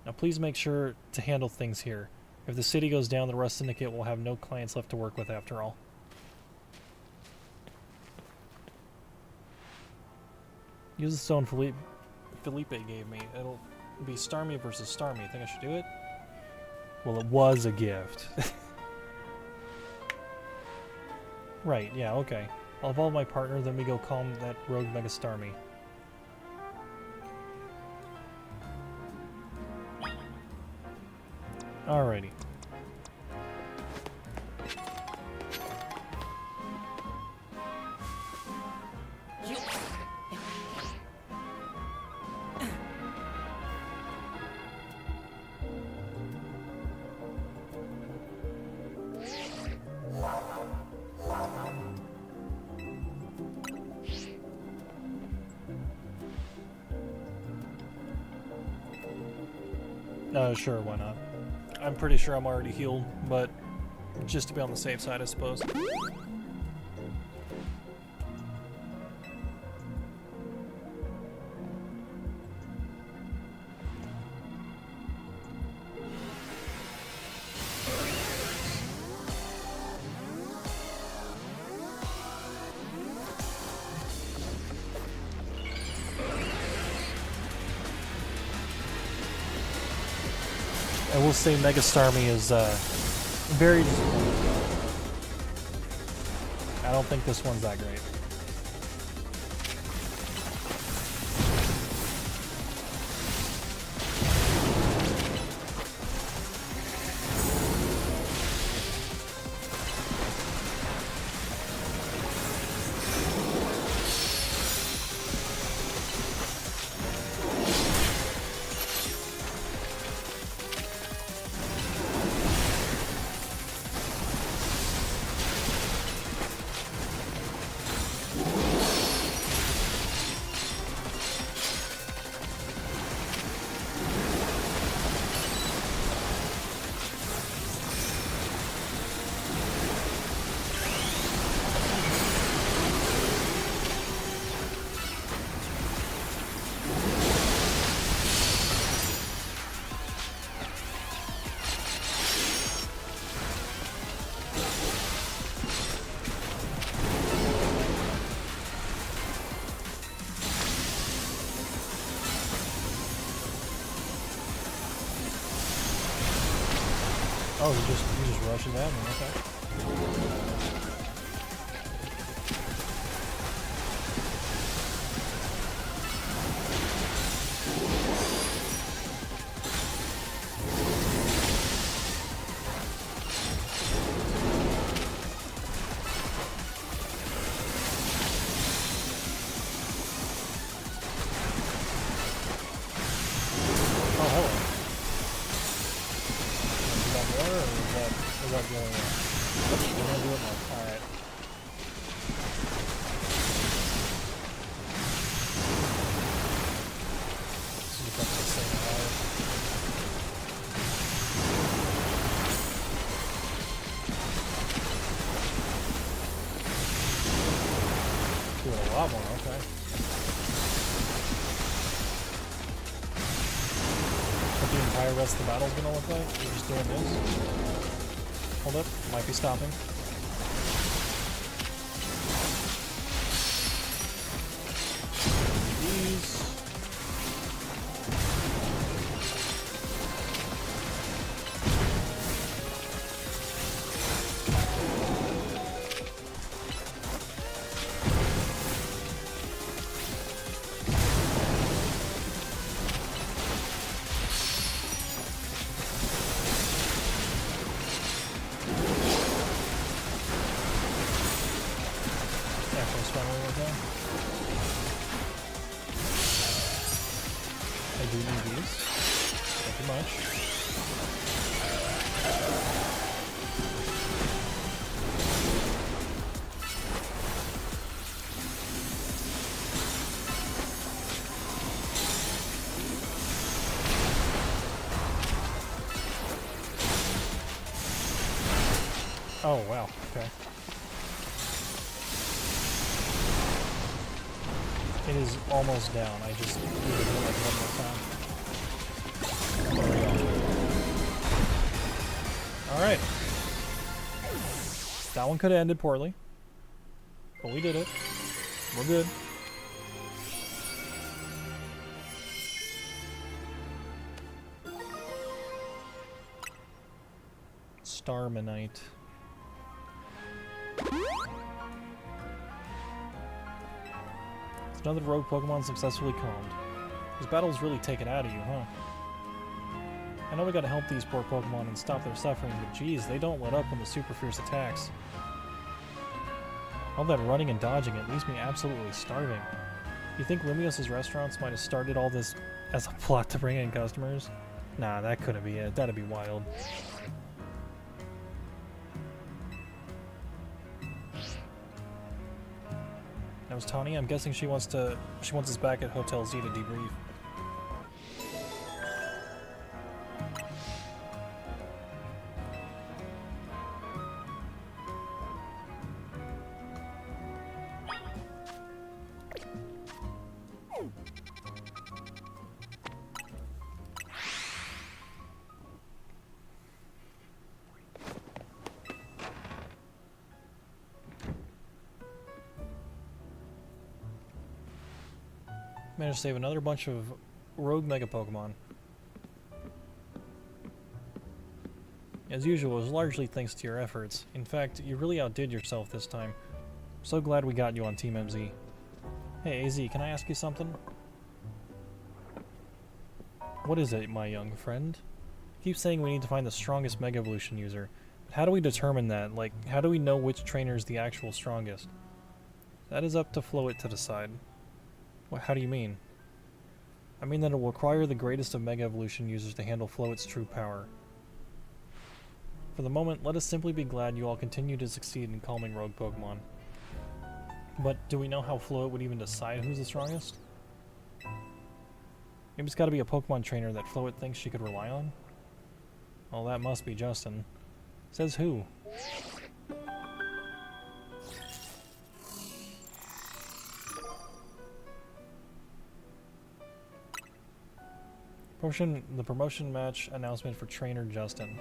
Now please make sure to handle things here. If the city goes down, the Rust Syndicate will have no clients left to work with after all. Use the stone Felipe gave me. It'll be Starmie versus Starmie. Think I should do it? Well, it was a gift. Right, yeah, okay. I'll evolve my partner, then we go calm that rogue Mega Starmie. Alrighty. Sure, why not? I'm pretty sure I'm already healed, but just to be on the safe side, I suppose. I will say Mega Starmie is Very disappointed. I don't think this one's that great. Oh, you just rushing at me, okay. Oh, hello. Is that more, or is that the only one? You're gonna do it more. Alright. See if that's the same alive. Doing a lot more, okay. What the entire rest of the battle's gonna look like? You're just doing this? Hold up, might be stopping. These. I do need these. Thank you much. Oh, wow. Okay. It is almost down. I just need to do it like one more time. There we go. Alright. That one could have ended poorly. But we did it. We're good. Starmanite. It's another rogue Pokemon successfully calmed. This battle's really taken out of you, huh? I know we gotta help these poor Pokemon and stop their suffering, but geez, they don't let up when the super fierce attacks. All that running and dodging, it leaves me absolutely starving. You think Limios' restaurants might have started all this as a plot to bring in customers? Nah, that couldn't be it. That'd be wild. That was Tawny. I'm guessing she wants us back at Hotel Z to debrief. Managed to save another bunch of rogue Mega Pokemon. As usual, it was largely thanks to your efforts. In fact, you really outdid yourself this time. So glad we got you on Team MZ. Hey, AZ, can I ask you something? What is it, my young friend? You keep saying we need to find the strongest Mega Evolution user. But how do we determine that? Like, how do we know which trainer is the actual strongest? That is up to Floet to decide. What, how do you mean? I mean that it will require the greatest of Mega Evolution users to handle Floet's true power. For the moment, let us simply be glad you all continue to succeed in calming rogue Pokemon. But do we know how Floet would even decide who's the strongest? Maybe it's gotta be a Pokemon trainer that Floet thinks she could rely on? Well, that must be Justin. Says who? The promotion match announcement for trainer Justin.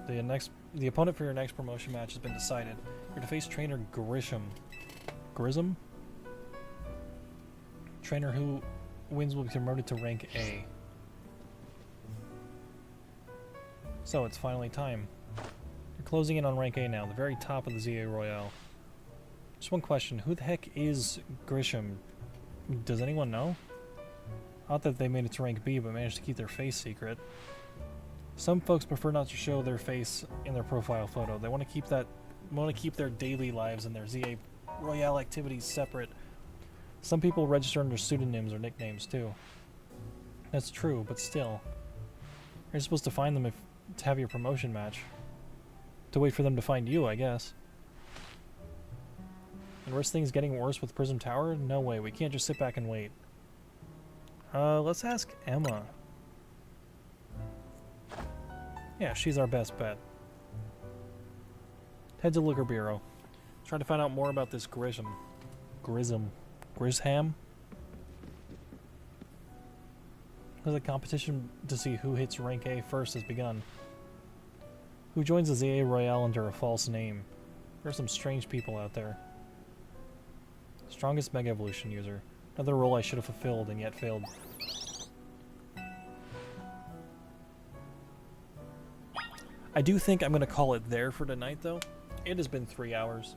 The opponent for your next promotion match has been decided. You're to face trainer Grisham. Grism? Trainer who wins will be promoted to rank A. So it's finally time. You're closing in on rank A now, the very top of the ZA Royale. Just one question, who the heck is Grisham? Does anyone know? Not that they made it to rank B, but managed to keep their face secret. Some folks prefer not to show their face in their profile photo. They want to keep their daily lives and their ZA Royale activities separate. Some people register under pseudonyms or nicknames too. That's true, but still. You're supposed to find them to have your promotion match. To wait for them to find you, I guess. And risk things getting worse with Prism Tower? No way, we can't just sit back and wait. Let's ask Emma. Yeah, she's our best bet. Head to Liquor Bureau. Try to find out more about this Grisham. Grisham. The competition to see who hits rank A first has begun. Who joins the ZA Royale under a false name? There are some strange people out there. Strongest Mega Evolution user. Another role I should have fulfilled and yet failed. I do think I'm going to call it there for tonight, though. It has been 3 hours.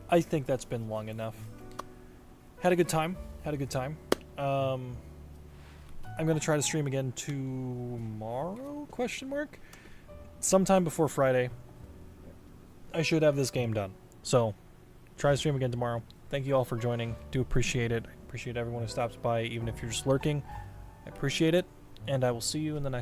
I think that's been long enough. Had a good time. I'm going to try to stream again tomorrow, question mark? Sometime before Friday. I should have this game done. So, try to stream again tomorrow. Thank you all for joining. Do appreciate it. I appreciate everyone who stops by, even if you're just lurking. I appreciate it, and I will see you in the next one.